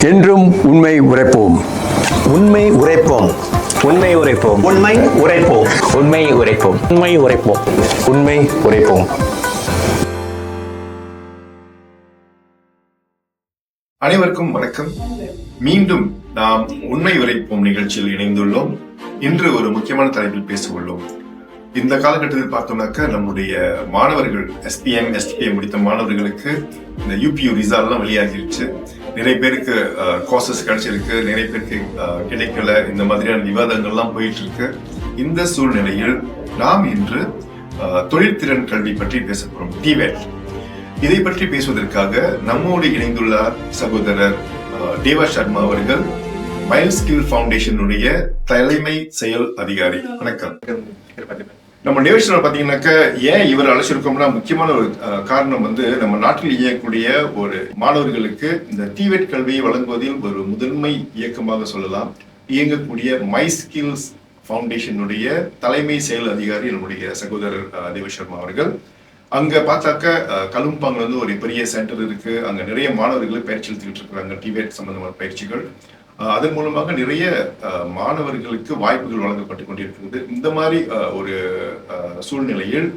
என்றும் உண்மை உரைப்போம். உண்மை உரைப்போம். உண்மை உரைப்போம். உண்மை உரைப்போம். உண்மை உரைப்போம். உண்மை உரைப்போம். உண்மை உரைப்போம். அனைவருக்கும் வணக்கம். மீண்டும் நாம் உண்மை உரைப்போம் நிகழ்ச்சியில் இணைந்துள்ளோம். இன்று ஒரு முக்கியமான தலைப்பில் பேச உள்ளோம். இந்த காலகட்டத்தில் பார்த்தோம்னாக்க நம்முடைய மாணவர்கள் SPM, STPM முடித்த மாணவர்களுக்கு இந்த UPU ரிசல்ட்லாம் வெளியாகிருச்சு. நிறைய பேருக்கு கோர்சஸ் கிடைச்சிருக்கு, நிறைய பேருக்கு கிடைக்கல. இந்த மாதிரியான விவாதங்கள்லாம் போயிட்டு இருக்கு. இந்த சூழ்நிலையில் நாம் இன்று தொழில்திறன் கல்வி பற்றி பேச போறோம், TVET. இதை பற்றி பேசுவதற்காக நம்மோடு இணைந்துள்ளார் சகோதரர் தேவா சர்மா அவர்கள், மைல் ஸ்கில் ஃபவுண்டேஷனுடைய தலைமை செயல் அதிகாரி. வணக்கம். நம்ம நிகழ்ச்சியில் பாத்தீங்கன்னாக்க ஏன் இவர் அழைச்சிருக்கோம்னா, முக்கியமான ஒரு காரணம் நம்ம நாட்டில் இயங்கக்கூடிய ஒரு மாணவர்களுக்கு இந்த TVET கல்வியை வழங்குவதில் ஒரு முதன்மை இயக்கமாக சொல்லலாம் இயங்கக்கூடிய மை ஸ்கில்ஸ் ஃபவுண்டேஷனுடைய தலைமை செயல் அதிகாரி நம்முடைய சகோதரர் தேவ சர்மா அவர்கள். அங்க பார்த்தாக்க கலும்பாங்ல ஒரு பெரிய சென்டர் இருக்கு. அங்க நிறைய மாணவர்களை பயிற்சி எடுத்துக்கிட்டு இருக்கிறாங்க, TVET சம்பந்தமான பயிற்சிகள். அதன் மூலமாக நிறைய மாணவர்களுக்கு வாய்ப்புகள் வழங்கப்பட்டு கொண்டிருக்கிறது. இந்த மாதிரி ஒரு சூழ்நிலையில்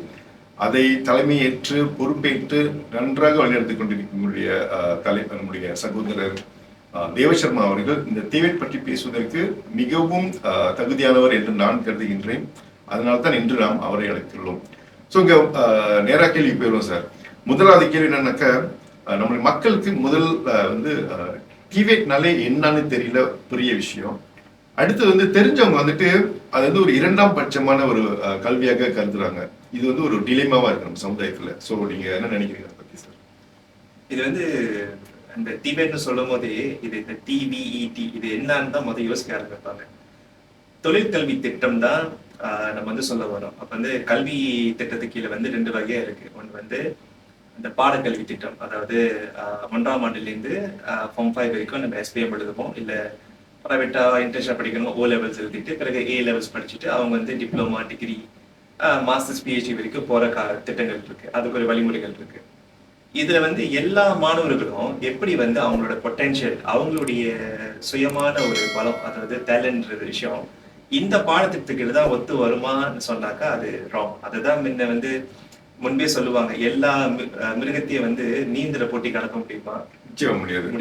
அதை தலைமையேற்று பொறுப்பேற்று நன்றாக வழிநடத்திக் கொண்டிருக்கக்கூடிய நம்முடைய சகோதரர் தேவசர்மா அவர்கள் இந்த TVET பற்றி பேசுவதற்கு மிகவும் தகுதியானவர் என்று நான் கருதுகின்றேன். அதனால்தான் இன்று நாம் அவரை அழைத்துள்ளோம். ஸோ இங்க நேரா கேள்வி போயிடுவோம் சார். முதலாவது கேள்வி என்னன்னாக்க, நம்முடைய மக்களுக்கு முதல் TVETனாலே என்னன்னு தெரியல, பெரிய விஷயம். அடுத்து தெரிஞ்சவங்க அது ஒரு இரண்டாம் பட்சமான ஒரு கல்வியாக கருதுறாங்க. இது ஒரு டிலேமாவா இருக்கு நம்ம சமுதாயத்துல. ஸோ நீங்க என்ன நினைக்கிறீங்க அதை பத்தி சார்? இது அந்த TVETனு சொல்லும் போதே இது இந்த TVET இது என்னன்னு தான் முதல் யோசிக்க ஆரம்பிப்பாங்க. தொழிற்கல்வி திட்டம் தான் நம்ம சொல்ல வரோம். அப்ப கல்வி திட்டத்துக்கு கீழே 2 வகையா இருக்கு. ஒன்று அந்த பாடக்கல்வி திட்டம், அதாவது 1ஆம் ஆண்டுலேருந்து Form 5 வரைக்கும் நம்ம SPM எழுதுவோம். இல்லை ப்ரைவேட்டா இன்டர்ன்ஷிப் படிக்கணும், O levels எழுதிட்டு பிறகு A levels படிச்சுட்டு அவங்க டிப்ளமா, டிகிரி, மாஸ்டர்ஸ், PhD வரைக்கும் போற திட்டங்கள் இருக்கு. அதுக்கு ஒரு வழிமுறைகள் இருக்கு. இதுல எல்லா மாணவர்களும் எப்படி அவங்களோட பொட்டென்ஷியல், அவங்களுடைய சுயமான ஒரு பலம், அதாவது டேலண்ட் விஷயம் இந்த பாடத்திட்டத்துக்கு தான் ஒத்து வருமான்னு சொன்னாக்கா அது ராங். அதுதான் முன்ன முன்பே சொல்லுவாங்க, எல்லா மிருகத்தையும் நீந்திர போட்டிக்கு அனுப்ப முடியுமா?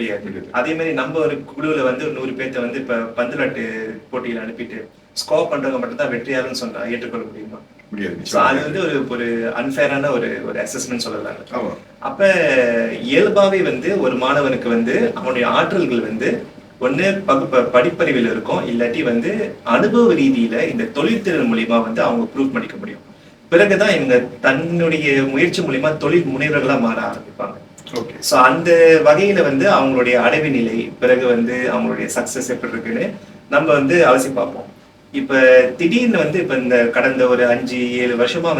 முடியாது. அதே மாதிரி நம்ம ஒரு குழுவுல 100 பேர்த்த இப்ப பந்துலாட்டு போட்டியில அனுப்பிட்டு ஸ்கோர் பண்றவங்க மட்டும் தான் வெற்றியாளர்னு சொன்னா ஏற்றுக்கொள்ள முடியுமா? முடியாது. அது ஒரு அன்ஃபேரான ஒரு அசஸ்மெண்ட் சொல்லலாம். அப்ப இயல்பாவே ஒரு மாணவனுக்கு அவனுடைய ஆற்றல்கள் ஒண்ணு படிப்பறிவில் இருக்கும், இல்லாட்டி அனுபவ ரீதியில இந்த தொழில்திறன் மூலியமா அவங்க ப்ரூவ் பண்ணிக்க முடியும். பிறகுதான் இவங்க தன்னுடைய முயற்சி மூலியமா தொழில் முனைவர்களா மாற ஆரம்பிப்பாங்க. சோ அந்த வகையில அவங்களுடைய அடைவு நிலை, பிறகு அவங்களுடைய சக்சஸ் எப்படி இருக்குன்னு நம்ம அலசி பார்ப்போம். இப்ப திடீர்னு இப்ப இந்த கடந்த ஒரு 5-7 வருஷமா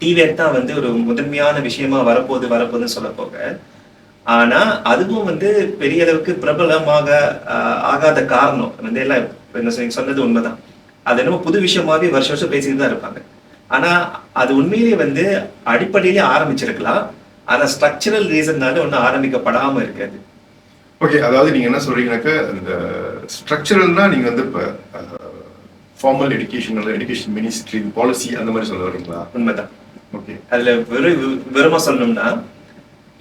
TVET தான் ஒரு முதன்மையான விஷயமா வரப்போகுதுன்னு சொல்ல போக, ஆனா அதுவும் பெரிய அளவுக்கு பிரபலமாக ஆகாத காரணம் எல்லாம் என்ன சொன்னது உண்மைதான். அது என்னமோ புது விஷயமாவே வருஷம் பேசிட்டு தான் இருப்பாங்க. ஆனா அது உண்மையிலேயே அடிப்படையிலே ஆரம்பிச்சிருக்கலாம். ஆனா ஸ்ட்ரக்சரல் ரீசன்னால ஒன்னும் ஆரம்பிக்கப்படாம இருக்காது. ஓகே, அதாவது நீங்க என்ன சொல்றீங்கன்னாக்க, இந்த ஸ்ட்ரக்சரல்னா நீங்க இப்ப ஃபார்மல் எஜுகேஷன் மினிஸ்ட்ரி பாலிசி அந்த மாதிரி சொல்ல வரீங்களா? உண்மைதான். ஓகே, அதுல வெறுமா சொல்லணும்னா,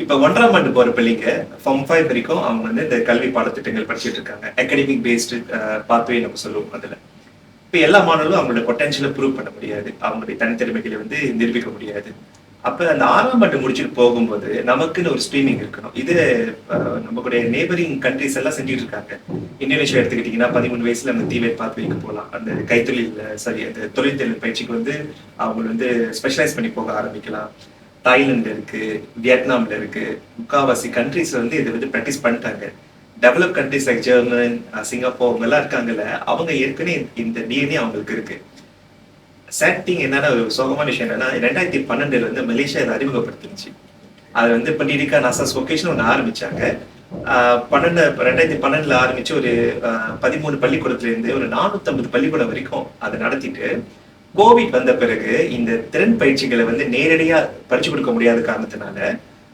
இப்ப 1ஆம் ஆண்டு போற பள்ளிக்கு Form 5 வரைக்கும் அவங்க இந்த கல்வி பாடத்திட்டங்கள் படிச்சுட்டு இருக்காங்க. அகாடமிக் பேஸ்டு பாத்வே நம்ம சொல்லுவோம். அதுல இப்ப எல்லா மாணவர்களும் அவங்களோட பொட்டன்ஷியலை ப்ரூவ் பண்ண முடியாது, அவங்களுடைய தனித்திறமைகளை நிரூபிக்க முடியாது. அப்ப அந்த 6ஆம் ஆண்டு முடிச்சுட்டு போகும்போது நமக்குன்னு ஒரு ஸ்ட்ரீமிங் இருக்கணும். இது நம்மளுடைய நேபரிங் கண்ட்ரிஸ் எல்லாம் செஞ்சுட்டு இருக்காங்க. இந்தோனேஷியா எடுத்துக்கிட்டீங்கன்னா 13 வயசுல அந்த TVET பாத்வேக்கு போகலாம். அந்த கைத்தொழில் அந்த தொழில்தொழில் பயிற்சிக்கு அவங்க ஸ்பெஷலைஸ் பண்ணி போக ஆரம்பிக்கலாம். தாய்லாந்து இருக்கு, வியட்நாம்ல இருக்கு, முக்காவாசி கண்ட்ரிஸ் இதை பிராக்டிஸ் பண்ணிட்டாங்க. Develop countries like German, Singapore எல்லாம் இருக்காங்கல்ல, அவங்க ஏற்கனவே இந்த DNA அவங்களுக்கு இருக்கு. சேட் திங் என்னன்னா, ஒரு சோகமான விஷயம் என்னன்னா, 2012 மலேசியா இதை அறிமுகப்படுத்திருச்சு. அது பண்டிகா நாசாஸ் வொகேஷன் ஒன்று ஆரம்பிச்சாங்க. 2012 ஆரம்பிச்சு ஒரு 13 பள்ளிக்கூடத்துல இருந்து ஒரு 450 பள்ளிக்கூடம் வரைக்கும் அதை நடத்திட்டு, கோவிட் வந்த பிறகு இந்த திறன் பயிற்சிகளை நேரடியா படிச்சு கொடுக்க முடியாத காரணத்தினால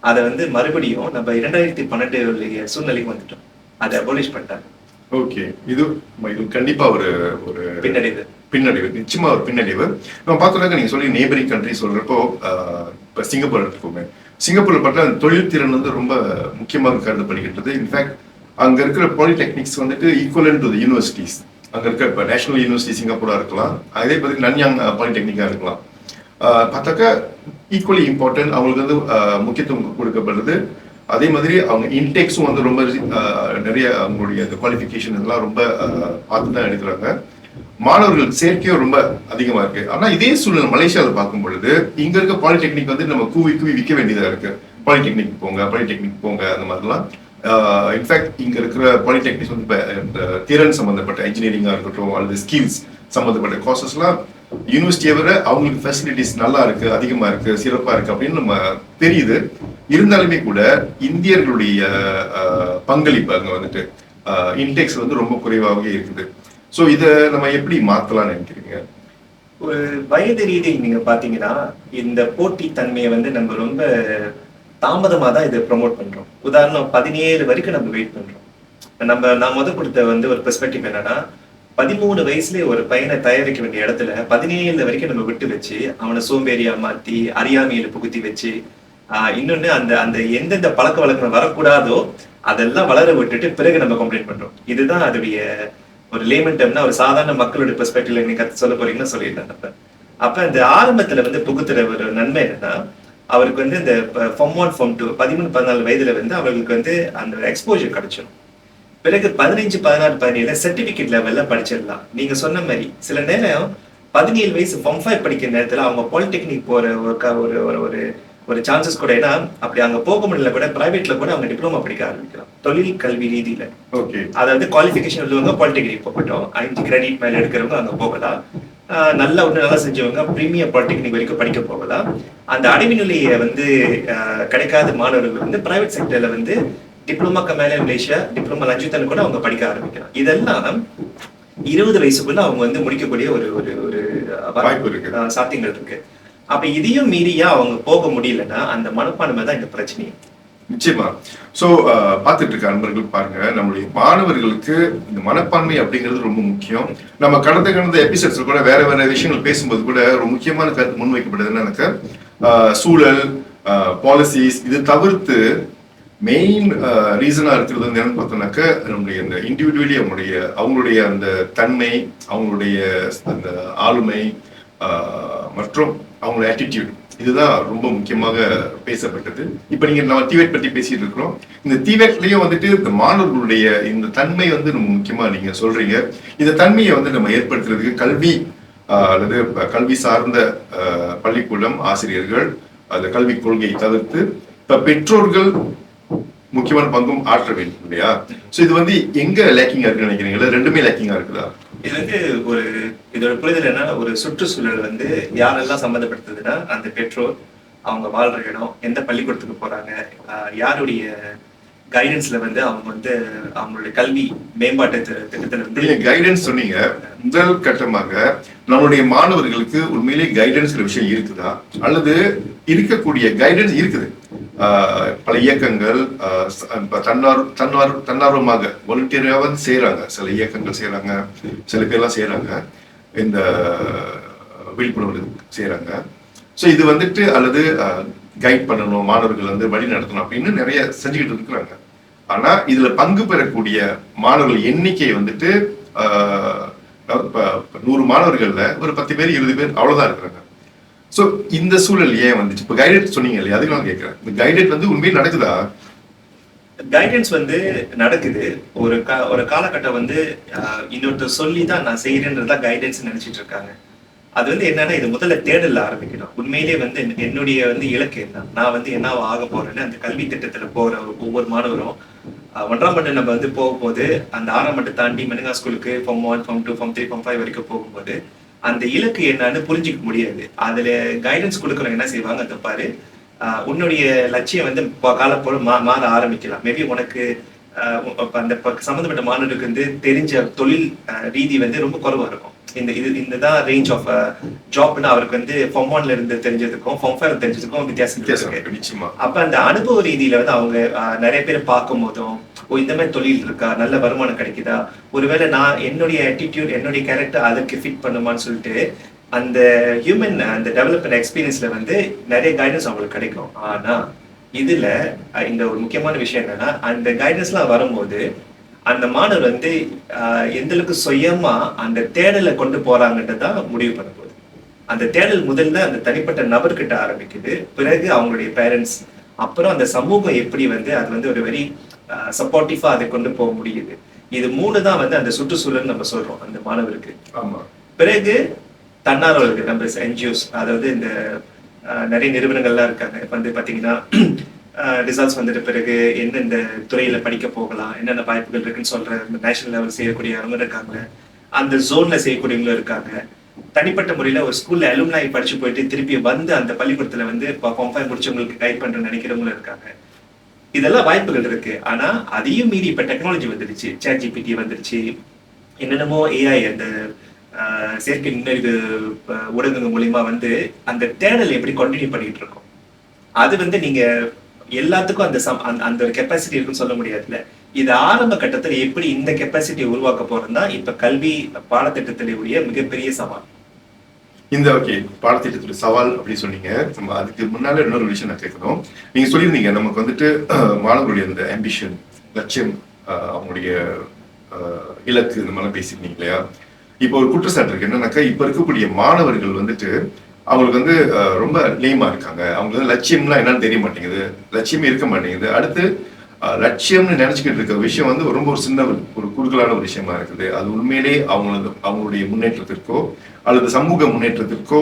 அதை மறுபடியும் நம்ம 2012 சூழ்நிலைக்கு வந்துட்டோம். அதை அபோலிஷ் பண்ணிட்டாங்க. ஓகே, இது கண்டிப்பா ஒரு ஒரு பின்னடைவு பின்னடைவு, நிச்சயமா ஒரு பின்னடைவு. நம்ம பார்த்தோம்னாக்க நீங்க சொல்லி நேபரிங் கண்ட்ரி சொல்றப்போ இப்போ சிங்கப்பூர் எடுத்துக்கோங்க. சிங்கப்பூர்ல பார்த்தா தொழில் திறன் வந்து ரொம்ப முக்கியமாக கருதப்படுகின்றது. இன்ஃபேக்ட் அங்க இருக்கிற பாலிடெக்னிக்ஸ் வந்துட்டு ஈக்குவலன் டு தி யூனிவர்சிட்டிஸ். அங்க இருக்க இப்போ நேஷனல் யூனிவர்சிட்டி சிங்கப்பூரா இருக்கலாம், அதே பத்தி நன்யாங் பாலிடெக்னிக்கா இருக்கலாம். பார்த்தாக்கா ஈக்குவலி இம்பார்ட்டன்ட், அவங்களுக்கு வந்து முக்கியத்துவம் கொடுக்கப்படுறது. அதே மாதிரி அவங்க இன்டெக்ஸும் வந்து ரொம்ப நிறைய அவங்களுடைய குவாலிஃபிகேஷன் இதெல்லாம் ரொம்ப பார்த்து தான் எடுக்கிறாங்க. மாணவர்கள் சேர்க்கையும் ரொம்ப அதிகமா இருக்கு. ஆனா இதே சூழ்நிலை மலேசியாவில் பார்க்கும் பொழுது இங்க இருக்க பாலிடெக்னிக் வந்து நம்ம கூவி விற்க வேண்டியதா இருக்கு. பாலிடெக்னிக் போங்க அந்த மாதிரிலாம். இன்ஃபேக்ட் இங்க இருக்கிற பாலிடெக்னிக்ஸ் வந்து திறன் சம்பந்தப்பட்ட இன்ஜினியரிங்கா இருக்கட்டும் அல்லது ஸ்கில்ஸ் சம்பந்தப்பட்ட கோர்சஸ்லாம் யூனிவர்சிட்டியை விட அவங்களுக்கு ஃபெசிலிட்டிஸ் நல்லா இருக்கு, அதிகமா இருக்கு, சிறப்பா இருக்கு அப்படின்னு நம்ம தெரியுது. இருந்தாலுமே கூட இந்தியர்களுடைய பங்களிப்பு அங்க வந்துட்டு இன்டெக்ஸ் வந்து ரொம்ப குறைவாகவே இருக்குது. சோ இத நம்ம எப்படி மாத்தலாம்னு நினைக்கிறீங்க? ஒரு வயது ரீதியில் நீங்க பாத்தீங்கன்னா இந்த போட்டி தன்மையை வந்து நம்ம ரொம்ப தாமதமா தான் இதை ப்ரொமோட் பண்றோம். உதாரணம் 17 வரைக்கும் நம்ம வெயிட் பண்றோம். நான் கொடுத்த வந்து ஒரு பெர்ஸ்பெக்டிவ் என்னன்னா, 13 வயசுல ஒரு பையனை தயாரிக்க வேண்டிய இடத்துல 17 வரைக்கும் நம்ம விட்டு வச்சு அவனை சோம்பேறியா மாத்தி அறியாமையில புகுத்தி வச்சு இன்னொன்னு அந்த அந்த எந்தெந்த பழக்க வழக்கம் வரக்கூடாதோ அதெல்லாம் வளர விட்டுட்டு பிறகு நம்ம கம்ப்ளைண்ட் பண்றோம். இதுதான் அதோடைய ஒரு லேமன் டேர்ம்னா ஒரு சாதாரண மக்களோட பெர்ஸ்பெக்டிவ்ல நீங்க சொல்ல போறீங்கன்னு சொல்லியிருந்தாங்க. அப்ப இந்த ஆரம்பத்துல வந்து புகுத்துற ஒரு நன்மை என்னன்னா, அவருக்கு வந்து இந்த ஃபார்ம் 1 ஃபார்ம் 2 13-14 வயதுல வந்து அவர்களுக்கு வந்து அந்த எக்ஸ்போஜர் கிடைச்சிடும். பிறகு 15, 16, 17 சர்டிபிகேட் லெவல்ல படிச்சிடலாம். நீங்க சொன்ன மாதிரி சில நேரம் 17 வயசு ஃபார்ம் 5 படிக்கிற நேரத்துல அவங்க பாலிடெக்னிக் போற ஒரு ஒரு சான்சஸ் கூட, ஏன்னா அப்படி அங்க போக முடியல கூட பிரைவேட்ல கூட அவங்க டிப்ளமா படிக்க ஆரம்பிக்கலாம் தொழில் கல்வி ரீதியில. அதாவது குவாலிஃபிகேஷன் உள்ளவங்க பாலிடெக்னிக் போகட்டும், 5 கிரெடிட் மேல எடுக்கிறவங்க அங்க போகலாம். நல்லா செஞ்சவங்க பிரீமியர் பாலிடெக்னிக் வரைக்கும் படிக்க போகலாம். அந்த அடைவு நிலையை வந்து கிடைக்காத மாணவர்கள் வந்து பிரைவேட் செக்டர்ல வந்து டிப்ளமாக்கு மேல மலேசியா டிப்ளமா லஞ்சுத்தன் கூட அவங்க படிக்க ஆரம்பிக்கலாம். இதெல்லாம் 20 வயசுக்குள்ள அவங்க வந்து முடிக்கக்கூடிய ஒரு ஒரு சாத்தியங்கள் இருக்கு. அப்ப இதையும் மீறியா அவங்க போக முடியலன்னா அந்த மனப்பான்மை தான் இந்த பிரச்சனை. நிச்சயமா. சோ பாத்துட்டு இருக்க அன்பர்கள் பாருங்க, நம்மளுடைய மாணவர்களுக்கு இந்த மனப்பான்மை அப்படிங்கிறது ரொம்ப முக்கியம். நம்ம கடந்த எபிசோட்ஸ்ல கூட வேற விஷயங்கள் பேசும்போது கூட ஒரு முக்கியமான கருத்து முன்வைக்கப்பட்டது என்னன்னாக்க, சூழல் பாலிசிஸ் இது தவிர்த்து மெயின் ரீசனா இருக்கிறது வந்து என்னன்னு பார்த்தோம்னாக்க நம்முடைய இந்த இண்டிவிஜுவலி அவங்களுடைய அந்த தன்மை, அவங்களுடைய அந்த ஆளுமை மற்றும் அவங்களோட ஆட்டிடியூட், இதுதான் ரொம்ப முக்கியமாக பேசப்பட்டது. இப்ப நீங்க நம்ம டிவேட் பத்தி பேசிட்டு இருக்கிறோம். இந்த டிவேட்லயும் வந்துட்டு இந்த மாணவர்களுடைய இந்த தன்மை வந்து நம்ம முக்கியமா நீங்க சொல்றீங்க. இந்த தன்மையை வந்து நம்ம ஏற்படுத்துறதுக்கு கல்வி அல்லது கல்வி சார்ந்த பள்ளிக்கூடம் ஆசிரியர்கள் அந்த கல்விக் கொள்கையை தவிர்த்து இப்ப பெற்றோர்கள் முக்கியமான பங்கும் ஆற்ற வேண்டும் இல்லையா? சோ இது வந்து எங்க லேக்கிங்கா இருக்குன்னு நினைக்கிறீங்களா? ரெண்டுமே லேக்கிங்கா இருக்குதா? இது வந்து ஒரு இதோட புரிதல் என்ன, ஒரு சுற்றுச்சூழல் வந்து யாரெல்லாம் சம்மந்தப்படுத்துதுன்னா அந்த பெற்றோர், அவங்க வாழ்ற இடம், எந்த பள்ளிக்கூடத்துக்கு போறாங்க, யாருடைய கைடன்ஸ்ல வந்து அவங்க வந்து அவங்களுடைய கல்வி மேம்பாட்டு திட்டத்துல வந்து கைடன்ஸ் சொன்னீங்க. முதல் கட்டமாக நம்மளுடைய மாணவர்களுக்கு உண்மையிலேயே கைடன்ஸ் விஷயம் இருக்குதா, அல்லது இருக்கக்கூடிய கைடன்ஸ் இருக்குது பல இயக்கங்கள் தன்னார்வமாக வாலண்டியராக செய்யறாங்க, சில இயக்கங்கள் செய்யறாங்க, சில பேர்லாம் செய்யறாங்க, இந்த விழிப்புணர்வு செய்யறாங்க. ஸோ இது வந்துட்டு அல்லது கைட் பண்ணணும், மாணவர்கள் வந்து வழி நடத்தணும் அப்படின்னு நிறைய செஞ்சுக்கிட்டு இருக்கிறாங்க. ஆனா இதுல பங்கு பெறக்கூடிய மாணவர்கள் எண்ணிக்கை வந்துட்டு 100 மாணவர்கள்ல ஒரு 10 பேர் 20 பேர் அவ்வளவுதான் இருக்கிறாங்க. சோ இந்த சூழல் ஏன் வந்துச்சு? இப்ப கைடன்ஸ் சொன்னீங்க இல்லையா, அதுக்கு நான் கேட்கிறேன், இந்த கைடன்ஸ் வந்து உண்மையை நடக்குதா? கைடன்ஸ் வந்து நடக்குது. ஒரு காலகட்டம் வந்து இன்னொருத்தர் சொல்லி தான் நான் செய்யறேன்றதுதான் கைடன்ஸ் நினைச்சிட்டு இருக்காங்க. அது வந்து என்னன்னா, இது முதல்ல தேடல ஆரம்பிக்கணும். உண்மையிலேயே வந்து என்னுடைய வந்து இலக்கு என்ன, நான் வந்து என்ன ஆக போறேன்னு அந்த கல்வி திட்டத்துல போற ஒவ்வொரு மாணவரும் 1ஆம் ஆண்டு நம்ம வந்து போகும்போது அந்த 6ஆம் ஆண்டு தாண்டி மெனுங்கா ஸ்கூலுக்கு ஃபார்ம் 1, ஃபார்ம் 2, ஃபார்ம் 3, ஃபார்ம் 5 வரைக்கும் போகும்போது அந்த இலக்கு என்னன்னு புரிஞ்சிக்க முடியாது. அதுல கைடன்ஸ் கொடுக்குறவங்க என்ன செய்வாங்க, அந்த பாரு உன்னுடைய லட்சியம் வந்து காலப்போல மாற ஆரம்பிக்கலாம். மேபி உனக்கு அந்த சம்பந்தப்பட்ட மாணவருக்கு வந்து தெரிஞ்ச தொழில் ரீதி வந்து ரொம்ப குறைவா இருக்கும். இதுதான் ரேஞ்ச் ஆஃப் ஜாப்னு அவருக்கு வந்து ஃபார்ம் 1ல இருந்து தெரிஞ்சதுக்கும் ஃபார்ம் 5 தெரிஞ்சதுக்கும் வித்தியாசம் இருக்கு. அப்ப அந்த அனுபவ ரீதியில வந்து அவங்க நிறைய பேர் பார்க்கும் போதும் இந்த மாதிரி தொழில் இருக்கா, நல்ல வருமானம் கிடைக்குதா, ஒருவேளை நான் என்னுடைய ஆட்டிடியூட் என்னுடைய கேரக்டர் அதுக்கு ஃபிட் பண்ணுமான்னு சொல்லிட்டு அந்த ஹியூமன் அந்த டெவலப்மெண்ட் எக்ஸ்பீரியன்ஸ்ல வந்து நிறைய கைடன்ஸ் அவங்களுக்கு கிடைக்கும். ஆனா இதுல இந்த ஒரு முக்கியமான விஷயம் என்னன்னா, அந்த கைடன்ஸ்லாம் வரும்போது அந்த மாணவர் வந்து எந்த அளவுக்கு சுயமா அந்த தேடலை கொண்டு போறாங்கன்றதான் முடிவு பண்ண போகுது. அந்த தேடல் முதல்ல அந்த தனிப்பட்ட நபர்கிட்ட ஆரம்பிக்குது, பிறகு அவங்களுடைய பேரண்ட்ஸ், அப்புறம் அந்த சமூகம் எப்படி வந்து அது வந்து ஒரு வெரி சப்போர்ட்டிவா அதை கொண்டு போக முடியுது. இது 3 தான் வந்து அந்த சுற்றுச்சூழல் நம்ம சொல்றோம் அந்த மாணவருக்கு. பிறகு தன்னார்வலர்கள் நம்ம என்ஜிஓஸ், அதாவது இந்த நிறைய நிறுவனங்கள்லாம் இருக்காங்க. வந்து பாத்தீங்கன்னா ரிசல்ட்ஸ் வந்துட்டு பிறகு எந்தெந்த துறையில படிக்க போகலாம், என்னென்ன வாய்ப்புகள் இருக்குன்னு சொல்ற நேஷனல் லெவல் செய்யக்கூடியவங்க இருக்காங்க, அந்த ஜோன்ல செய்யக்கூடியவங்களும் இருக்காங்க. தனிப்பட்ட முறையில ஒரு ஸ்கூல்ல அலுமினாய் படிச்சு போயிட்டு திருப்பி வந்து அந்த பள்ளிக்கூடத்துல வந்து ஃபார்ம் 5 முடிச்சவங்களுக்கு கைட் பண்ற நினைக்கிறவங்களும் இருக்காங்க. இதெல்லாம் வாய்ப்புகள் இருக்கு. ஆனா அதையும் மீறி இப்ப டெக்னாலஜி வந்துருச்சு, சாட் ஜிபிடி வந்துருச்சு, என்னென்னமோ ஏஐ அந்த செயற்கை நுண்ணறிவு ஊடகங்கள் மூலியமா வந்து அந்த தேடல் எப்படி கண்டினியூ பண்ணிட்டு இருக்கோம். அது வந்து நீங்க எல்லாத்துக்கும் அந்த ஒரு கெப்பாசிட்டி இருக்குன்னு சொல்ல முடியாதுல்ல. இது ஆரம்ப கட்டத்துல எப்படி இந்த கெப்பாசிட்டியை உருவாக்க போறதுன்னா இப்ப கல்வி பாடத்திட்டத்திலேயே மிகப்பெரிய சவால். இந்த பாடத்திட்டத்துடைய சவால் அப்படி சொன்னீங்க. நம்ம அதுக்கு முன்னால இன்னொரு விஷயம் நான் கேட்கணும். நீங்க சொல்லியிருந்தீங்க நமக்கு வந்துட்டு மாணவர்களுடைய அந்த ஆம்பிஷன், லட்சியம், அவங்களுடைய இலக்கு, இந்த மாதிரி பேசியிருந்தீங்க இல்லையா? இப்போ ஒரு குற்றச்சாட்டு இருக்கு என்னன்னாக்கா, இப்ப இருக்கக்கூடிய மாணவர்கள் வந்துட்டு அவங்களுக்கு வந்து ரொம்ப லேமா இருக்காங்க. அவங்களுக்கு வந்து லட்சியம்லாம் என்னன்னு தெரிய மாட்டேங்குது, லட்சியமே இருக்க மாட்டேங்குது. அடுத்து லட்சியம்னு நினைச்சுக்கிட்டு இருக்க விஷயம் வந்து ரொம்ப ஒரு சின்ன ஒரு குறுகலான ஒரு விஷயமா இருக்குது. அது உண்மையிலே அவங்களுடைய முன்னேற்றத்திற்கோ அல்லது சமூக முன்னேற்றத்திற்கோ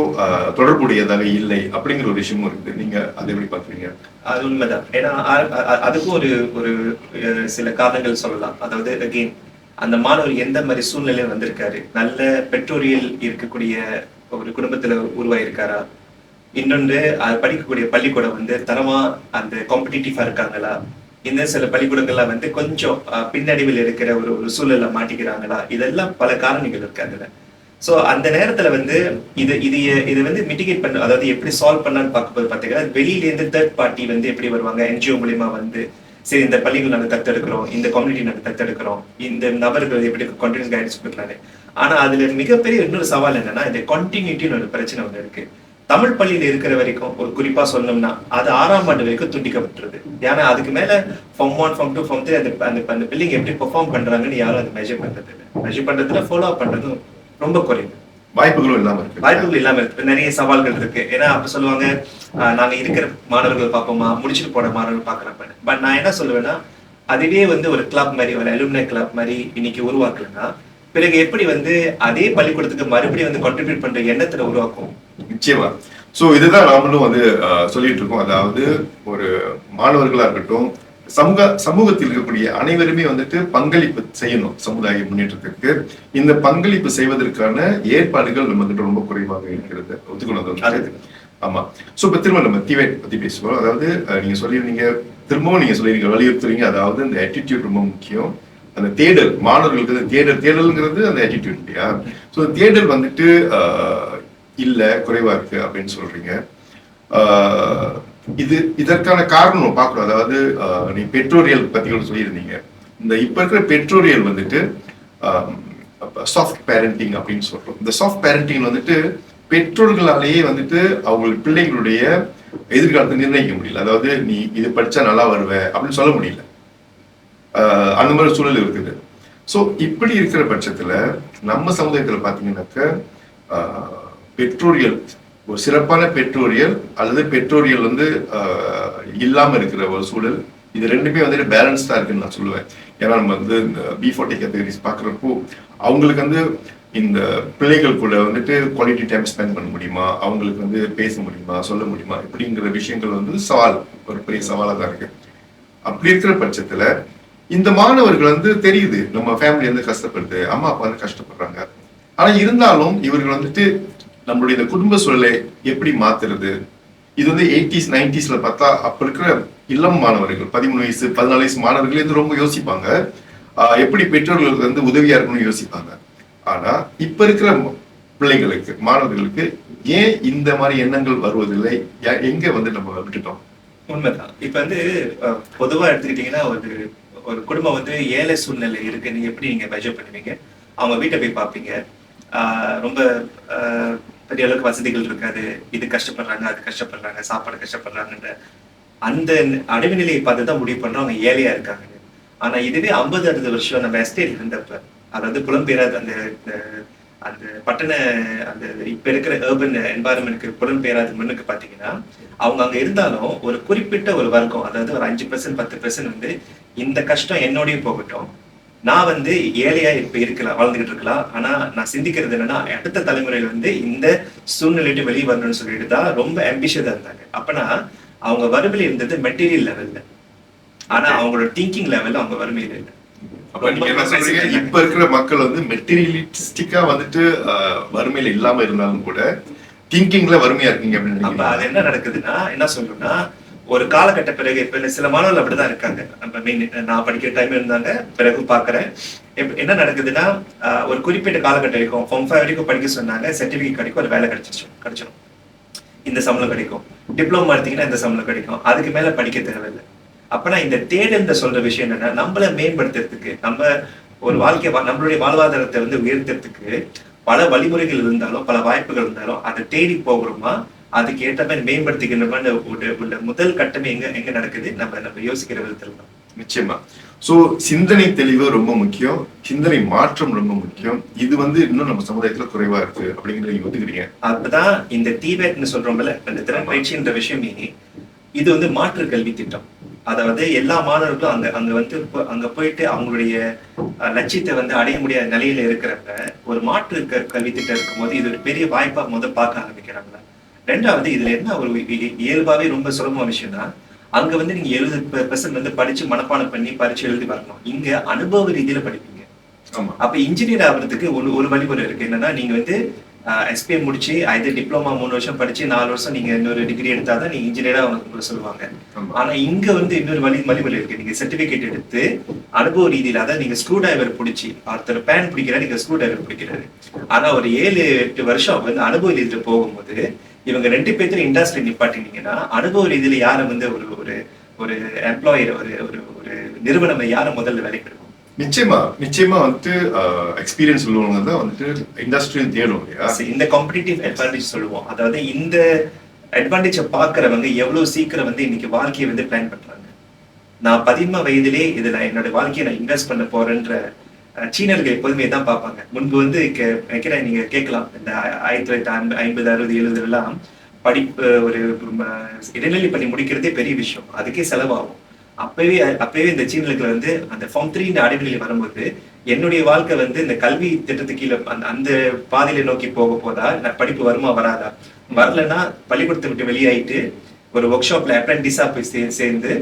தொடர்புடையதாக இல்லை அப்படிங்கிற ஒரு விஷயமும் இருக்குது. நீங்க அதை எப்படி பாக்குறீங்க? அது உண்மைதான். ஏன்னா அதுக்கும் ஒரு சில காரணங்கள் சொல்லலாம். அதாவது அகெயின் அந்த மாணவர் எந்த மாதிரி சூழ்நிலையில வந்திருக்காரு, நல்ல பெற்றோரியல் இருக்கக்கூடிய ஒரு குடும்பத்துல உருவாயிருக்காரா, இன்னொன்று அது படிக்கக்கூடிய பள்ளிக்கூடம் வந்து தரமா அந்த காம்படிட்டிவா இருக்காங்களா, இந்த சில பள்ளிக்கூடங்கள்லாம் வந்து கொஞ்சம் பின்னடைவில் இருக்கிற ஒரு சூழல்ல மாட்டிக்கிறாங்களா, இதெல்லாம் பல காரணிகள் இருக்கு அதுல. சோ அந்த நேரத்துல வந்து இது வந்து மிட்டிகேட் பண்ண, அதாவது எப்படி சால்வ் பண்ணலான்னு பார்க்கும்போது பாத்தீங்கன்னா, வெளியில இருந்து தேர்ட் பார்ட்டி வந்து எப்படி வருவாங்க, என்ஜிஓ மூலியமா வந்து சரி இந்த பள்ளிகள் நாங்க தத்தெடுக்கிறோம், இந்த கம்யூனிட்டி நாங்க தத்தெடுக்கிறோம், இந்த நபர்கள் எப்படி கண்டினியூஸ் கைடன்ஸ் கொடுக்கலான்னு. ஆனா அதுல மிகப்பெரிய இன்னொரு சவால் என்னன்னா, இந்த கண்டினியூட்டின்னு ஒரு பிரச்சனை ஒண்ணு இருக்கு. தமிழ் பள்ளியில இருக்கிற வரைக்கும் ஒரு குறிப்பா சொல்லணும்னா அது 6ஆம் ஆண்டு வரைக்கும் துண்டிக்கப்பட்டுருது. ஏன்னா அதுக்கு மேல ஃபார்ம் 1, ஃபார்ம் 2, ஃபார்ம் 3 அந்த பில்டிங் எப்படி பெர்ஃபார்ம் பண்றாங்கன்னு யாரும் அதை மெஷர் பண்றது இல்லை. மெஷர் பண்றதுல ஃபாலோ அப் பண்றதும் ரொம்ப குறைவு. வாய்ப்புகள் இல்லாம இருக்கு. நிறைய சவால்கள் இருக்கு. ஏன்னா அப்ப சொல்லுவாங்க, நாங்க இருக்கிற மாணவர்கள் பார்ப்போமா, முடிச்சுட்டு போன மாணவர்கள் பாக்குறப்ப. பட் நான் என்ன சொல்லுவேன்னா, அதுவே வந்து ஒரு கிளப் மாதிரி, ஒரு அலுமினி கிளப் மாதிரி இன்னைக்கு உருவாக்கலன்னா பிறகு எப்படி வந்து அதே பள்ளிக்கூடத்துக்கு மறுபடியும் வந்து கான்ட்ரிபியூட் பண்ற எண்ணத்துல உருவாக்கும். நிச்சயமா. சோ இதுதான் நாமளும் வந்து சொல்லிட்டு இருக்கோம். அதாவது ஒரு மாணவர்களா இருக்கட்டும், சமூகத்தில் இருக்கக்கூடிய அனைவருமே வந்துட்டு பங்களிப்பு செய்யணும் சமுதாய முன்னேற்றத்திற்கு. இந்த பங்களிப்பு செய்வதற்கான ஏற்பாடுகள் நம்ம கிட்ட ரொம்ப குறைவாக இருக்கிறது, ஒத்துக்கணும். ஆமா. சோ இப்ப திரும்ப நம்ம டிபேட் பத்தி பேசுவோம். அதாவது நீங்க சொல்லிருந்தீங்க, திரும்பவும் நீங்க சொல்லிருக்கீங்க, வலியுறுத்துறீங்க, அதாவது இந்த ஆட்டிடியூட் ரொம்ப முக்கியம். அந்த தேடல், மாணவர்களுக்கு தேடல்ங்கிறது அந்த ஆட்டிடியூட் இல்லையா? சோ தேடல் வந்துட்டு இல்ல, குறைவா இருக்கு அப்படின்னு சொல்றீங்க. இதற்கான காரணம் பார்க்கணும். அதாவது நீ பெற்றோரியல் பத்தி சொல்லியிருந்தீங்க. இந்த இப்ப இருக்கிற பெற்றோரியல் வந்துட்டு சாஃப்ட் பேரண்டிங் அப்படின்னு சொல்றோம். இந்த சாஃப்ட் பேரண்டிங் வந்துட்டு பெற்றோர்களாலேயே வந்துட்டு அவங்க பிள்ளைகளுடைய எதிர்காலத்தை நிர்ணயிக்க முடியல. அதாவது நீ இது படிச்சா நல்லா வருவ அப்படின்னு சொல்ல முடியல. அந்த மாதிரி சூழல் இருக்குது. சோ இப்படி இருக்கிற பட்சத்துல நம்ம சமுதாயத்துல பாத்தீங்கன்னாக்க பெற்றோரியல், ஒரு சிறப்பான பெற்றோரியல் அல்லது பெற்றோரியல் வந்து இல்லாம இருக்கிற ஒரு சூழல், இது ரெண்டுமே வந்துட்டு பேலன்ஸ்டா இருக்குன்னு நான் சொல்லுவேன். ஏன்னா நம்ம வந்து இந்த B40 கேட்டகரிஸ் பாக்குறப்போ அவங்களுக்கு வந்து இந்த பிள்ளைகள் கூட வந்துட்டு குவாலிட்டி டைம் ஸ்பெண்ட் பண்ண முடியுமா, அவங்களுக்கு வந்து பேச முடியுமா, சொல்ல முடியுமா, இப்படிங்கிற விஷயங்கள் வந்து சவால், ஒரு பெரிய சவாலா தான் இருக்கு. அப்படி இருக்கிற பட்சத்துல இந்த மாணவர்கள் வந்து தெரியுது நம்ம ஃபேமிலி வந்து கஷ்டப்படுது, அம்மா அப்பா வந்து கஷ்டப்படுறாங்க. ஆனா இருந்தாலும் இவர்கள் வந்துட்டு நம்மளுடைய இந்த குடும்ப சூழலை எப்படி மாத்துறது, இது வந்து 80s 90sல பார்த்தா அப்ப இருக்கிற இளம் மாணவர்கள் 13 வயசு 14 வயசு மாணவர்கள் வந்து ரொம்ப யோசிப்பாங்க, எப்படி பெற்றோர்களுக்கு வந்து உதவியா இருக்கணும்னு யோசிப்பாங்க. ஆனா இப்ப இருக்கிற பிள்ளைகளுக்கு, மாணவர்களுக்கு ஏன் இந்த மாதிரி எண்ணங்கள் வருவதில்லை, எங்க வந்து நம்ம விட்டுட்டோம்? உண்மைதான். இப்ப வந்து பொதுவா எடுத்துக்கிட்டீங்கன்னா ஒரு குடும்பம் வந்து ஏழை சூழ்நிலை இருக்கு, நீங்க எப்படி நீங்க மெஷர் பண்ணுவீங்க? அவங்க வீட்டை போய் பார்ப்பீங்க, ரொம்ப பெரிய அளவுக்கு வசதிகள் இருக்காது, இது கஷ்டப்படுறாங்க, அது கஷ்டப்படுறாங்க, சாப்பாடு கஷ்டப்படுறாங்கன்ற அந்த அடைவு நிலையை பார்த்து தான் முடிவு பண்றோம் அவங்க ஏழையா இருக்காங்க. ஆனா இதுவே 50-60 வருஷம் நம்ம எஸ்டேட் இருந்தப்ப, அதாவது புலம்பெயராத அந்த அந்த பட்டண அந்த இப்ப இருக்கிற அர்பன் என்வாயர்மெண்ட்க்கு புலம்பெயராத மண்ணுக்கு பாத்தீங்கன்னா, அவங்க அங்க இருந்தாலும் ஒரு குறிப்பிட்ட ஒரு வர்க்கம், அதாவது ஒரு 5% 10% வந்து இந்த கஷ்டம் என்னோடய போகட்டும், நான் வந்து ஏழையா இப்ப இருக்கலாம், வாழ்ந்துகிட்டு இருக்கலாம், ஆனா நான் சிந்திக்கிறது என்னன்னா அடுத்த தலைமுறையில வந்து இந்த சூழ்நிலைட்டு வெளியே வரணும்னு சொல்லிட்டு தான் ரொம்ப ஆம்பிஷியஸா இருந்தாங்க. அப்பனா அவங்க வறுமையில இருந்தது மெட்டீரியல் லெவல்ல, ஆனா அவங்களோட திங்கிங் லெவல்ல அவங்க வறுமையில இல்லை. அப்ப நீங்க என்ன சொல்றீங்க, இப்ப இருக்கிற மக்கள் வந்து மெட்டீரியலிஸ்டிக்கா வந்துட்டு வறுமையில இல்லாம இருந்தாலும் கூட திங்கிங்ல வறுமையா இருக்கீங்க அப்படின்னு. அப்ப அது என்ன நடக்குதுன்னா, என்ன சொல்லணும்னா, ஒரு காலகட்ட பிறகு இப்ப சில மாணவர்கள் அப்படிதான் இருக்காங்க. நம்ம மெயின் நான் படிக்கிற டைம் இருந்தாங்க, பிறகு பாக்குறேன் என்ன நடக்குதுன்னா, ஒரு குறிப்பிட்ட காலகட்டம் இருக்கும், Form 5 வரைக்கும் படிக்க சொன்னாங்க, சர்டிபிகேட் கிடைக்கும், ஒரு வேலை கிடைச்சிடும், இந்த சம்பளம் கிடைக்கும், டிப்ளமோ எடுத்தீங்கன்னா இந்த சம்பளம் கிடைக்கும், அதுக்கு மேல படிக்க தேவையில்லை. அப்பனா இந்த தேடல் சொல்ற விஷயம் என்னன்னா, நம்மளை மேம்படுத்துறதுக்கு, நம்ம ஒரு வாழ்க்கை நம்மளுடைய வாழ்வாதாரத்தை வந்து உயர்த்துறதுக்கு பல வழிமுறைகள் இருந்தாலும் பல வாய்ப்புகள் இருந்தாலும் அதை தேடி போகிறோமா, அதுக்கு ஏற்ற மாதிரி மேம்படுத்திக்கணுமா உள்ள முதல் கட்டமே எங்க நடக்குது, நம்ம யோசிக்கிற விதத்துல தான். நிச்சயமா. சோ சிந்தனை தெளிவு ரொம்ப முக்கியம், சிந்தனை மாற்றம் ரொம்ப முக்கியம். இது வந்து இன்னும் நம்ம சமுதாயத்துல குறைவா இருக்கு அப்படிங்கிறத நீங்க ஒத்துக்கிறீங்க. அப்பதான் இந்த டிபேட்னு சொல்றோம்ல, இந்த திறன் பயிற்சின்ற விஷயமே இது வந்து மாற்று கல்வி திட்டம். அதாவது எல்லா மாணவர்களும் அங்க வந்து அங்க போயிட்டு அவங்களுடைய லட்சியத்தை வந்து அடைய முடியாத நிலையில இருக்கிறப்ப ஒரு மாற்று கல்வி திட்டம் இருக்கும்போது இது ஒரு பெரிய வாய்ப்பா பார்க்க ஆரம்பிக்கிறாங்க. ரெண்டாவது இதுல என்ன ஒரு இயல்பாவே ரொம்ப சுலபமான விஷயம்னா, அங்க வந்து நீங்க 70% வந்து படிச்சு மனப்பாடம் பண்ணி பரீட்சை எழுதி வரணும். இங்க அனுபவ ரீதியில படிப்பீங்க. அப்ப இன்ஜினியர் ஆகுறதுக்கு ஒரு வழிமுறை இருக்கு. என்னன்னா, நீங்க வந்து SPM முடிச்சு அது டிப்ளமா 3 வருஷம் படிச்சு 4 வருஷம் நீங்க இன்னொரு டிகிரி எடுத்தாதான் நீங்க இன்ஜினியரா சொல்லுவாங்க. ஆனா இங்க வந்து இன்னொரு வழிமுறை இருக்கு. நீங்க சர்டிபிகேட் எடுத்து அனுபவ ரீதியில, அதான் நீங்க ஸ்க்ரூ டிரைவர் பிடிச்சி, ஒருத்தர் பேன் பிடிக்கிறாரு, நீங்க ஸ்க்ரூ டிரைவர் பிடிக்கிறாரு. ஆனா ஒரு 7-8 வருஷம் வந்து அனுபவ ரீதியில போகும்போது இவங்க 2 பேர்த்துல இண்டஸ்ட்ரி நிப்பாட்டினீங்கன்னா, அனுபவ ரீதியில யாரை வந்து ஒரு எம்ப்ளாயர், ஒரு நிறுவனம் யாரை முதல்ல வேலைக்கு எடுக்கும்? நிச்சயமா வந்துட்டு எக்ஸ்பீரியன்ஸ் உள்ளவங்க தான் வந்துட்டு இண்டஸ்ட்ரியல் தேடும் இல்லையா? இந்த காம்படிட்டிவ் அட்வான்டேஜ் சொல்லுவோம். அதாவது இந்த அட்வான்டேஜை பாக்குறவங்க எவ்வளவு சீக்கிரம் வந்து இன்னைக்கு வாழ்க்கையை வந்து பிளான் பண்றாங்க. நான் 13 வயதிலே இதுல என்னோட வாழ்க்கையை நான் இன்வெஸ்ட் பண்ண போறேன்ற சீனர்கள் எப்போதுமே தான் பார்ப்பாங்க. முன்பு வந்து நீங்க கேட்கலாம், இந்த 1950, 60, 70 எல்லாம் படிப்பு ஒரு இடைநிலை பள்ளி முடிக்கிறதே பெரிய விஷயம், அதுக்கே செலவாகும். அப்பவே இந்த சீனர்கள் வந்து அந்த Form 3 அடைநிலை வரும்போது என்னுடைய வாழ்க்கை வந்து இந்த கல்வி திட்டத்துக்கு கீழே அந்த பாதையில நோக்கி போதா, படிப்பு வருமா வராதா, வரலன்னா பள்ளிக்கூடத்தை விட்டு வெளியாயிட்டு ஒரு ஒர்க் ஷாப்ல அப்ரெண்டிஸா போய் சேர்ந்து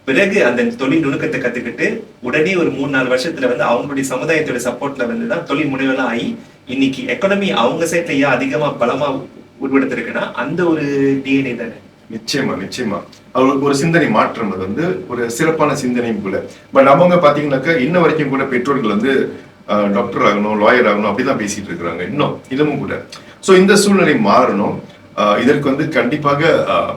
பிறகு அந்த தொழில் நுணுக்கத்தை கத்துக்கிட்டு உடனே ஒரு 3-4 வருஷத்துல வந்து அவங்களுடைய சமுதாயத்தோட சப்போர்ட்ல வந்துதான் தொழில் முனைவெல்லாம் ஆகி இன்னைக்கு எக்கானமி அவங்க சைட்ல ஏன் அதிகமா பலமா உருவெடுத்திருக்குன்னா அந்த ஒரு டிஎன்ஏ தானே. நிச்சயமா அவங்களுக்கு ஒரு சிந்தனை மாற்றம், அது வந்து ஒரு சிறப்பான சிந்தனையும் கூட. பட் அவங்க பாத்தீங்கன்னாக்கா இன்ன வரைக்கும் கூட பெற்றோர்கள் வந்து டாக்டர் ஆகணும், லாயர் ஆகணும் அப்படிதான் பேசிட்டு இருக்கிறாங்க இன்னமும் கூட. சோ இந்த சூழ்நிலை மாறணும். இதற்கு வந்து கண்டிப்பாக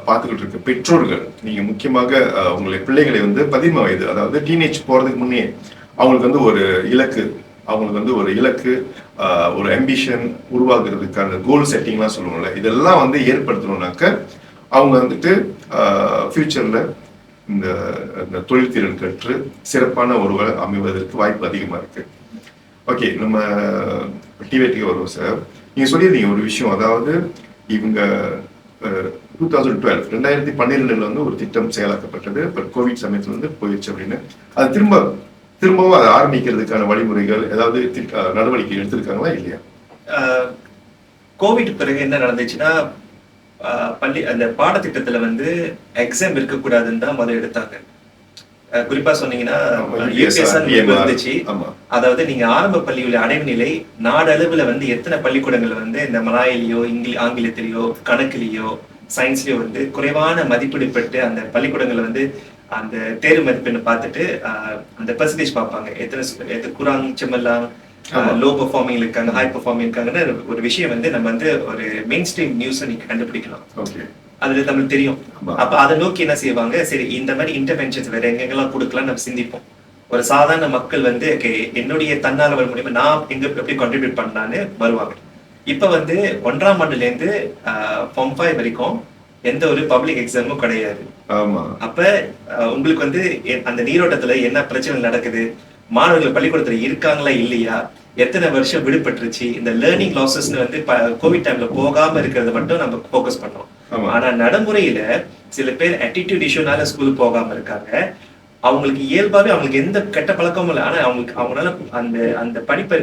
பார்த்துக்கிட்டு இருக்க பெற்றோர்கள், நீங்க முக்கியமாக உங்களுடைய பிள்ளைகளை வந்து 13 வயது, அதாவது டீனேஜ் போறதுக்கு முன்னே அவங்களுக்கு வந்து ஒரு இலக்கு, ஒரு அம்பிஷன் உருவாக்குறதுக்கான கோல் செட்டிங்லாம் சொல்லுவோம்ல, இதெல்லாம் வந்து ஏற்படுத்தணும்னாக்க அவங்க வந்துட்டு ஃபியூச்சர்ல இந்த தொழில் திறன் கற்று சிறப்பான ஒருவர் அமைவதற்கு வாய்ப்பு அதிகமா இருக்கு. ஓகே, நம்ம டிவேட்டுக்கு வருவோம் சார். நீங்க சொல்லியிருந்தீங்க ஒரு விஷயம், அதாவது இவங்க 2012 வந்து ஒரு திட்டம் செயலாக்கப்பட்டது, பட் கோவிட் சமயத்துல வந்து போயிடுச்சு அப்படின்னு. அது திரும்பவும் அதை ஆரம்பிக்கிறதுக்கான வழிமுறைகள் ஏதாவது நடவடிக்கை எடுத்திருக்காங்களா இல்லையா? கோவிட் பிறகு என்ன நடந்துச்சுன்னா, அந்த பாடத்திட்டத்துல வந்து எக்ஸாம் இருக்கக்கூடாதுன்னு தான் முதல்ல எடுத்தாங்க. குறிப்பா சொன்னீங்கன்னா இருந்துச்சு. அதாவது நீங்க ஆரம்ப பள்ளியுள்ள அடைவு நிலை நாடளவுல வந்து எத்தனை பள்ளிக்கூடங்கள் வந்து இந்த மலாயிலையோ ஆங்கிலத்திலேயோ கணக்குலயோ சயின்ஸ்லயோ வந்து குறைவான மதிப்பீடு பெற்று அந்த பள்ளிக்கூடங்களை வந்து அந்த தேர்வு மதிப்பெண்ணை பார்த்துட்டு அந்த பெர்சன்டேஜ் பார்ப்பாங்க, எத்தனை குராங் செம்மெல்லாம் லோ பெர்ஃபார்மிங் இருக்காங்க, ஹை பெர்ஃபார்மிங் இருக்காங்கன்னு ஒரு விஷயம் வந்து நம்ம வந்து ஒரு மெயின் ஸ்ட்ரீம் நியூஸ் நீங்க கண்டுபிடிக்கலாம். அதுல நம்மளுக்கு தெரியும். அப்ப அதை நோக்கி என்ன செய்வாங்க, சரி இந்த மாதிரி இன்டர்வென்ஷன்ஸ் வேற எங்கெங்கெல்லாம் கொடுக்கலாம் நம்ம சிந்திப்போம். ஒரு சாதாரண மக்கள் வந்து என்னுடைய தன்னார்வல் மூலியமா நான் எங்க எப்படி கான்ட்ரிபியூட் பண்ணலான்னு வருவாங்க. இப்ப வந்து 1ஆம் ஆண்டுல இருந்து ஃபார்ம் 5 வரைக்கும் எந்த ஒரு பப்ளிக் எக்ஸாமும் கிடையாது. அப்ப உங்களுக்கு வந்து அந்த நீரோட்டத்துல என்ன பிரச்சனை நடக்குது, மாணவர்கள் பள்ளிக்கூடத்துல இருக்காங்களா இல்லையா, எத்தனை வருஷம் விடுபட்டுருச்சு, இந்த லேர்னிங் லாசஸ் வந்து கோவிட் டைம்ல போகாம இருக்கிறத மட்டும் நம்ம போக்கஸ் பண்ணோம். ஆனா நடைமுறையில சில பேர் ஆட்டிடியூட் இஷ்யூனால ஸ்கூல் போகாம இருக்காங்க. அவங்களுக்கு இயல்பாவே அவங்களுக்கு எந்த கெட்ட பழக்கமும் இல்லை. ஆனா அவங்களால அந்த அந்த படிப்பை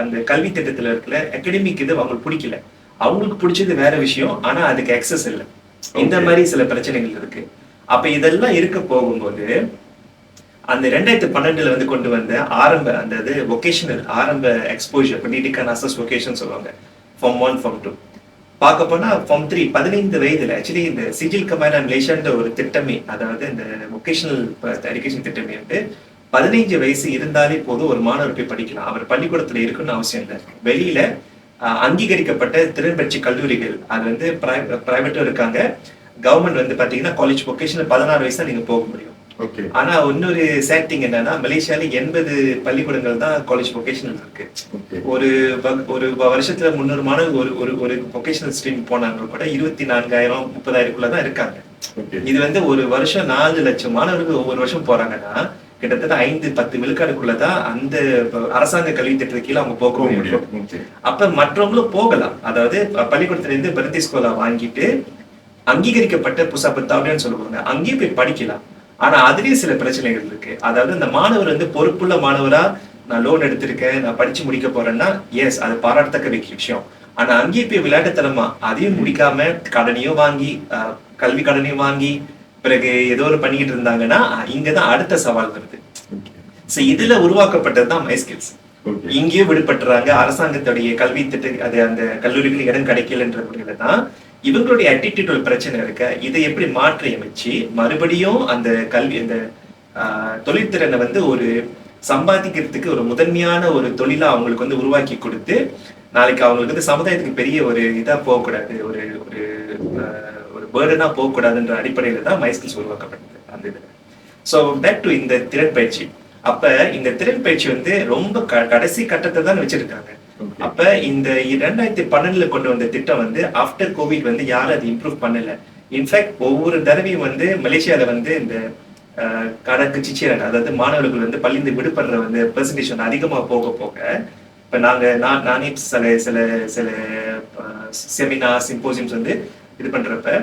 அந்த கல்வி திட்டத்துல இருக்கிற அகாடமிக் இது அவங்களுக்கு பிடிக்கல. அவங்களுக்கு பிடிச்சது வேற விஷயம், ஆனா அதுக்கு எக்ஸஸ் இல்லை. இந்த மாதிரி சில பிரச்சனைகள் இருக்கு. அப்ப இதெல்லாம் இருக்க போகும்போது அந்த 2012 வந்து கொண்டு வந்த ஆரம்ப அந்த இது வொகேஷனல் ஆரம்ப எக்ஸ்போஜர் பண்ணிட்டு அசஸ் வொகேஷன் சொல்லுவாங்க. ஃபார்ம் 1 ஃபார்ம் 2 பார்க்க போனா ஃபார்ம் 3 15 வயதுல ஆக்சுவலி இந்த சிஜில் கமாண்டா மலேசியான்ற ஒரு திட்டமே, அதாவது இந்த வொகேஷனல் எஜுகேஷன் திட்டமே வந்து 15 வயசு இருந்தாலே போதும் ஒரு மாணவர் போய் படிக்கலாம். அவர் பள்ளிக்கூடத்துல இருக்குன்னு அவசியம் இல்லை. வெளியில அங்கீகரிக்கப்பட்ட திறன்பயிற்சி கல்லூரிகள் அது வந்து பிரைவேட்டும் இருக்காங்க. கவர்மெண்ட் வந்து பாத்தீங்கன்னா காலேஜ் வொகேஷனல் 16 வயசு தான் நீங்க போக முடியும். ஆனா இன்னொரு சேட் திங் என்னன்னா மலேசியால 80 பள்ளிக்கூடங்கள் தான் காலேஜ் வொகேஷனல் இருக்கு. ஒரு வருஷத்துல 300 மாணவர்கள் ஒரு வொகேஷனல் ஸ்ட்ரீம் போனாங்க கூட 24,000 30,000 தான் இருக்காங்க. இது வந்து ஒரு வருஷம் 4 லட்சம் மாணவர்கள் ஒவ்வொரு வருஷம் போறாங்கன்னா கிட்டத்தட்ட 5-10 விழுக்காடுக்குள்ளதான் அந்த அரசாங்க கல்வி திட்டத்துக்கு கீழே அவங்க போக முடியும். அப்ப மற்றவங்களும் போகலாம். அதாவது பள்ளிக்கூடத்துல இருந்து பருத்தி ஸ்கோலா வாங்கிட்டு அங்கீகரிக்கப்பட்ட புசாபத்தாவுன்னு சொல்லுவாங்க, அங்கேயும் போய் படிக்கலாம். ஆனா அதுலயும் சில பிரச்சனைகள் இருக்கு. அதாவது அந்த மாணவர் வந்து பொறுப்புள்ள மாணவரா நான் லோன் எடுத்திருக்கேன், நான் படிச்சு முடிக்க போறேன்னா எஸ் அது பாராட்டத்தக்க விஷயம். ஆனா அங்கேயே போய் விளையாட்டுத்தனமா அதையும் முடிக்காம கடனையும் வாங்கி கல்வி கடனையும் வாங்கி பிறகு ஏதோ ஒரு பண்ணிக்கிட்டு இருந்தாங்கன்னா இங்கதான் அடுத்த சவால் வருது. இதுல உருவாக்கப்பட்டதுதான் மை ஸ்கில்ஸ். இங்கேயும் விடுபட்டுறாங்க. அரசாங்கத்துடைய கல்வி திட்ட அது அந்த கல்லூரிகள் இடம் கிடைக்கலன்ற முறையில தான் இவங்களுடைய ஆட்டிடியூட் பிரச்சனை இருக்க. இதை எப்படி மாற்றி அமைச்சு மறுபடியும் அந்த கல்வி அந்த தொழில்திறனை வந்து ஒரு சம்பாதிக்கிறதுக்கு ஒரு முதன்மையான ஒரு தொழிலா அவங்களுக்கு வந்து உருவாக்கி கொடுத்து நாளைக்கு அவங்களுக்கு வந்து சமுதாயத்துக்கு பெரிய ஒரு இதா போகக்கூடாது, ஒரு ஒரு ஒரு பேர்டனா போகக்கூடாதுன்ற அடிப்படையில தான் மை ஸ்கில்ஸ் உருவாக்கப்பட்டது அந்த இதுல. ஸோ பேக் டு இந்த திறன் பயிற்சி. அப்ப இந்த திறன் பயிற்சி வந்து ரொம்ப கடைசி கட்டத்தை தான் வச்சிருக்காங்க. அப்ப இந்த 2012 கொண்டு வந்த திட்டம் வந்து ஆஃப்டர் கோவிட் வந்து யாரும் அதை இம்ப்ரூவ் பண்ணல. இன்ஃபேக்ட் ஒவ்வொரு தடவையும் வந்து மலேசியால வந்து இந்த கணக்கு சிச்சிரன் அதாவது மாணவர்கள் வந்து பள்ளிந்து விடுபடுற வந்து பெர்சன்டேஜ் வந்து அதிகமா போக போக இப்ப நானே சில சில சில செமினார் சிம்போசியம்ஸ் வந்து இது பண்றப்ப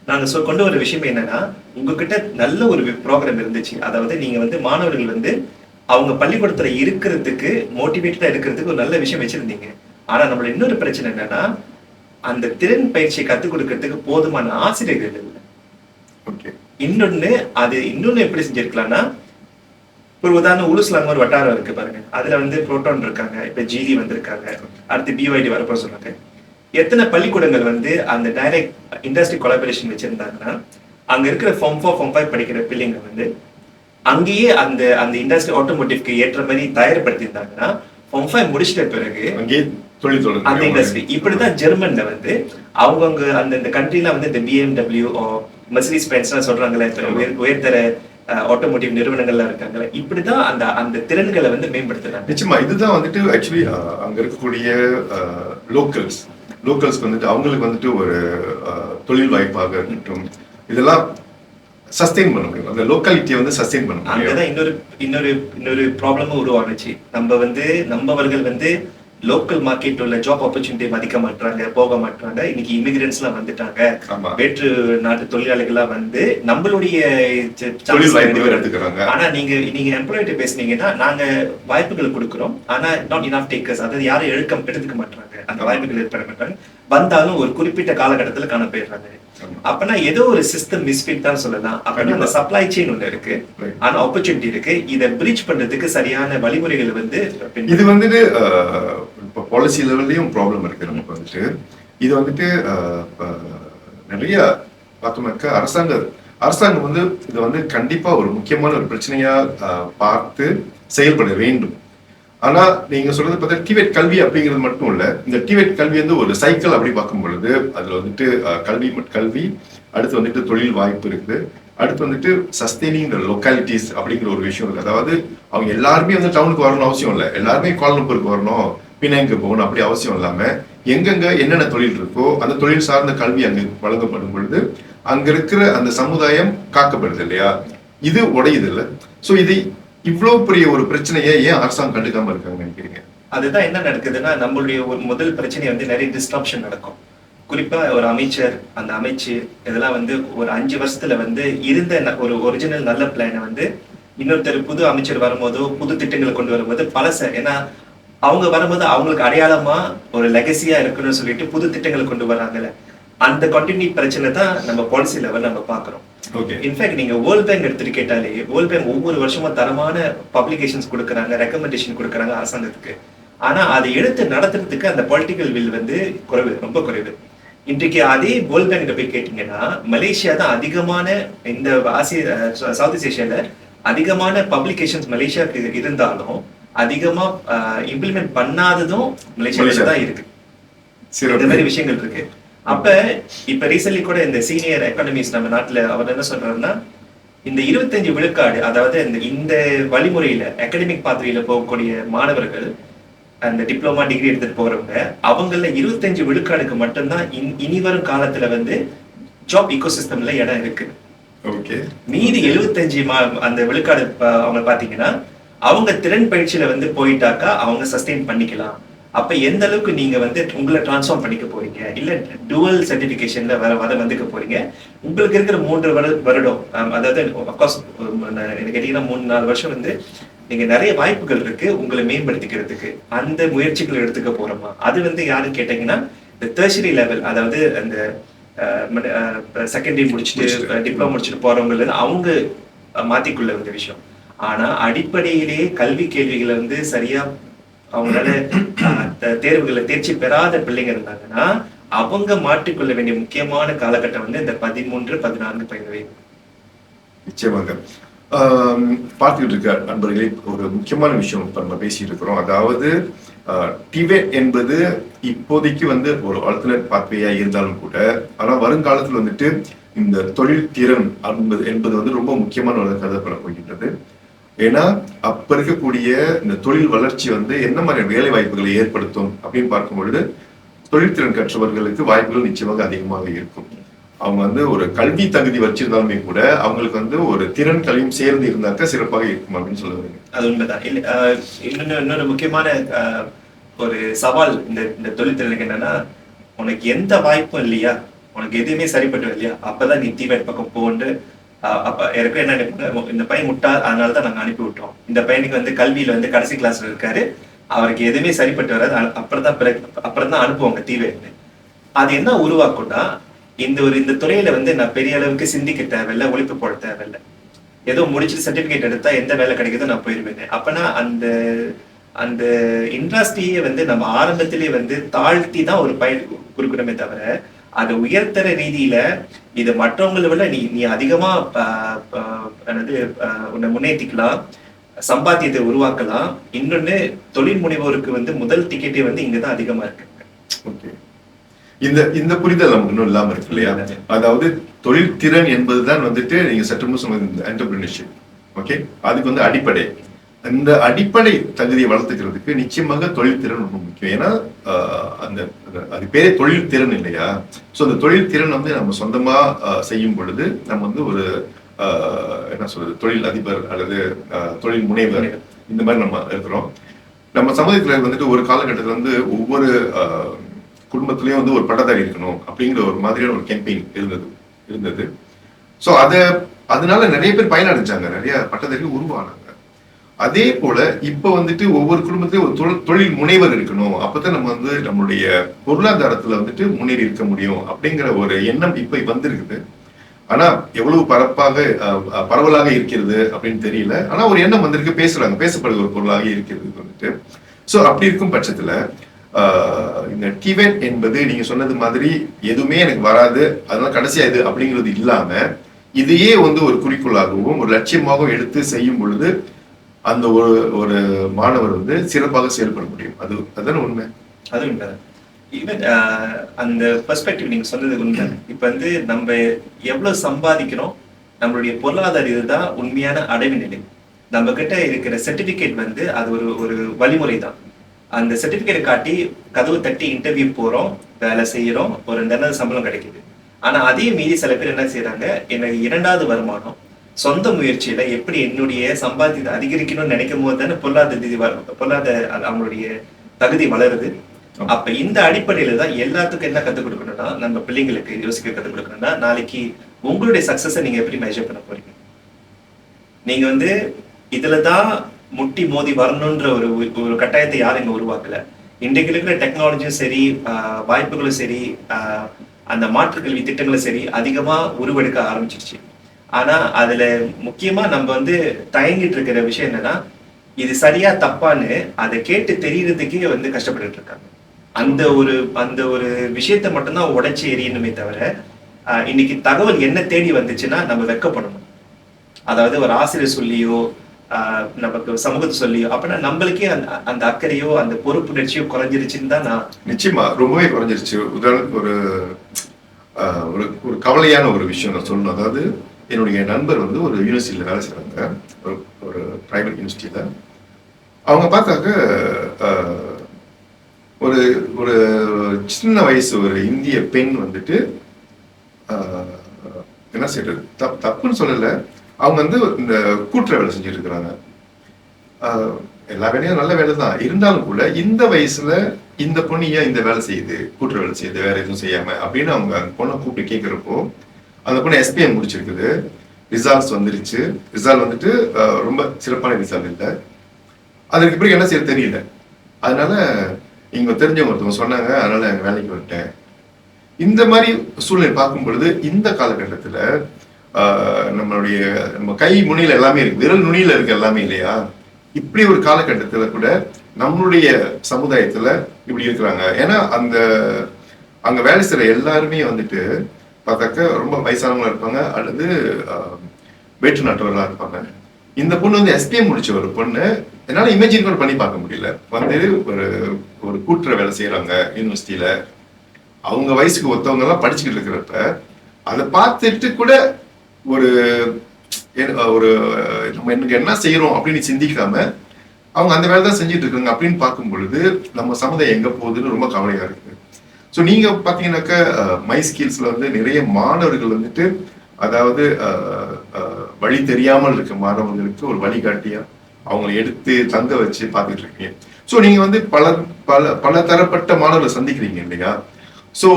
நாங்க கொண்டு வர விஷயம் என்னன்னா, உங்ககிட்ட நல்ல ஒரு ப்ரோக்ராம் இருந்துச்சு. அதாவது நீங்க வந்து மாணவர்கள் வந்து அவங்க பள்ளிக்கூடத்துல இருக்கிறதுக்கு மோட்டிவேட்டடா இருக்கிறதுக்கு ஒரு நல்ல விஷயம் வச்சிருந்தீங்க. ஆனா நம்மளோட இன்னொரு பிரச்சனை என்னன்னா அந்த திறன் பயிற்சியை கத்துக் கொடுக்கறதுக்கு போதுமான ஆசிரியர்கள் இல்லை. இன்னொன்னு எப்படி செஞ்சிருக்கலாம்னா, ஒரு உதாரணம் உலுஸ்லாங்க ஒரு வட்டாரம் இருக்கு பாருங்க, அதுல வந்து புரோட்டான் இருக்காங்க, இப்ப ஜிடி வந்திருக்காங்க, அடுத்து பிஒய்டி வரப்போ சொன்னாங்க. எத்தனை பள்ளிக்கூடங்கள் வந்து அந்த டைரக்ட் இண்டஸ்ட்ரி கொலாபரேஷன் வச்சிருந்தாங்கன்னா அங்க இருக்கிற ஃபார்ம் 4 ஃபார்ம் 5 படிக்கிற பிள்ளைங்க வந்து அங்கேயே அந்த அந்த இண்டஸ்ட்ரி ஆட்டோமோட்டிவ்க்கு ஏற்ற மாதிரி தயார்படுத்தியிருந்தாங்கன்னா ஃபார்ம் 5 முடிச்சிட்ட பிறகு அந்த இண்டஸ்ட்ரி இப்படிதான் ஜெர்மன்ல வந்து அவங்க அந்த கண்ட்ரில வந்து இந்த BMW மெர்சிடிஸ் பென்ஸ் சொல்றாங்களே உயர்தர ஆட்டோமோட்டிவ் நிறுவனங்கள்ல இருக்காங்களே, இப்படிதான் அந்த அந்த திறன்களை வந்து மேம்படுத்துறாங்க. நிச்சயமா இதுதான் வந்துட்டு ஆக்சுவலி அங்க இருக்கக்கூடிய லோக்கல்ஸ்க்கு வந்துட்டு அவங்களுக்கு வந்துட்டு ஒரு தொழில் வாய்ப்பாக இருக்கட்டும், இதெல்லாம் சஸ்டெயின் பண்ண முடியும். அந்த லோக்காலிட்டியை வந்து சஸ்டெயின் பண்ண முடியும். அங்கதான் இன்னொரு ப்ராப்ளமும் உருவானுச்சு. நம்மவர்கள் வந்து லோக்கல் மார்க்கெட் உள்ள ஜாப் ஆப்பர்ச்சுனிட்டி மதிக்க மாட்டாங்க, போக மாட்டாங்க. இன்னைக்கு இமிகிரன்ட்ஸ் எல்லாம் வந்துட்டாங்க, வேற்று நாட்டு தொழிலாளிகளா வந்து நம்மளுடைய எடுத்துக்கிறாங்க. ஆனா நீங்க எம்ப்ளாயிட்ட பேசுனீங்கன்னா நாங்க வாய்ப்புகள் கொடுக்குறோம், ஆனா நாட் இனஃப் டேக்கர்ஸ், அதாவது யாரும் எடுத்துக்க மாட்டாங்க, அந்த வாய்ப்புகள் ஏற்பட மாட்டாங்க. வந்தாலும் ஒரு குறிப்பிட்ட காலகட்டத்துல காண போயிடுறாங்க. அப்பனா ஏதோ ஒரு சிஸ்டம் மிஸ்ஃபிட் தான் சொல்லலாம். அப்படின்னா அந்த சப்ளை செயின் ஒண்ணு இருக்கு, ஆனா ஆப்பர்ச்சுனிட்டி இருக்கு. இதை பிரீச் பண்றதுக்கு சரியான வழிமுறைகள் வந்து இது வந்துட்டு இப்போ பாலிசி லெவல்லையும் ப்ராப்ளம் இருக்கு நமக்கு வந்துட்டு. இது வந்துட்டு நிறைய பார்த்தோம்னாக்கா அரசாங்கம் வந்து இதை வந்து கண்டிப்பா ஒரு முக்கியமான ஒரு பிரச்சனையா பார்த்து செயல்பட வேண்டும். ஆனா நீங்க சொல்றது பார்த்தா டிவேட் கல்வி அப்படிங்கிறது மட்டும் இல்ல. இந்த டிவேட் கல்வி வந்து ஒரு சைக்கிள் அப்படி பார்க்கும் பொழுது அதுல வந்துட்டு கல்வி அடுத்து வந்துட்டு தொழில் வாய்ப்பு இருக்குது, அடுத்து வந்துட்டு சஸ்டெய்னிங் த லொக்காலிட்டிஸ் அப்படிங்கிற ஒரு விஷயம் இருக்கு. அதாவது அவங்க எல்லாருமே வந்து டவுனுக்கு வரணும்னு அவசியம் இல்லை, எல்லாருமே கோலம்பூருக்கு வரணும், பினாங்கு போகணும் அப்படி அவசியம் இல்லாம எங்கெங்க என்னென்ன தொழில் இருக்கோ அந்த தொழில் சார்ந்த கல்வி அங்கு வழங்கப்படும் பொழுது அங்க இருக்கிற அந்த சமுதாயம் காக்கப்படுது இல்லையா? இது உடையுது இல்ல? சோ இது இவ்வளவு பெரிய ஒரு பிரச்சனையை ஏன் அரசாங்கம் கண்டுக்காம இருக்காங்க நினைக்கிறீங்க? அதுதான் என்ன நடக்குதுன்னா, நம்மளுடைய ஒரு முதல் பிரச்சனை வந்து நிறைய டிஸ்ட்ரப்ஷன் நடக்கும். குறிப்பா ஒரு அமைச்சர், அந்த அமைச்சு இதெல்லாம் வந்து ஒரு 5 வருஷத்துல வந்து இருந்த ஒரு ஒரிஜினல் நல்ல பிளானை வந்து இன்னொருத்தர் புது அமைச்சர் வரும்போதோ புது திட்டங்களை கொண்டு வரும்போது பழச, ஏன்னா அவங்க வரும்போது அவங்களுக்கு அடையாளமா ஒரு லெகசியா இருக்குன்னு சொல்லிட்டு புது திட்டங்களை கொண்டு வர்றாங்கல்ல, அந்த கண்டினியூ பிரச்சனை தான் நம்ம பாலிசி லெவல் நம்ம பாக்குறோம். இன்ஃபேக்ட் நீங்க வேர்ல்ட் பேங்க் எடுத்துட்டு கேட்டாலே வேர்ல்ட் பேங்க் ஒவ்வொரு வருஷமும் தரமான பப்ளிகேஷன்ஸ் கொடுக்குறாங்க, ரெக்கமெண்டேஷன் கொடுக்குறாங்க அரசாங்கத்துக்கு. ஆனா அதை எடுத்து நடத்துறதுக்கு அந்த பொலிட்டிக்கல் வில் வந்து குறைவு, ரொம்ப குறைவு. இன்றைக்கு அதே வேர்ல்ட் பேங்க் போய் கேட்டீங்கன்னா மலேசியா தான் அதிகமான இந்த சவுத் ஈஸ்ட் ஏஷியால அதிகமான பப்ளிகேஷன்ஸ் மலேசியாவுக்கு இருந்தாலும் அதிகமா இம்ப்ளிமெண்ட் பண்ணாததும் மலேசியால தான் இருக்கு. இந்த மாதிரி விஷயங்கள் இருக்கு. அப்ப இப்ப ரீசென்ட்லி கூட இந்த சீனியர் எக்கானமிஸ்ட் நம்ம நாட்டுல அவர் என்ன சொல்றாருன்னா, இந்த 25 விழுக்காடு, அதாவது இந்த வழிமுறையில அகாடமிக் பாத்வேல போகக்கூடிய மாணவர்கள், அந்த டிப்ளமா டிகிரி எடுத்துட்டு போறவங்க, அவங்கள 25 விழுக்காடுக்கு மட்டும்தான் இனி வரும் காலத்துல வந்து ஜாப் ஈகோசிஸ்டம்ல இடம் இருக்கு. மீதி 75 அந்த விழுக்காடு அவங்க பாத்தீங்கன்னா அவங்க திறன் பயிற்சியில வந்து போயிட்டாக்கா அவங்க சஸ்டெயின் பண்ணிக்கலாம். அப்ப எந்த அளவுக்கு நீங்க வந்து உங்களை டிரான்ஸ்ஃபார்ம் பண்ணிக்க போறீங்க, இல்ல டுவல் சர்டிபிகேஷன்ல வந்துக்க போறீங்க. உங்களுக்கு இருக்கிற 3 வருடம், அதாவது அப்கோர்ஸ் எனக்கு கேட்டீங்கன்னா 3-4 வருஷம் வந்து நீங்க நிறைய வாய்ப்புகள் இருக்கு உங்களை மேம்படுத்திக்கிறதுக்கு. அந்த முயற்சிகள் எடுத்துக்க போறோமா? அது வந்து யாருன்னு கேட்டீங்கன்னா இந்த டெர்ஷரி லெவல், அதாவது அந்த செகண்டரி முடிச்சுட்டு டிப்ளமோ முடிச்சுட்டு போறவங்க அவங்க மாத்திக்குள்ள ஒரு விஷயம். ஆனா அடிப்படையிலேயே கல்வி கேள்விகளை வந்து சரியா அவங்களால தேர்வுகளை தேர்ச்சி பெறாத பிள்ளைங்க இருந்தாங்கன்னா அவங்க மாற்றிக்கொள்ள வேண்டிய முக்கியமான காலகட்டம் வந்து இந்த 13-14 வயது. நிச்சயமாக பார்த்துக்கிட்டு இருக்க நண்பர்களே, ஒரு முக்கியமான விஷயம் இப்ப நம்ம பேசிட்டு இருக்கிறோம். அதாவது டிபெட் என்பது இப்போதைக்கு வந்து ஒரு ஆல்டர்னேட் பாத்வேயா இருந்தாலும் கூட, ஆனா வருங்காலத்துல வந்துட்டு இந்த தொழில் திறன் என்பது வந்து ரொம்ப முக்கியமான ஒரு கருதப்பட போகின்றது. ஏன்னா அப்ப இருக்கக்கூடிய இந்த தொழில் வளர்ச்சி வந்து என்ன மாதிரி வேலை வாய்ப்புகளை ஏற்படுத்தும் அப்படின்னு பார்க்கும் பொழுது தொழில்திறன் கற்றவர்களுக்கு வாய்ப்புகள் நிச்சயமாக அதிகமாக இருக்கும். அவங்க வந்து ஒரு கல்வி தகுதி வச்சிருந்தாலுமே கூட அவங்களுக்கு வந்து ஒரு திறன் கல்வியும் சேர்ந்து இருந்தாக்க சிறப்பாக இருக்கும் அப்படின்னு சொல்லுவாங்க. அது உண்மைதான். இன்னொரு முக்கியமான ஒரு சவால் இந்த தொழில்திறனுக்கு என்னன்னா, உனக்கு எந்த வாய்ப்பும் இல்லையா, உனக்கு எதுவுமே சரிப்பட்டு இல்லையா, அப்பதான் நீ டிபெட் பக்கம் போன்று. அப்ப எனக்கு என்ன நினைப்பாங்க, இந்த பையன் முட்டாள் அதனாலதான் நாங்க அனுப்பி விட்டோம், இந்த பையனுக்கு வந்து கல்வியில வந்து கடைசி கிளாஸ்ல இருக்காரு, அவருக்கு எதுவுமே சரிப்பட்டு வராது, அப்புறம் தான் அனுப்புவாங்க தீவேன்னு. அது என்ன உருவாக்கும்னா, இந்த துறையில வந்து நான் பெரிய அளவுக்கு சிந்திக்க தேவையில்லை, ஒழிப்பு போட தேவையில்லை, ஏதோ முடிச்சுட்டு சர்டிபிகேட் எடுத்தா எந்த வேலை கிடைக்குதோ நான் போயிருவேன். அப்பனா அந்த இண்டஸ்ட்ரியை வந்து நம்ம ஆரம்பத்திலேயே வந்து தாழ்த்தி தான் ஒரு பயிர் குறிப்பிடமே தவிர, அது உயர்தர ரீதியில இது மற்றவங்களை விட நீ அதிகமா உன்னை முன்னேற்றிக்கலாம், சம்பாத்தியத்தை உருவாக்கலாம். இன்னொன்னு தொழில் முனைவோருக்கு வந்து முதல் டிக்கெட்டே வந்து இங்கதான் அதிகமா இருக்கு. இந்த புரிதல் நமக்கு இன்னும் இல்லாம இருக்கு இல்லையா? அதாவது தொழில் திறன் என்பதுதான் வந்துட்டு நீங்க சற்று முன் சொன்ன என்டர்பிரினர்ஷிப். ஓகே, அதுக்கு வந்து அடிப்படை. இந்த அடிப்படை தகுதியை வளர்த்துக்கிறதுக்கு நிச்சயமாக தொழில் திறன் ரொம்ப முக்கியம். ஏன்னா அது பேரே தொழில் திறன் இல்லையா? சோ அந்த தொழில் திறன் வந்து நம்ம சொந்தமா செய்யும் பொழுது நம்ம வந்து ஒரு என்ன சொல்றது, தொழில் அதிபர் அல்லது தொழில் முனைவர் இந்த மாதிரி நம்ம இருக்கிறோம். நம்ம சமூகத்துல வந்துட்டு ஒரு காலகட்டத்துல வந்து ஒவ்வொரு குடும்பத்திலயும் வந்து ஒரு பட்டதாரி இருக்கணும் அப்படிங்கிற ஒரு மாதிரியான ஒரு கேம்பெயின் இருந்தது. சோ அதனால நிறைய பேர் பயனடைஞ்சாங்க, நிறைய பட்டதாரிகள் உருவானாங்க. அதே போல இப்ப வந்துட்டு ஒவ்வொரு குடும்பத்திலயும் ஒரு தொழில் முனைவர் இருக்கணும், அப்பதான் நம்ம வந்து நம்மளுடைய பொருளாதாரத்துல வந்துட்டு முன்னேறி இருக்க முடியும் அப்படிங்கிற ஒரு எண்ணம் இப்ப வந்திருக்குது. ஆனா எவ்வளவு பரவலாக இருக்கிறது அப்படின்னு தெரியல. ஆனா ஒரு எண்ணம் வந்திருக்கு, பேசப்படுகிற ஒரு பொருளாக இருக்கிறது வந்துட்டு. சோ அப்படி இருக்கும் பட்சத்துல இந்த டிபெட் என்பது நீங்க சொன்னது மாதிரி எதுவுமே எனக்கு வராது அதனால கடைசியா இது அப்படிங்கிறது இல்லாம இதையே வந்து ஒரு குறிக்கோளாகவும் ஒரு லட்சியமாகவும் எடுத்து செய்யும் பொழுது அந்த ஒரு மாணவர் வந்து சிறப்பாக செயல்பட முடியும். அதுதான உண்மை. அது உண்மைதான். ஈவன் அந்த பெர்ஸ்பெக்டிவ் நீங்க சொன்னது உண்மை. இப்ப வந்து நம்ம எவ்வளவு சம்பாதிக்கிறோம், நம்மளுடைய பொருளாதார இதுதான் உண்மையான அடைவு நிலை. நம்ம கிட்ட இருக்கிற சர்டிபிகேட் வந்து அது ஒரு ஒரு வழிமுறை தான். அந்த சர்டிபிகேட்டை காட்டி கதவு தட்டி இன்டர்வியூ போறோம், வேலை செய்யறோம், ஒரு நல்ல சம்பளம் கிடைக்குது. ஆனா அதே மீறி சில பேர் என்ன செய்யறாங்க, எனக்கு இரண்டாவது வருமானம் சொந்த முயற்சியில எப்படி என்னுடைய சம்பாத்தியத்தை அதிகரிக்கணும்னு நினைக்கும் போது தானே பொருளாதார அவங்களுடைய தகுதி வளருது. அப்ப இந்த அடிப்படையில தான் எல்லாத்துக்கும் என்ன கத்துக் கொடுக்கணும்னா, நம்ம பிள்ளைங்களுக்கு யோசிக்க கத்துக் கொடுக்கணும்னா, நாளைக்கு உங்களுடைய சக்சஸை நீங்க எப்படி மெஷர் பண்ண போறீங்க. நீங்க வந்து இதுலதான் முட்டி மோதி வரணும்ன்ற ஒரு கட்டாயத்தை யாரும் இங்க உருவாக்கல. இன்றைக்கு இருக்கிற டெக்னாலஜியும் சரி, வாய்ப்புகளும் சரி, அந்த மாற்றுக்கல்வி திட்டங்களும் சரி அதிகமா உருவெடுக்க ஆரம்பிச்சிருச்சு. ஆனா அதுல முக்கியமா நம்ம வந்து தயங்கிட்டு இருக்கிற விஷயம் என்னன்னா, இது சரியா தப்பான்னு அதை கேட்டு தெரியறதுக்கே வந்து கஷ்டப்பட்டு இருக்காங்க. அந்த ஒரு விஷயத்த மட்டும்தான் உடைச்சு எறியணுமே தவிர, இன்னைக்கு தகவல் என்ன தேடி வந்துச்சுன்னா நம்ம வெக்கப்படணும். அதாவது ஒரு ஆசிரியர் சொல்லியோ நமக்கு சமூகத்தை சொல்லியோ அப்படின்னா நம்மளுக்கே அந்த அக்கறையோ அந்த பொறுப்புணர்ச்சியோ குறைஞ்சிருச்சுன்னு தான் நான் நிச்சயமா ரொம்பவே குறைஞ்சிருச்சு. உதாரணத்துக்கு ஒரு கவலையான ஒரு விஷயம் நான் சொல்லணும். அதாவது என்னுடைய நண்பர் வந்து ஒரு யூனிவர்சிட்டியில வேலை செய்றாங்க, ஒரு பிரைவேட் யூனிவர்சிட்டியில. அவங்க பார்த்தாக்க ஒரு ஒரு சின்ன வயசு ஒரு இந்திய பெண் வந்துட்டு என்ன செய்யறது, தப்புன்னு சொல்லல, அவங்க வந்து இந்த கூட்டுற வேலை செஞ்சுட்டு இருக்கிறாங்க. எல்லா வேலையும் நல்ல வேலை தான் இருந்தாலும் கூட இந்த வயசுல இந்த பொண்ணு ஏன் இந்த வேலை செய்யுது, கூட்டுற வேலை செய்யுது, வேற எதுவும் செய்யாம அப்படின்னு அவங்க அந்த பொண்ணை கூப்பிட்டு கேட்கிறப்போ, அந்த பொண்ணு SPM முடிச்சிருக்குது, ரிசல்ட்ஸ் வந்துருச்சு. ரிசல்ட் வந்துட்டு ரொம்ப சிறப்பான ரிசல்ட் இல்லை. அதுக்கு பிறகு என்ன செய்ய தெரியல. அதனால இங்க தெரிஞ்சவங்க ஒருத்தவங்க சொன்னாங்க, அதனால எங்க வேலைக்கு வந்துட்டேன். இந்த மாதிரி சூழ்நிலை பார்க்கும் பொழுது இந்த காலகட்டத்துல நம்ம கை முனையில எல்லாமே இருக்கு, விரல் நுனியில இருக்கு எல்லாமே இல்லையா. இப்படி ஒரு காலகட்டத்துல கூட நம்மளுடைய சமுதாயத்துல இப்படி இருக்கிறாங்க. ஏன்னா அங்க வேலை செய்யற எல்லாருமே வந்துட்டு பார்த்தாக்க ரொம்ப வயசானவங்களா இருப்பாங்க அல்லது வேற்று நாட்டவர்களா இருப்பாங்க. இந்த பொண்ணு வந்து SPM முடிச்ச ஒரு பொண்ணு, என்னால இமேஜின் கூட பண்ணி பார்க்க முடியல. வந்து ஒரு கூட்டுற வேலை செய்யறாங்க யூனிவர்சிட்டியில. அவங்க வயசுக்கு ஒத்தவங்க எல்லாம் படிச்சுக்கிட்டு இருக்கிறப்ப அதை பார்த்துட்டு கூட ஒரு நம்ம எனக்கு என்ன செய்யறோம் அப்படின்னு சிந்திக்காம அவங்க அந்த வேலை தான் செஞ்சுட்டு இருக்காங்க அப்படின்னு பார்க்கும் பொழுது நம்ம சமுதாயம் எங்க போகுதுன்னு ரொம்ப கவலையா இருக்கு. ஸோ நீங்க பாத்தீங்கன்னாக்க மை ஸ்கில்ஸ்ல வந்து நிறைய மாணவர்கள் வந்துட்டு, அதாவது வழி தெரியாமல் இருக்க மாணவர்களுக்கு ஒரு வழிகாட்டியா அவங்களை எடுத்து தங்க வச்சு பார்த்துட்டு இருக்கீங்க. ஸோ நீங்க வந்து பல பல பல தரப்பட்ட மாணவர்களை சந்திக்கிறீங்க இல்லையா. ஸோ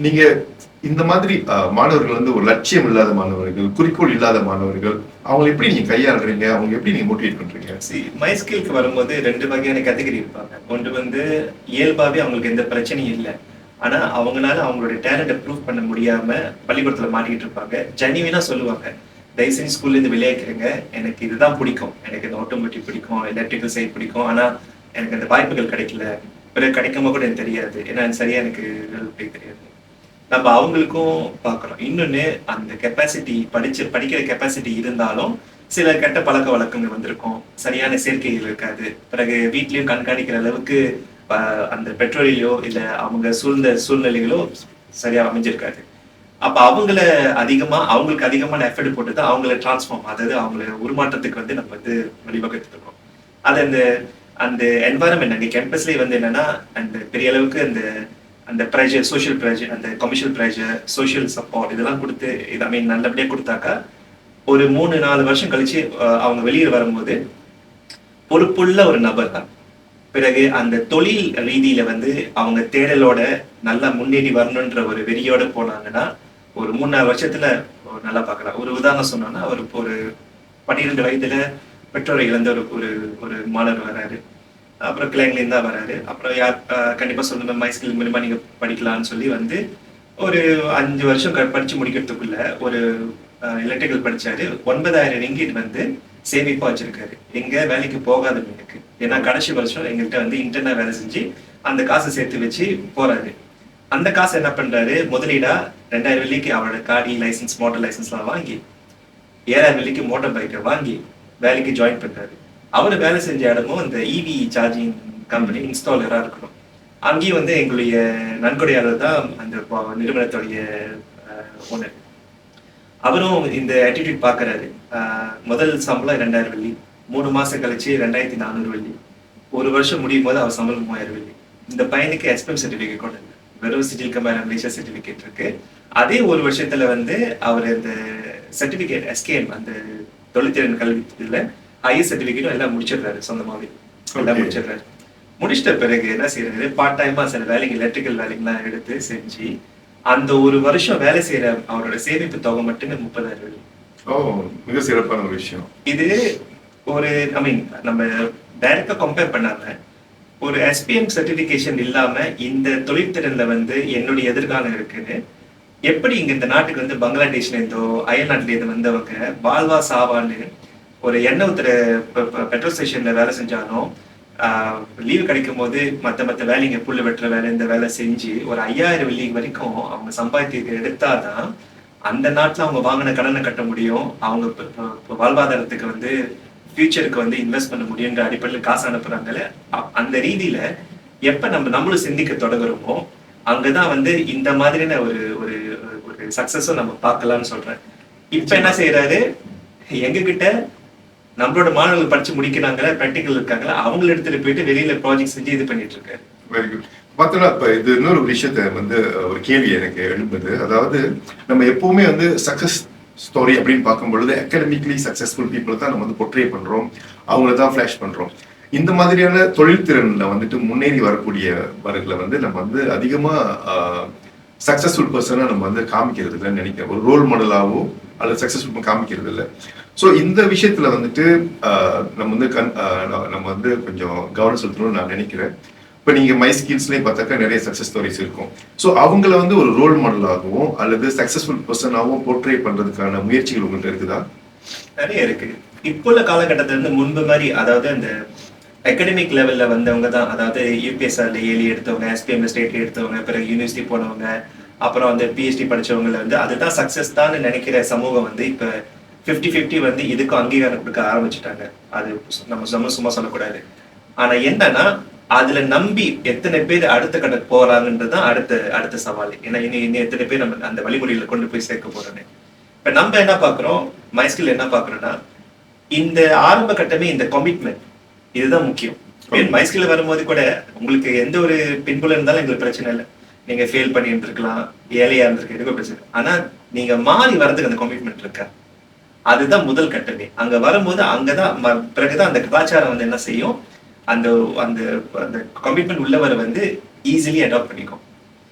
நீங்க இந்த மாதிரி மாணவர்கள் வந்து ஒரு லட்சியம் இல்லாத மாணவர்கள், குறிக்கோள் இல்லாத மாணவர்கள், அவங்களை எப்படி நீங்க கையாளுறீங்க, அவங்க எப்படி நீங்க மோட்டிவேட் பண்றீங்க? மை ஸ்கில்க்கு வரும்போது ரெண்டு வகையான கேட்டகரி இருப்பாங்க. ஒன்று வந்து இயல்பாவே அவங்களுக்கு எந்த பிரச்சனையும் இல்லை, ஆனா அவங்களால அவங்களுடைய டேலண்ட்டை ப்ரூவ் பண்ண முடியாம பள்ளிக்கூடத்துல மாட்டிக்கிட்டு இருப்பாங்க. ஜெனியூனா சொல்லுவாங்க, தயவுசெய்து ஸ்கூல்ல இருந்து விளையாடுறீங்க, எனக்கு இதுதான் பிடிக்கும், எனக்கு இந்த ஆட்டோமேட்டிக் பிடிக்கும், எலக்ட்ரிக்கல் சைட் பிடிக்கும், ஆனா எனக்கு அந்த வாய்ப்புகள் கிடைக்கல, பிறகு கிடைக்காம கூட எனக்கு தெரியாது, ஏன்னா சரியா எனக்கு தெரியாது. நம்ம அவங்களுக்கும் பார்க்கணும். இன்னொன்னு, அந்த கெப்பாசிட்டி படிக்கிற கெப்பாசிட்டி இருந்தாலும் சில கெட்ட பழக்க வழக்கங்கள் வந்திருக்கும், சரியான சேர்க்கைகள் இருக்காது, பிறகு வீட்லயும் கண்காணிக்கிற அளவுக்கு அந்த பெற்றோரையோ இல்ல அவங்க சூழ்நிலைகளோ சரியா அமைஞ்சிருக்காது. அப்ப அவங்களுக்கு அதிகமான எஃபர்ட் போட்டு தான் அவங்கள டிரான்ஸ்ஃபார்ம், அதாவது அவங்கள உருமாற்றத்துக்கு வந்து நம்ம வந்து வழிவகுத்து இருக்கோம். அது அந்த என்வாயர்மெண்ட் அங்கே கேம்பஸ்லேயே வந்து என்னன்னா, அந்த பெரிய அளவுக்கு அந்த ப்ரெஷர், சோஷியல் ப்ரெஷர், அந்த கமர்ஷியல் ப்ரெஷர், சோஷியல் சப்போர்ட் இதெல்லாம் கொடுத்து நல்லபடியாக கொடுத்தாக்கா ஒரு 3-4 வருஷம் கழிச்சு அவங்க வெளியே வரும்போது பொறுப்புள்ள ஒரு நபர் தான். பிறகு அந்த தொழில் ரீதியில வந்து அவங்க தேடலோட நல்லா முன்னேறி வரணுன்ற ஒரு வெறியோட போனாங்கன்னா ஒரு 3-4 வருஷத்துல நல்லா பார்க்கலாம். ஒரு உதாரணம் சொன்னோம்னா, ஒரு 12 வயதுல பெற்றோரை இழந்த ஒரு மாணவர் வராரு, அப்புறம் கிளைங்லேருந்து தான் வராரு. அப்புறம் கண்டிப்பா சொல்லணும், மை ஸ்கில் மூலமா நீங்க படிக்கலாம்னு சொல்லி வந்து ஒரு 5 வருஷம் படிச்சு முடிக்கிறதுக்குள்ள ஒரு எலக்ட்ரிக்கல் படிச்சாரு. 9,000 ரிங்கிட் வந்து சேமிப்பா வச்சிருக்காரு, எங்க வேலைக்கு போகாதவங்களுக்கு. ஏன்னா கடைசி வருஷம் எங்கள்கிட்ட வந்து இன்டர்னா வேலை செஞ்சு அந்த காசை சேர்த்து வச்சு போறாரு. அந்த காசை என்ன பண்றாரு, முதலீடா 2,000 வெள்ளிக்கு அவரோட காடி லைசன்ஸ், மோட்டர் லைசன்ஸ்லாம் வாங்கி 7,000 வெள்ளிக்கு மோட்டர் பைக்கை வாங்கி வேலைக்கு ஜாயின் பண்றாரு. அவரு வேலை செஞ்ச இடமும் இந்த EV சார்ஜிங் கம்பெனி இன்ஸ்டாலரா இருக்கணும். அங்கேயும் வந்து எங்களுடைய நன்கொடையாளர் தான் அந்த நிறுவனத்துடைய ஓனர். அவரும் இந்த ஆட்டிடியூட் பாக்குறாரு. முதல் சம்பளம் 2000 வெள்ளி, 3 மாசம் கழிச்சு 2400 வெள்ளி, ஒரு வருஷம் முடியும் போது அவர் சம்பளம் 3000 வெள்ளி. இந்த பையனுக்கு எஸ்பிஎம் சர்டிபிகேட் கூட இல்லை, வெறும் சிட்டில் கம்பேர் மலேசியா சர்டிபிகேட் இருக்கு. அதே ஒரு வருஷத்துல வந்து அவர் இந்த சர்டிபிகேட் எஸ்கேஎம் அந்த தொழில்திறன் கல்வியில ஹையர் சர்டிபிகேட்டும் எல்லாம் முடிச்சிடுறாரு, சொந்தமாவே எல்லாம் முடிச்சிடுறாரு. முடிச்சிட்ட பிறகு என்ன செய்யறாரு, பார்ட் டைமா சில வேலைங்க எலக்ட்ரிக்கல் வேலைங்கெல்லாம் எடுத்து செஞ்சு அந்த ஒரு வருஷம் வேலை செய்யற அவரோட சேமிப்பு தொகை மட்டுமே 30,000 வெள்ளி. மிக சிறப்பான ஒரு விஷயம் இது. ஒரு ஐ மீன் நம்ம டைரக்டா கம்பேர் பண்ணாம ஒரு எஸ்பிஎம் சர்டிபிகேஷன் இல்லாம இந்த தொழில்திறன்ல வந்து என்னுடைய எதிர்காலம் இருக்குன்னு எப்படி இங்க இந்த நாட்டுக்கு வந்து பங்களாதேஷ்ல இருந்தோ அயல் நாட்டுல இருந்து வந்தவங்க வாழ்வா சாவான்னு ஒரு எண்ணெய் ஊத்துற பெட்ரோல் ஸ்டேஷன்ல வேலை செஞ்சாலும் லீவு கிடைக்கும் போது மத்த வேலைங்க புல்லு வெட்டுற வேலை இந்த வேலை செஞ்சு ஒரு 5000 வெள்ளி வரைக்கும் அவங்க சம்பாதித்து எடுத்தாதான் அந்த நாட்டுல அவங்க வாங்கின கடனை கட்ட முடியும், அவங்க வாழ்வாதாரத்துக்கு வந்து ஃபியூச்சருக்கு வந்து இன்வெஸ்ட் பண்ண முடியுன்ற அடிப்படையில் காசு அனுப்புறாங்கல்ல. அந்த ரீதியில எப்ப நம்மளும் சிந்திக்க தொடங்குறோமோ அங்கதான் வந்து இந்த மாதிரியான ஒரு ஒரு ஒரு சக்சஸும் நம்ம பார்க்கலாம்னு சொல்றேன். இப்ப என்ன செய்யறாரு, எங்க கிட்ட நம்மளோட மாணவர்கள் படிச்சு முடிக்கிறாங்களா, பிராக்டிகல் இருக்காங்களா, அவங்களை எடுத்துட்டு போயிட்டு வெளியில ப்ராஜெக்ட் செஞ்சு இது பண்ணிட்டு இருக்காரு. Very good. பார்த்தோன்னா இப்ப இது இன்னொரு விஷயத்த வந்து ஒரு கேள்வி எனக்கு எழுப்புது. அதாவது நம்ம எப்பவுமே வந்து சக்சஸ் ஸ்டோரி அப்படின்னு பார்க்கும் பொழுது அகாடமிக்லி சக்சஸ்ஃபுல் பீப்புள் தான் நம்ம வந்து பொர்ட்ரே பண்றோம், அவங்கள தான் ஃபிளாஷ் பண்றோம். இந்த மாதிரியான தொழில்திறன்ல வந்துட்டு முன்னேறி வரக்கூடியவர்களை வந்து நம்ம வந்து அதிகமா சக்சஸ்ஃபுல் பர்சனா நம்ம வந்து காமிக்கிறது இல்லைன்னு நினைக்கிறேன். ஒரு ரோல் மாடலாவோ அல்லது சக்சஸ்ஃபுல் காமிக்கிறது இல்லை. ஸோ இந்த விஷயத்துல வந்துட்டு நம்ம வந்து கொஞ்சம் கவனம் செலுத்தணும்னு நான் நினைக்கிறேன். இப்போ நீங்க மை ஸ்கில்ஸ்லேயே பார்த்தாக்கா நிறைய சக்சஸ் ஸ்டோரிஸ் இருக்கும். ஸோ அவங்கள வந்து ஒரு ரோல் மாடலாகவும் அல்லது சக்சஸ்ஃபுல் பர்சனாகவும் போர்ட்ரே பண்றதுக்கான முயற்சிகள் உங்கள்கிட்ட இருக்குதா? நிறைய இருக்கு. இப்போ உள்ள காலகட்டத்துல இருந்து முன்பு மாதிரி, அதாவது அந்த அகாடமிக் லெவல்ல வந்தவங்க தான், அதாவது யூபிஎஸ்ஆர்ல ஏலி எடுத்தவங்க, எஸ்பிஎம்ல ஸ்டேட் எடுத்தவங்க, பிறகு யூனிவர்சிட்டி போனவங்க, அப்புறம் வந்து பிஹெச்டி படிச்சவங்களை வந்து அதுதான் சக்சஸ் தான் நினைக்கிற சமூகம் வந்து இப்ப 50-50 வந்து இதுக்கும் அங்கீகாரம் கொடுக்க ஆரம்பிச்சுட்டாங்க. அது நம்ம சும்மா சொல்லக்கூடாது. ஆனா என்னன்னா அதுல நம்பி எத்தனை பேர் அடுத்த கட்டத்துக்கு போறாங்கன்றதுதான் அடுத்த சவால். ஏன்னா இன்னும் எத்தனை பேர் நம்ம அந்த வழிமுறையில கொண்டு போய் சேர்க்க போறோன்னு. இப்ப நம்ம என்ன பாக்குறோம், மைஸ்கில் என்ன பாக்குறோம்னா இந்த ஆரம்ப கட்டமே இந்த கமிட்மெண்ட், இதுதான் முக்கியம். மைஸ்கில் வரும்போது கூட உங்களுக்கு எந்த ஒரு பின்புலம் இருந்தாலும் எங்களுக்கு பிரச்சனை இல்லை, நீங்க ஃபெயில் பண்ணி இருந்திருக்கலாம், ஏழையா இருந்திருக்க, எதுவும் பிரச்சனை. ஆனா நீங்க மாறி வர்றதுக்கு அந்த கமிட்மெண்ட் இருக்கா, அதுதான் முதல் கட்டமே. அங்க வரும்போது அங்கதான் பிறகுதான் அந்த கலாச்சாரம் வந்து என்ன செய்யும், அந்த அந்த அந்த கமிட்மெண்ட் உள்ளவரை வந்து ஈஸிலி அடாப்ட் பண்ணிக்கும்.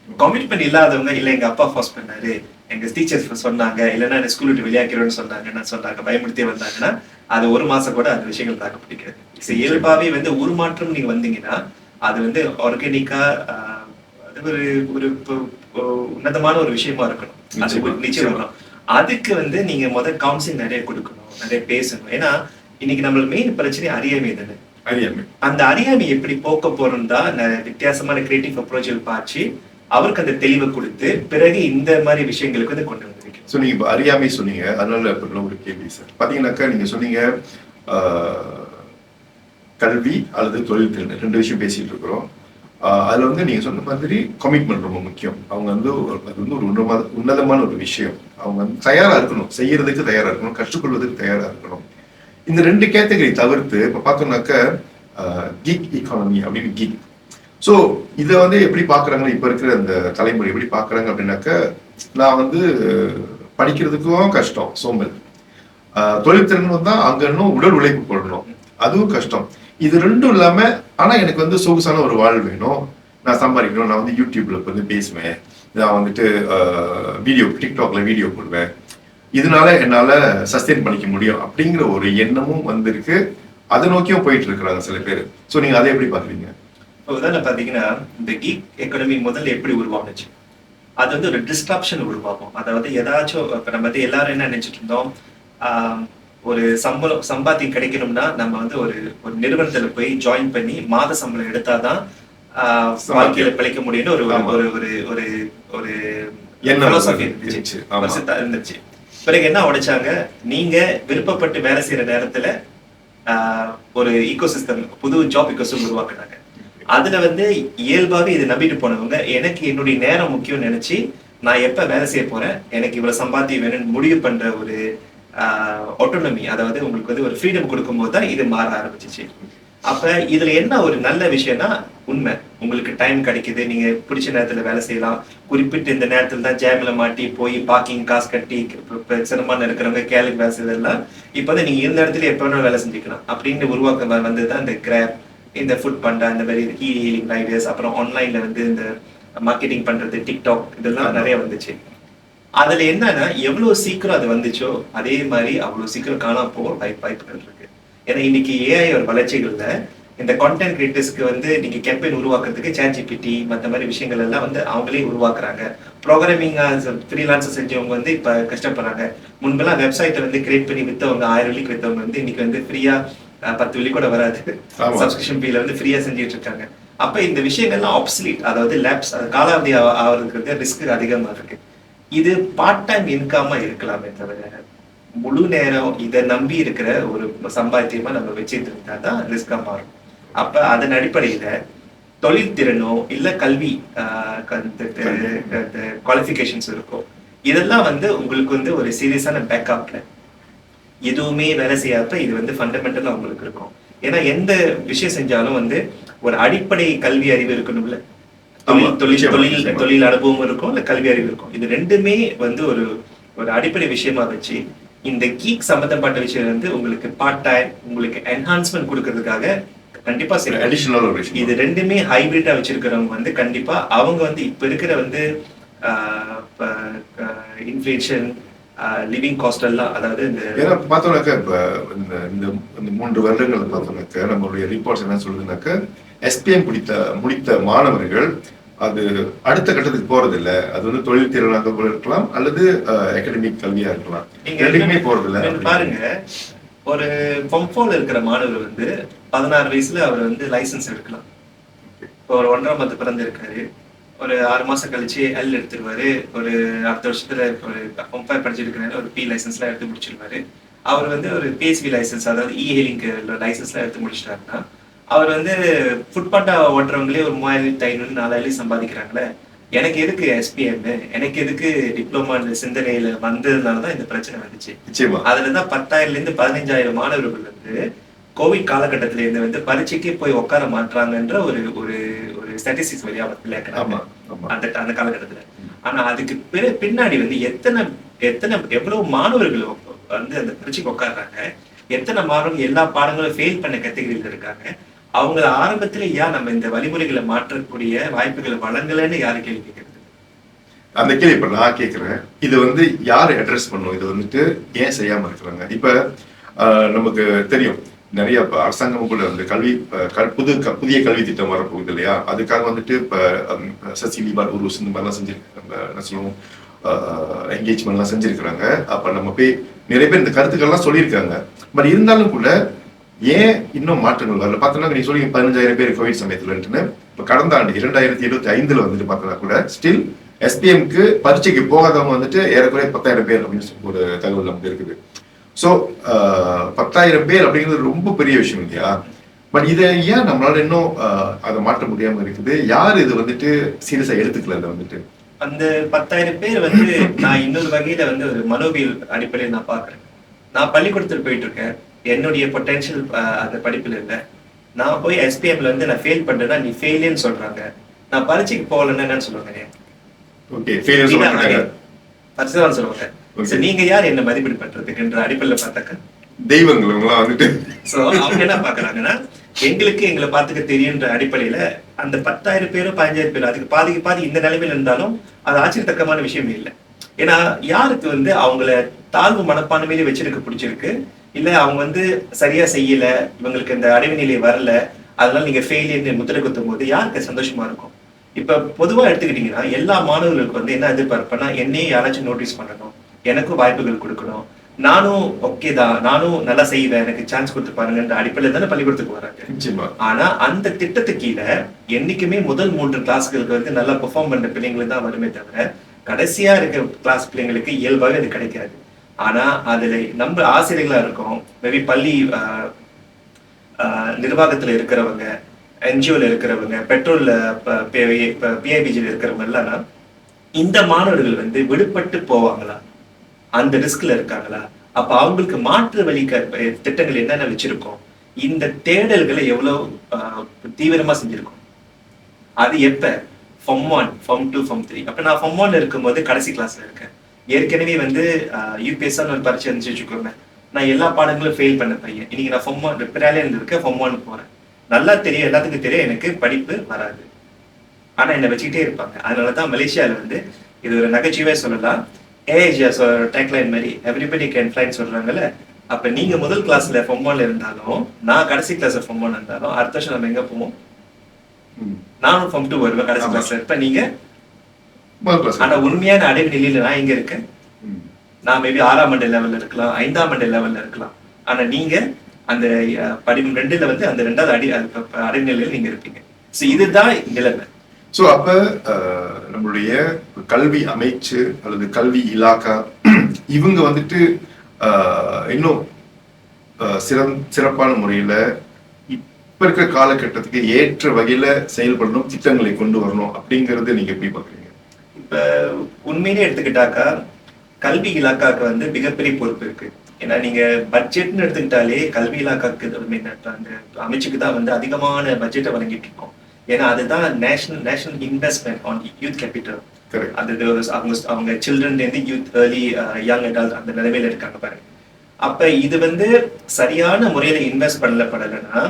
கமிட்மெண்ட் இல்லாதவங்க, இல்ல எங்க அப்பா ஃபோர்ஸ் பண்ணாரு, எங்க டீச்சர்ஸ் சொன்னாங்க, இல்லைன்னா என்ன ஸ்கூல் விட்டு வெளியாக்கிறோன்னு சொன்னாங்க, பயமுடுத்தே வந்தாங்கன்னா அது ஒரு மாசம் கூட அந்த விஷயங்கள் தாக்க பிடிக்காது. இயல்பாவே வந்து உருமாற்றம் நீங்க வந்தீங்கன்னா அது வந்து ஆர்கானிக்கா அது ஒரு உன்னதமான ஒரு விஷயமா இருக்கணும். அது நிச்சயம் வரும். அதுக்கு வந்து நீங்க முதல் கவுன்சிலிங் நிறைய கொடுக்கணும், நிறைய பேசணும். ஏன்னா இன்னைக்கு நம்மளோட மெயின் பிரச்சனை அறியாமை தானே. அந்த அறியாமை எப்படி போக்க போறோம் தான் வித்தியாசமான கிரியேட்டிவ் அப்ரோச்சில் பாய்ச்சி அவருக்கு அந்த தெளிவை கொடுத்து பிறகு இந்த மாதிரி விஷயங்களுக்கு வந்து கொண்டு வந்திருக்கேன். ஸோ நீங்க இப்போ அறியாமை சொன்னீங்க, அதனால ஒரு கேள்வி சார். பாத்தீங்கன்னாக்கா நீங்க சொன்னீங்க கல்வி அல்லது தொழில்திறன் ரெண்டு விஷயம் பேசிட்டு இருக்கிறோம். அதுல வந்து நீங்க சொன்ன மாதிரி கமிட்மெண்ட் ரொம்ப முக்கியம். அவங்க வந்து அது வந்து ஒரு உன்னதமான ஒரு விஷயம். அவங்க வந்து தயாரா இருக்கணும், செய்யறதுக்கு தயாரா இருக்கணும், கற்றுக்கொள்வதற்கு தயாரா இருக்கணும். இந்த ரெண்டு கேட்டகரி தவிர்த்து இப்ப பார்த்தோம்னாக்க கிக் எக்கானமி அப்படின்னு கிக். ஸோ இதை வந்து எப்படி பாக்குறாங்க இப்ப இருக்கிற அந்த தலைமுறை எப்படி பாக்குறாங்க அப்படின்னாக்க, நான் வந்து படிக்கிறதுக்கும் கஷ்டம், சோம்பல், தொழில்திறன் தான் அங்க இன்னும் உடல் உழைப்பு போடணும், அதுவும் கஷ்டம். இது ரெண்டும் இல்லாம ஆனா எனக்கு வந்து சொகுசான ஒரு வாழ் வேணும், நான் சம்பாதிக்கணும், நான் வந்து யூடியூப்ல வந்து பேசுவேன், நான் வந்துட்டு வீடியோ டிக்டாக்ல வீடியோ போடுவேன், இதனால என்னால சஸ்டெயின் பண்ணிக்க முடியும் அப்படிங்கிற ஒரு எண்ணமும் வந்திருக்கு. அதை நோக்கியும் போயிட்டு இருக்கிறாங்க சில பேர். ஸோ நீங்க அதை எப்படி பாக்குறீங்க? உதாரணம் பாத்தீங்கன்னா இந்த கீக் எக்கானமி முதல்ல எப்படி உருவானுச்சு, அது வந்து ஒரு டிஸ்ட்ராப்ஷன் உருவாகும். அதாவது ஏதாச்சும் இப்ப நம்ம வந்து எல்லாரும் என்ன நினைச்சிட்டு இருந்தோம், ஒரு சம்பாத்தியம் கிடைக்கணும்னா நம்ம வந்து ஒரு நிறுவனத்துல போய் ஜாயின் பண்ணி மாத சம்பளம் எடுத்தாதான் வாழ்க்கையில பிழைக்க முடியும்னு ஒரு ஒரு ஒரு ஒரு இருந்துச்சு. பிறகு என்ன உடைச்சாங்க, நீங்க விருப்பப்பட்டு வேலை செய்யற நேரத்துல ஒரு ஈகோசிஸ்டம், புது ஜாப் ஈகோசிஸ்டம் உருவாக்குனாங்க. அதுல வந்து இயல்பாவே இதை நம்பிட்டு போனவங்க எனக்கு என்னுடைய நேரம் முக்கியம் நினைச்சு நான் எப்ப வேலை செய்ய போறேன், எனக்கு இவ்வளவு சம்பாத்தியம் வேணும்னு முடிவு பண்ற ஒரு ஆட்டோனமி, அதாவது உங்களுக்கு வந்து ஒரு ஃப்ரீடம் கொடுக்கும்போது தான் இது மாற ஆரம்பிச்சிச்சு. அப்ப இதுல என்ன ஒரு நல்ல விஷயம்னா, உண்மை உங்களுக்கு டைம் கிடைக்குது, நீங்க பிடிச்ச நேரத்துல வேலை செய்யலாம். குறிப்பிட்ட இந்த நேரத்துல தான் ஜேம்ல மாட்டி போய் பார்க்கிங் காசு கட்டி சிரமமான இருக்கிறவங்க கேலுக்கு வேலை செய்யறதெல்லாம் இப்ப வந்து நீங்க இருந்த இடத்துல எப்ப வேணாலும் வேலை செஞ்சுக்கலாம் அப்படின்னு உருவாக்க வந்ததுதான் இந்த கிராப், இந்த ஃபுட் பண்டா, இந்த மாதிரி ஹீலிங் ரைடர்ஸ், அப்புறம் ஆன்லைன்ல வந்து இந்த மார்க்கெட்டிங் பண்றது, டிக்டாக், இதெல்லாம் நிறைய வந்துச்சு. அதுல என்னன்னா எவ்வளவு சீக்கிரம் அது வந்துச்சோ அதே மாதிரி அவ்வளவு சீக்கிரம் காணாம போக வாய்ப்புகள் இருக்கு. ஏன்னா இன்னைக்கு ஏஐ ஒரு வளர்ச்சிகள்ல இந்த கான்டென்ட் கிரியேட்டர்ஸ்க்கு வந்து நீங்க கேம்பெயின் உருவாக்குறதுக்கு ChatGPT மற்ற மாதிரி விஷயங்கள் எல்லாம் வந்து அவங்களே உருவாக்குறாங்க. ப்ரோக்ராமிங் ஃப்ரீலான்சர் செஞ்சவங்க வந்து இப்ப கஷ்டப்படுறாங்க. முன்பெல்லாம் வெப்சைட்டை வந்து கிரியேட் பண்ணி வித்தவங்க 1000 வெள்ளிக்கு வித்தவங்க வந்து இன்னைக்கு வந்து ஃப்ரீயா 10 வெள்ளி கூட வராது, சப்ஸ்கிரிப்ஷன் ஃபீல வந்து ஃப்ரீயா செஞ்சுட்டு இருக்காங்க. அப்ப இந்த விஷயங்கள்லாம் ஆப்சலீட், அதாவது லேப்ஸ், அது காலாவதி ஆகிறதுக்கு ரிஸ்க் அதிகமா இருக்கு. இது பார்ட் டைம் இன்கமா இருக்கலாமே தவிர முழு நேரம் இதை நம்பி இருக்கிற ஒரு சம்பாத்தியமா நம்ம வச்சுட்டு இருந்தா தான் ரிஸ்கா மாறும். அப்ப அதன் அடிப்படையில தொழில் திறனோ இல்ல கல்வி குவாலிஃபிகேஷன்ஸ் இருக்கும், இதெல்லாம் வந்து உங்களுக்கு வந்து ஒரு சீரியஸான பேக்கப்ல எதுவுமே வேலை செய்யாத இது வந்து ஃபண்டமெண்டலா உங்களுக்கு இருக்கும். ஏன்னா எந்த விஷயம் செஞ்சாலும் வந்து ஒரு அடிப்படை கல்வி அறிவு இருக்கணும்ல, தொழில் அனுபவம் இருக்கும், இல்ல கல்வி அறிவு இருக்கும். இது ரெண்டுமே வந்து ஒரு அடிப்படை விஷயமா வச்சு இந்த கீக் சம்பந்தப்பட்ட விஷயம் வந்து உங்களுக்கு பார்ட் டைம் உங்களுக்கு என்ஹான்ஸ்மெண்ட் கொடுக்கறதுக்காக கண்டிப்பா செய்யணும். இது ரெண்டுமே ஹைபிரிட்டா வச்சிருக்கிறவங்க வந்து கண்டிப்பா அவங்க வந்து இப்ப இருக்கிற வந்து இன்ஃபிளேஷன், லிவிங் காஸ்ட் எல்லாம், அதாவது ஏன்னா பார்த்தோம்னாக்கா இப்ப இந்த 3 வருடங்கள் பார்த்தோம்னாக்க நம்மளுடைய ரிப்போர்ட்ஸ் என்ன சொல்லுதுனாக்க SPM முடித்த மாணவர்கள் அது அடுத்த கட்டத்துக்கு போறது இல்ல. அது வந்து தொழில் திறனாக கூட இருக்கலாம் அல்லது அகாடமிக் கல்வியா இருக்கலாம், ரெண்டுமே போறது இல்ல. பாருங்க, ஒரு பம்ஃபோல இருக்கிற மாணவர் வந்து 16 வயசுல அவர் வந்து லைசன்ஸ் எடுக்கலாம். இப்போ ஒரு 1.5 மாதம் பிறந்து இருக்காரு, ஒரு 6 மாசம் கழிச்சு எல் எடுத்துருவாரு, ஒரு அடுத்த வருஷத்துல ஒரு பம்ஃபை படிச்சிருக்கிறாரு, ஒரு P லைசன்ஸ்லாம் எடுத்து முடிச்சிருவாரு. அவர் வந்து ஒரு PSV லைசன்ஸ், அதாவது இ-ஹெயிலிங் லைசன்ஸ்லாம் எடுத்து முடிச்சிட்டாருன்னா அவர் வந்து ஃபுட் பாண்டா ஓட்டுறவங்களே ஒரு 3500 4000 சம்பாதிக்கிறாங்களே. எனக்கு எதுக்கு SPM, எனக்கு எதுக்கு டிப்ளமா சிந்தனையில வந்ததுனாலதான் இந்த பிரச்சனை வந்துச்சு. அதுலதான் 10,000 இருந்து 15,000 மாணவர்கள் வந்து கோவிட் காலகட்டத்தில இருந்து வந்து பரீட்சைக்கே போய் உட்கார மாட்டாங்கன்ற ஒரு ஒரு ஒரு ஸ்டாட்டிஸ்டிக்ஸ் வழியா அந்த காலகட்டத்துல. ஆனா அதுக்கு பின்னாடி வந்து எவ்வளவு மாணவர்கள் வந்து அந்த பரீட்சைக்கு உட்காடுறாங்க, எத்தனை மாணவர்கள் எல்லா பாடங்களும் ஃபெயில் பண்ண கேட்டகரியில இருக்காங்க. அவங்க ஆரம்பத்துல ஏன் நம்ம இந்த வழிமுறைகளை மாற்றக்கூடிய வாய்ப்புகளை வழங்கலன்னு யாரு கேள்வி கேட்கறது? அந்த கேள்வி இப்ப நான் கேட்கிறேன். இது வந்து யாரு அட்ரஸ் பண்ணும்? இது வந்துட்டு ஏன் செய்யாம இருக்கிறாங்க? இப்ப நமக்கு தெரியும் நிறைய அரசாங்கம் கூட வந்து புதிய கல்வி திட்டம் வரப்போகுது இல்லையா? அதுக்காக வந்துட்டு இப்ப சசிலிபார் ஒரு இந்த மாதிரிலாம் செஞ்சிருக்காங்க, என்ன சொல்லுவோம், என்கேஜ்மெண்ட்லாம் செஞ்சிருக்கிறாங்க. அப்ப நம்ம போய் நிறைய பேர் இந்த கருத்துக்கள்லாம் சொல்லியிருக்காங்க. பட் இருந்தாலும் கூட ஏன் இன்னும் மாற்றங்கள் வரல? பார்த்தோம்னா நீங்க சொல்லி 15,000 பேர் கோவிட் சமயத்துலன்ட்டுன்னு இப்ப கடந்த ஆண்டு 2025 வந்துட்டு பார்த்தோம்னா கூட ஸ்டில் SPMக்கு பரீட்சைக்கு போகாதவங்க வந்துட்டு ஏறக்குறைய 10,000 பேர் அப்படின்னு ஒரு தகவல் நமக்கு இருக்குது. ஸோ 10,000 பேர் அப்படிங்கிறது ரொம்ப பெரிய விஷயம் இல்லையா? பட் இதை ஏன் நம்மளால இன்னும் அதை மாற்ற முடியாம இருக்குது? யாரு இது வந்துட்டு சீரியஸா எடுத்துக்கல? அதை வந்துட்டு அந்த 10,000 பேர் வந்து நான் இன்னொரு வகையில வந்து ஒரு மனோவியல் அடிப்படையில் நான் பாக்குறேன். நான் பள்ளிக்கூடத்தில் போயிட்டு இருக்கேன், என்னுடைய பொட்டன்ஷியல் அந்த படிப்புல இல்ல. நான் போய் SPMல வந்து நான் ஃபெயில் பண்றேன்னா நீ ஃபெயிலியர்னு சொல்றாங்க. நான் பரீட்சைக்கு போகலன்னா என்னன்னு சொல்லுவாங்க? பரிசுதான் சொல்லுவாங்க. நீங்க யார் என்ன மதிப்பீடு பண்றதுக்குன்ற அடிப்படையில பார்த்தாக்க தெய்வங்கள் வந்துட்டு அவங்க என்ன பாக்குறாங்கன்னா எங்களுக்கு எங்களை பார்த்துக்க தெரியுன்ற அடிப்படையில அந்த 10,000 பேரோ 15,000 பேரோ அதுக்கு பாதி இந்த நிலைமையில இருந்தாலும் அது ஆச்சரியத்தக்கமான விஷயம் இல்லை. ஏன்னா யாருக்கு வந்து அவங்கள தாழ்வு மனப்பான்மையிலே வச்சிருக்க பிடிச்சிருக்கு, இல்ல அவங்க வந்து சரியா செய்யல, இவங்களுக்கு இந்த அடைவு நிலை வரல, அதனால நீங்க ஃபெயிலியர்னு முத்திரை குத்தும் போது யாருக்கு சந்தோஷமா இருக்கும்? இப்ப பொதுவா எடுத்துக்கிட்டீங்கன்னா எல்லா மாணவர்களுக்கு வந்து என்ன எதிர்பார்ப்பேன்னா என்னையும் யாராச்சும் நோட்டீஸ் பண்ணணும், எனக்கும் வாய்ப்புகள் கொடுக்கணும், நானும் ஓகே தான், நானும் நல்லா செய்வேன், எனக்கு சான்ஸ் கொடுத்து பாருங்கன்ற அடிப்படையில் தானே பள்ளிக்கூடத்துக்கு வராங்க. ஆனா அந்த திட்டத்துக்கு கீழே என்னைக்குமே முதல் 3 கிளாஸ்களுக்கு வந்து நல்லா பெர்ஃபார்ம் பண்ற பிள்ளைங்களுக்கு தான் வருமே தவிர கடைசியா இருக்கிற கிளாஸ் பிள்ளைங்களுக்கு இயல்பாக அது கிடைக்காது. ஆனா அதுல நம்ம ஆசிரியர்களா இருக்கோம், மேபி பள்ளி நிர்வாகத்துல இருக்கிறவங்க, NGOல இருக்கிறவங்க, பெட்ரோல்ல PIBGல இருக்கிறவங்க எல்லாம் இந்த மாணவர்கள் வந்து விடுபட்டு போவாங்களா, அந்த ரிஸ்க்ல இருக்காங்களா, அப்ப அவங்களுக்கு மாற்று வழி திட்டங்கள் என்னென்ன வச்சிருக்கோம், இந்த தேடல்களை எவ்வளவு தீவிரமா செஞ்சிருக்கோம். அது எப்ப ஃபார்ம் 1 ஃபார்ம் 2 ஃபார்ம் 3. அப்ப நான் ஃபார்ம் 1 இருக்கும்போது கடைசி கிளாஸ்ல இருக்கேன். ஏற்கனவே வந்து யூபிஎஸ்ஆர் ஒரு பரீட்சை இருந்துச்சு வச்சுக்கோங்க, நான் எல்லா பாடங்களும் ஃபெயில் பண்ண பையன். இன்னைக்கு நான் ஃபார்ம் 1 பிராலியன் இருக்கேன், ஃபார்ம் 1 போறேன். நல்லா தெரியும், எல்லாத்துக்கும் தெரியும் எனக்கு படிப்பு வராது, ஆனா என்னை வச்சுக்கிட்டே இருப்பாங்க. அதனாலதான் மலேசியால வந்து இது ஒரு நகைச்சுவையா சொல்லலாம், ஏஜியாஸ் டேக்லைன் மாதிரி எவ்ரிபடி கேன் ஃப்ளைன்னு சொல்றாங்கல்ல. அப்ப நீங்க முதல் கிளாஸ்ல ஃபார்ம் 1 இருந்தாலும், நான் கடைசி கிளாஸ்ல ஃபார்ம் 1 இருந்தாலும், அடுத்த வருஷம் நம்ம எங்க போவோம்? நானும் ஃபார்ம் 2 வருவேன், கடைசி கிளாஸ்ல இருப்பேன், நீங்க. ஆனா உண்மையான அடைவு நிலையில நான் எங்க இருக்கேன்? நான் மேபி 6ஆம் ஆண்டு லெவல்ல இருக்கலாம், 5ஆம் ஆண்டு லெவல்ல இருக்கலாம். ஆனா நீங்க அந்த படிப்பு 2ல வந்து அந்த 2வது அடைவு நிலையில நீங்க இருப்பீங்க. சோ இதுதான் நிலைமை. சோ அப்ப நம்மளுடைய கல்வி அமைச்சு அல்லது கல்வி இலாக்கா இவங்க வந்துட்டு இன்னும் சிறப்பான முறையில இப்ப இருக்கிற காலகட்டத்துக்கு ஏற்ற வகையில செயல்படணும், திட்டங்களை கொண்டு வரணும் அப்படிங்கறது நீங்க எப்படி பாக்குறீங்க? இப்ப உண்மையிலே எடுத்துக்கிட்டாக்கா கல்வி இலாக்காக்கு வந்து மிகப்பெரிய பொறுப்பு இருக்கு. ஏன்னா நீங்க பட்ஜெட்னு எடுத்துக்கிட்டாலே கல்வி இலாக்காக்கு அந்த அமைச்சுக்கு தான் வந்து அதிகமான பட்ஜெட்டை வழங்கிட்டு இருக்கோம். ஏன்னா அதுதான் national investment on youth capital. அது அவங்க சில்ட்ரன்ல இருந்து யூத் ஏர்லி யங் அடல்ட் அந்த நிலைமையில இருக்காங்க பாருங்க. அப்ப இது வந்து சரியான முறையில இன்வெஸ்ட் பண்ணப்படலைன்னா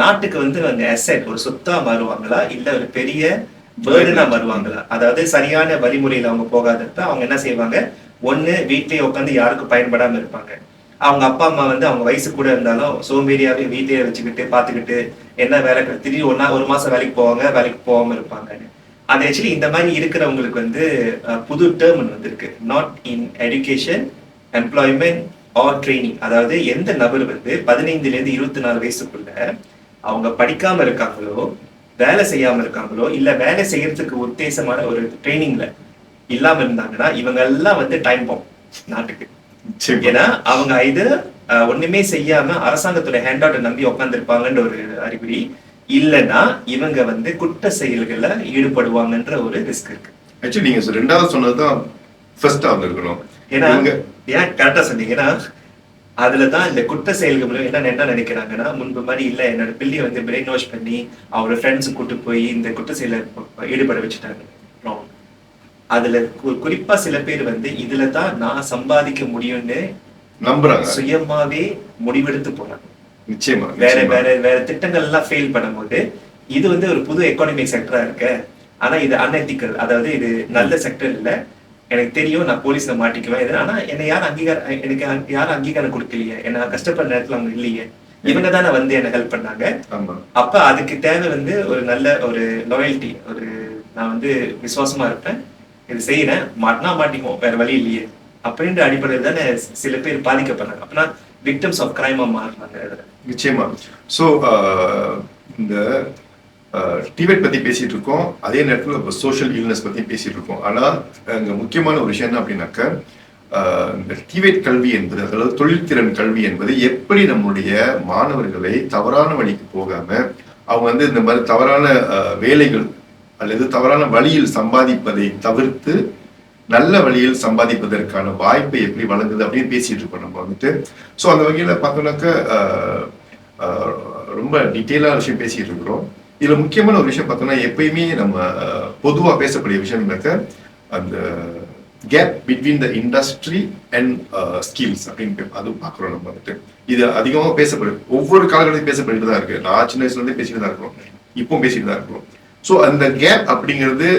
நாட்டுக்கு வந்து அவங்க அசெட் ஒரு சொத்தா மாறுவாங்களா, இல்ல ஒரு பெரிய பேர்டனா வருவாங்களா? அதாவது சரியான வழிமுறையில அவங்க போகாதப்ப அவங்க என்ன செய்வாங்க, ஒண்ணு வீட்லயே உட்காந்து யாருக்கும் பயன்படாம இருப்பாங்க. அவங்க அப்பா அம்மா வந்து அவங்க வயசு கூட இருந்தாலும் சோம்பேறியாவே வீட்லயே வச்சுக்கிட்டு பாத்துக்கிட்டு என்ன வேலை திடீர்னு ஒரு மாசம் வேலைக்கு போவாங்க, வேலைக்கு போகாம இருப்பாங்க. அது ஆக்சுவலி இந்த மாதிரி இருக்கிறவங்களுக்கு வந்து புது டேர்ம் வந்து இருக்கு, not in education employment R training. அதாவது எந்த நபர் வந்து 15ல இருந்து 24 வயசுக்குள்ள அவங்க படிக்காம இருக்காங்களோ, வேலை செய்யாம இருக்காங்களோ, இல்ல வேலை செய்யறதுக்கு உத்தேசமான ஒரு ட்ரைனிங்ல இல்லாம இருந்தாங்கன்னா இவங்க எல்லாம் வந்து டைம் பாம் நாட்டுக்கு. ஏன்னா அவங்க இது ஒண்ணுமே செய்யாம அரசாங்கத்தோட ஹேண்ட் அவுட் நம்பி உட்கார்ந்து இருப்பாங்கன்ற ஒரு அறிகுறி, இல்லைன்னா இவங்க வந்து குற்ற செயல்கள்ல ஈடுபடுவாங்கன்ற ஒரு ரிஸ்க் இருக்கு. ஆக்சுவலி நீங்க 2வது சொன்னதுதான் ஃபர்ஸ்ட் ஆக இருக்கணும். ஏன்னா ஏன் கரெக்டா சொன்னீங்கன்னா அதுலதான் இந்த குற்ற செயல்கள் என்ன நினைக்கிறாங்கன்னா, முன்பு மாதிரி இல்ல என்னோட பிள்ளைய வந்து பிரெயின் வாஷ் பண்ணி அவரோட ஃப்ரெண்ட்ஸ் கூட்டு போய் இந்த குற்ற செயல ஈடுபட வச்சுட்டாங்க. அதுல குறிப்பா சில பேர் வந்து இதுலதான் நான் சம்பாதிக்க முடியும்னு நம்புறாங்க, சுயமாவே முடிவெடுத்து போறாங்க. நிச்சயமா வேற திட்டங்கள் எல்லாம் ஃபெயில் பண்ணும்போது இது வந்து ஒரு புது எக்கானமிக் செக்டரா இருக்கு, ஆனா இது அன்எத்திக்கல். அதாவது இது நல்ல செக்டர் இல்ல, எனக்கு தெரியும் நான் போலீஸ்ல மாட்டிக்குவேன், ஆனா என்ன எனக்கு யாரும் அங்கீகாரம் கொடுக்கலையே, என்ன கஷ்டப்படுற நேரத்துல அவங்க இல்லையே, இவங்க தானே வந்து என்ன ஹெல்ப் பண்ணாங்க. அப்ப அதுக்கு தேவை வந்து ஒரு நல்ல ஒரு லாயல்ட்டி, ஒரு நான் வந்து விசுவாசமா இருப்பேன், இது செய்யறேன், மாட்டிக்குவோம், வேற வழி இல்லையே அப்படின்ற அடிப்படையில் தானே சில பேர் பாதிக்கப்படுறாங்க. அப்படின்னா விக்டிம்ஸ் ஆஃப் கிரைமா மாறுறாங்க. நிச்சயமா. சோ இந்த டிபெட் பத்தி பேசிட்டு இருக்கோம், அதே நேரத்துல சோஷியல் இல்னஸ் பத்தி பேசிட்டு இருக்கோம். ஆனா அங்க முக்கியமான ஒரு விஷயம் என்ன அப்படின்னாக்க, இந்த டிபெட் கல்வி என்பது, அதாவது தொழில்திறன் கல்வி என்பது எப்படி நம்முடைய மாணவர்களை தவறான வழிக்கு போகாம அவங்க வந்து இந்த மாதிரி தவறான வேலைகள் அல்லது தவறான வழியில் சம்பாதிப்பதை தவிர்த்து நல்ல வழியில் சம்பாதிப்பதற்கான வாய்ப்பை எப்படி வழங்குது அப்படின்னு பேசிட்டு இருக்கோம் நம்ம வந்துட்டு. ஸோ அந்த வகையில பார்த்தோம்னாக்க ரொம்ப டீட்டெயிலான விஷயம் பேசிட்டு இருக்கிறோம். இதுல முக்கியமான ஒரு விஷயம் பார்த்தோம்னா, எப்பயுமே நம்ம பொதுவா பேசக்கூடிய விஷயம்னாக்க அந்த gap between the industry and skills அப்படின்னு அதுவும் பார்க்குறோம் நம்ம வந்துட்டு. இது அதிகமாக பேசப்படுது, ஒவ்வொரு காலகட்டத்தையும் பேசப்பட்டு தான் இருக்கு. நான் சின்ன வயசுல இருந்தே பேசிட்டு தான் இருக்கிறோம், இப்போ பேசிட்டு தான் இருக்கிறோம். ஸோ அந்த கேப் அப்படிங்கிறது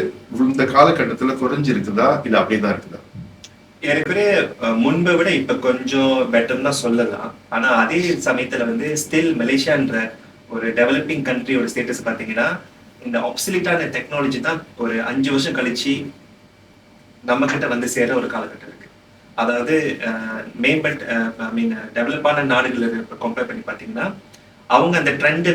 இந்த காலகட்டத்துல குறைஞ்சிருக்குதா இல்ல அப்படிதான் இருக்குதா? ஏற்கனவே முன்பை விட இப்ப கொஞ்சம் பெட்டர் தான் சொல்லலாம். ஆனா அதே சமயத்துல வந்து ஸ்டில் மலேசியான்ற ஒரு டெவலப்பிங் கண்ட்ரியோட ஸ்டேட்டஸ் பாத்தீங்கன்னா, இந்த ஆப்சலிட்டான டெக்னாலஜி தான் ஒரு 5 வருஷம் கழிச்சு நம்ம கிட்ட வந்து சேர ஒரு காலகட்டம் இருக்கு. அதாவது டெவலப்பான நாடுகள் கம்பேர் பண்ணி பாத்தீங்கன்னா, அவங்க அந்த ட்ரெண்ட்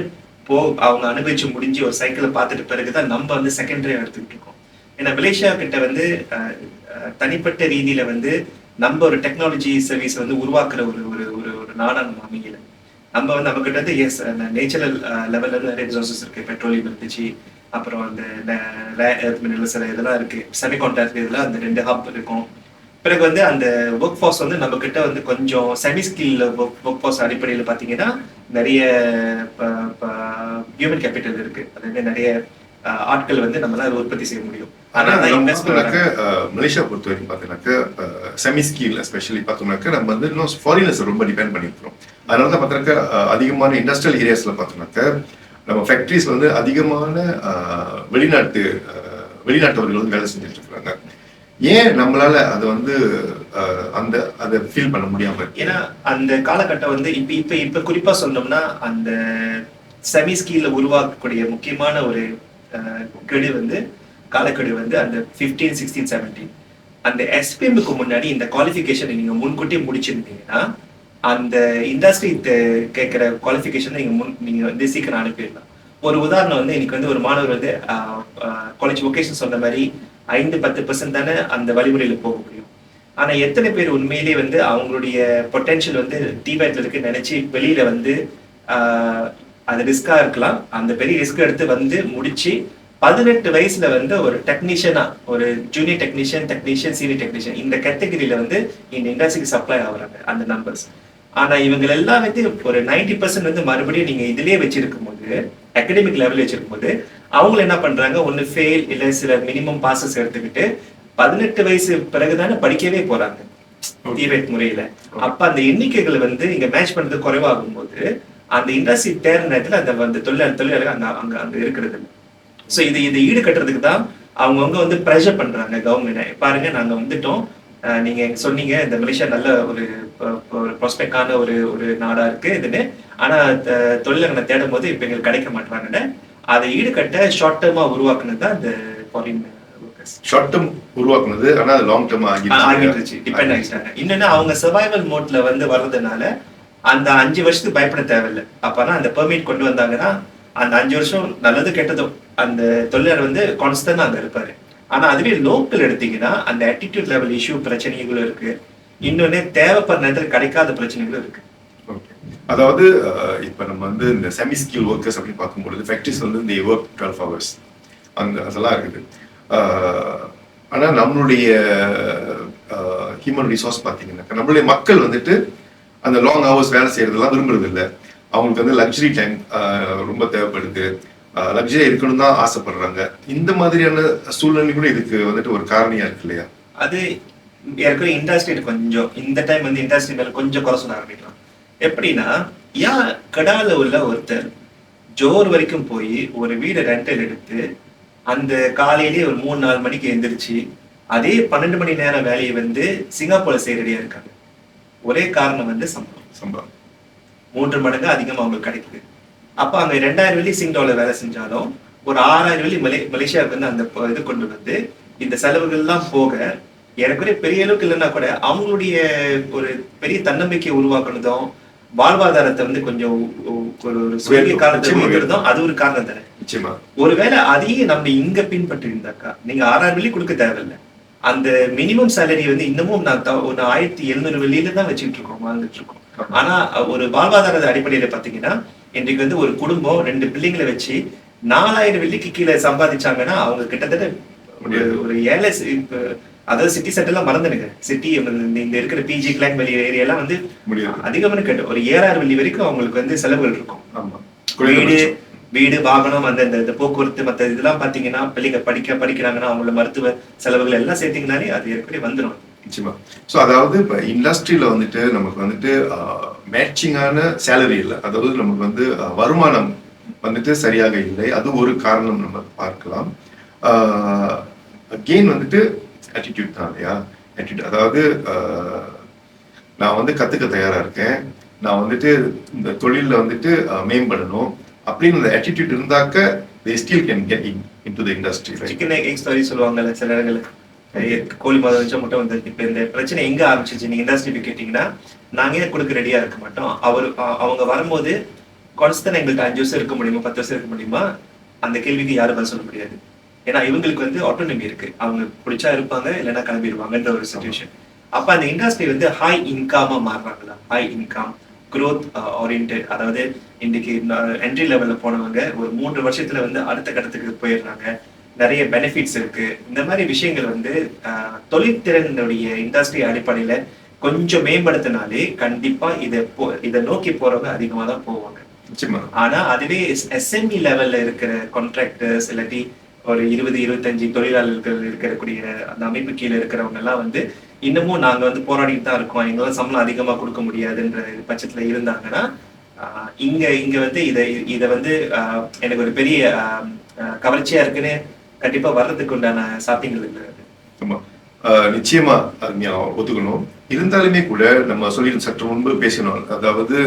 அவங்க அனுபவிச்சு முடிஞ்சு ஒரு சைக்கிளை பார்த்துட்டு பிறகுதான் நம்ம வந்து செகண்டரியா எடுத்துக்கிட்டு இருக்கோம். ஏன்னா மலேசியா கிட்ட வந்து தனிப்பட்ட ரீதியில வந்து நம்ம ஒரு டெக்னாலஜி சர்வீஸ் வந்து உருவாக்குற ஒரு ஒரு ஒரு நாடா நம்ம அமையல. நம்ம வந்து நம்ம கிட்ட வந்து நேச்சுரல் லெவல்ல நிறைய ரிசோர்சஸ் இருக்கு, பெட்ரோலியம் இருந்துச்சு, அப்புறம் அந்த மினரல்ஸ் இதெல்லாம் இருக்கு, செமிகாண்டக்டர் இதெல்லாம் அந்த 2 ஹப் இருக்கும். பிறகு வந்து அந்த ஒர்க் ஃபோர்ஸ் வந்து நம்ம கிட்ட வந்து கொஞ்சம் செமி ஸ்கில் ஒர்க் ஃபோர்ஸ் அடிப்படையில் பார்த்தீங்கன்னா நிறைய ஹியூமன் கேபிட்டல் இருக்கு. அதாவது நிறைய ஆட்கள் வந்து நம்மளால உற்பத்தி செய்ய முடியும். மலேசியா பொறுத்த வரைக்கும் பாத்தீங்கன்னாக்க செமி ஸ்கில் எஸ்பெஷலி பார்த்தோம்னாக்க நம்ம வந்து இன்னும் ஃபாரினர்ஸ் ரொம்ப டிபெண்ட் பண்ணிருக்கிறோம். அதனால தான் பார்த்தீங்கன்னாக்க அதிகமான இண்டஸ்ட்ரியல் ஏரியாஸ்ல பார்த்தோம்னாக்க நம்ம ஃபேக்டரிஸ் வந்து அதிகமான வெளிநாட்டவர்கள் வந்து வேலை செஞ்சுட்டு இருக்கிறாங்க. ஏன் நம்மளால அதை வந்து அதை ஃபீல் பண்ண முடியாம? ஏன்னா அந்த காலகட்டம் வந்து இப்ப குறிப்பா சொன்னோம்னா அந்த செமி ஸ்கில்ல உருவாக்கக்கூடிய முக்கியமான ஒரு காலக்கெடு வந்து அந்த 15, 16, 17 அந்த எஸ்பிஎம்க்கு முன்னாடி இந்த குவாலிஃபிகேஷன் நீங்க முன்கூட்டியே முடிச்சிருந்தீங்கன்னா அந்த இண்டஸ்ட்ரி கேட்கிற குவாலிஃபிகேஷன் நீங்க வந்து சீக்கிரம் அனுப்பிடலாம். ஒரு உதாரணம் வந்து இன்னைக்கு வந்து ஒரு மாணவர் வந்து காலேஜ் வொகேஷன் சொன்ன மாதிரி 5-10% தானே அந்த வழிமுறையில போக முடியும். ஆனா எத்தனை பேர் உண்மையிலேயே வந்து அவங்களுடைய பொட்டென்ஷியல் வந்து டிபேட்ல இருக்கு நினைச்சு வெளியில வந்து அது ரிஸ்கா இருக்கலாம், அந்த பெரிய ரிஸ்க் எடுத்து வந்து முடிச்சு 18 வயசுல வந்து ஒரு டெக்னீஷியனா, ஒரு ஜூனியர் டெக்னீஷியன், சீனியர் டெக்னீஷியன் இந்த கேட்டகரியில வந்து இந்த இண்டஸ்ட்ரிக்கு சப்ளை ஆகுறாங்க அந்த நம்பர்ஸ். ஆனா இவங்க எல்லாம் வந்து ஒரு 90% வந்து மறுபடியும் நீங்க இதுலயே வச்சிருக்கும் போது, அகாடமிக் லெவல் வச்சிருக்கும் போது அவங்களும் என்ன பண்றாங்க, ஒண்ணு ஃபெயில் இல்ல சில மினிமம் பாசஸ் எடுத்துக்கிட்டு 18 வயசு பிறகுதானே படிக்கவே போறாங்க டிபேட் முறையில. அப்ப அந்த எண்ணிக்கைகள் வந்து இங்க மேட்ச் பண்றது குறைவாகும் போது அந்த இண்டஸ்ட்ரி தேர்ந்த நேரத்துல அந்த தொழிலாளர்கள் அங்க இருக்கிறது இல்லை. ஸோ இதை ஈடு கட்டுறதுக்கு தான் அவங்கவுங்க வந்து ப்ரெஷர் பண்றாங்க கவர்மெண்ட். பாருங்க நாங்க வந்துட்டோம், நீங்க சொன்னீங்க இந்த மலேசியா நல்ல ஒரு ப்ராஸ்பெக்டான ஒரு நாடா இருக்கு இதுன்னு, ஆனா தொழிலாளர்களை தேடும் போது இப்ப எங்களுக்கு கிடைக்க மாட்டாங்கன்னு அதை ஈடுகட்ட ஷார்ட் டேர்மா உருவாக்குனது தான் இந்த ஃபாரின் ஒர்க்கர்ஸ். ஷார்ட் டேர்ம் உருவாக்குனது, ஆனா லாங் டேர்ம் ஆகிடுச்சு, டிபெண்ட் ஆகிட்டாங்க. இன்னொன்னு அவங்க சர்வைவல் மோட்ல வந்து வர்றதுனால அந்த 5 வருஷத்துக்கு பயப்பட தேவையில்லை. அப்பனா அந்த பெர்மிட் கொண்டு வந்தாங்கன்னா அந்த 5 வருஷம் நல்லது கெட்டதும் அந்த தொழிலாளர் வந்து கான்ஸ்டன்டா அங்க இருப்பாரு. ஆனா அதுவே லோக்கல் எடுத்தீங்கன்னா அந்த ஆட்டிடியூட் லெவல் இஷ்யூ பிரச்சனைகளும் இருக்கு, இன்னொன்னு தேவைப்படுற நேரத்தில் கிடைக்காத பிரச்சனைகளும் இருக்கு. அதாவது இப்ப நம்ம வந்து இந்த செமி ஸ்கில் ஒர்க்கர்ஸ் அப்படின்னு பார்க்கும்பொழுது ஃபேக்டரிஸ் வந்து இந்த ஒர்க் 12 hours அதெல்லாம் இருக்குது. ஆனா நம்மளுடைய ஹியூமன் ரிசோர்ஸ் பார்த்தீங்கன்னா நம்மளுடைய மக்கள் வந்துட்டு அந்த லாங் ஹவர்ஸ் வேலை செய்யறதெல்லாம் விரும்புறது இல்லை. அவங்களுக்கு வந்து லக்ஸரி டைம் ரொம்ப தேவைப்படுது, லக்ஸரியா இருக்கணும் தான் ஆசைப்படுறாங்க. இந்த மாதிரியான சூழ்நிலை கூட இதுக்கு வந்துட்டு ஒரு காரணியா இருக்கு இல்லையா? அது ஏற்கனவே இண்டஸ்ட்ரி கொஞ்சம் இந்த டைம் வந்து இண்டஸ்ட்ரி மேல கொஞ்சம் குறை சொல்ல ஆரம்பிக்கலாம். எப்படின்னா, ஏன் கடால உள்ள ஒருத்தர் ஜோர் வரைக்கும் போய் ஒரு வீடு ரெண்டல் எடுத்து அந்த காலையிலேயே ஒரு 3-4 மணிக்கு எந்திரிச்சு அதே 12 மணி நேரம் வேலையை வந்து சிங்கப்பூர்ல செய்யறடியா இருக்காங்க. ஒரே காரணம் வந்து சம்பளம் 3 மடங்கு அதிகமா அவங்களுக்கு கிடைக்குது. அப்ப அங்க 2000 வெள்ளி சிங்டால வேலை செஞ்சாலும் ஒரு 6000 வெள்ளி மலேசியாவுக்கு வந்து அந்த இது கொண்டு வந்து இந்த செலவுகள் எல்லாம் போக ஏறக்குறைய பெரிய அளவுக்கு இல்லைன்னா கூட அவங்களுடைய ஒரு பெரிய தன்னம்பிக்கையை உருவாக்குனதும் வாழ்வாதாரத்தை வந்து கொஞ்சம் ஒரு சுய காலத்தை உயர்த்துறதும் அது ஒரு காரணம் தானே. நிச்சயமா ஒருவேளை அதையே நம்ம இங்க பின்பற்றி இருந்தாக்கா நீங்க 6000 வெள்ளி கொடுக்க தேவையில்லை, அந்த மினிமம் சேலரி வந்து இன்னமும் நான் 1700 வெள்ளியில தான் வச்சுட்டு இருக்கோம், வாழ்ந்துட்டு இருக்கோம். ஆனா ஒரு வாழ்வாதார அடிப்படையில பாத்தீங்கன்னா இன்றைக்கு வந்து ஒரு குடும்பம் 2 பிள்ளைங்களை வச்சு 4000 வெள்ளிக்கு கீழே சம்பாதிச்சாங்கன்னா அவங்க கிட்டத்தட்ட ஒரு ஏழை, அதாவது சிட்டி செட் எல்லாம் மறந்துடுங்க, சிட்டி இந்த இருக்கிற பிஜி கிளாங் வெளி ஏரியாலாம் வந்து அதிகமான கேட்டு ஒரு 7000 வெள்ளி வரைக்கும் அவங்களுக்கு வந்து செலவுகள் இருக்கும். வீடு வாகனம் அந்த போக்குவரத்து மற்ற இதெல்லாம் பாத்தீங்கன்னா பிள்ளைங்க படிக்கிறாங்கன்னா அவங்களோட மருத்துவ செலவுகள் எல்லாம் சேர்த்தீங்கன்னாலே அது ஏற்கனவே வந்துடும். நிச்சயமா. ஸோ அதாவது இப்போ இண்டஸ்ட்ரியில வந்துட்டு நமக்கு வந்துட்டு மேட்சிங்கான சேலரி இல்லை, அதாவது நமக்கு வந்து வருமானம் வந்துட்டு சரியாக இல்லை, அது ஒரு காரணம் நம்ம பார்க்கலாம். அகெயின் வந்துட்டு ஆட்டிடியூட் தான் இல்லையா? ஆட்டிடியூட், அதாவது நான் வந்து கத்துக்க தயாரா இருக்கேன், நான் வந்துட்டு இந்த தொழில வந்துட்டு மேம்படணும் அப்படின்னு அந்த ஆட்டிடியூட் இருந்தாக்க they still can get into the industry. Chicken egg story சொல்லுவாங்கல்ல சில இடங்கள்ல, கோழி மாதம் வச்சா முட்டை வந்து. இப்ப இந்த பிரச்சனை எங்க ஆரம்பிச்சிச்சு நீங்க இண்டஸ்ட்ரி கேட்டீங்கன்னா, நாங்க கொடுக்க ரெடியா இருக்க மாட்டோம், அவங்க வரும்போது கான்ஸ்டன்ட் எங்களுக்கு 5 வருஷம் இருக்க முடியுமா 10 வருஷம் இருக்க முடியுமா, அந்த கேள்விக்கு யாரும் பதில் சொல்ல முடியாது. ஏன்னா இவங்களுக்கு வந்து ஆட்டோனமி இருக்கு, அவங்க பிடிச்சா இருப்பாங்க இல்லைன்னா கிளம்பிடுவாங்கன்ற ஒரு சிச்சுவேஷன். அப்ப அந்த இண்டஸ்ட்ரி வந்து ஹை இன்காமா மாறுறாங்களா, ஹை இன்கம் growth oriented, அதாவது இன்னைக்கு என்ட்ரி லெவல்ல போனவங்க ஒரு 3 வருஷத்துல வந்து அடுத்த கட்டத்துக்கு போயிடுறாங்க. நிறைய பெனிஃபிட்ஸ் இருக்கு. இந்த மாதிரி விஷயங்கள் வந்து தொழிற்திறனுடைய இண்டஸ்ட்ரி அடிப்படையில கொஞ்சம் மேம்படுத்தினாலே கண்டிப்பா இதை நோக்கி போறவங்க அதிகமா தான் போவாங்க. நிச்சயமா. ஆனா அதுவே எஸ்எம்இ லெவல்ல இருக்கிற கான்ட்ராக்டர்ஸ் இல்லாட்டி ஒரு 20-25 தொழிலாளர்கள் இருக்கக்கூடிய அந்த அமைப்பு கீழே இருக்கிறவங்க எல்லாம் வந்து இன்னமும் நாங்க வந்து போராடிட்டு தான் இருக்கோம், எங்களால சம்பளம் அதிகமா கொடுக்க முடியாதுன்ற பட்சத்துல இருந்தாங்கன்னா இங்க வந்து இதை வந்து எனக்கு ஒரு பெரிய கவர்ச்சியா இருக்குன்னு கண்டிப்பா வர்றதுக்கு உண்டான சாத்தியங்கள் இருக்கு. ஆமா, நிச்சயமா ஒத்துக்கணும். இருந்தாலுமே கூட நம்ம சொல்லி சற்று முன்பு பேசணும், அதாவது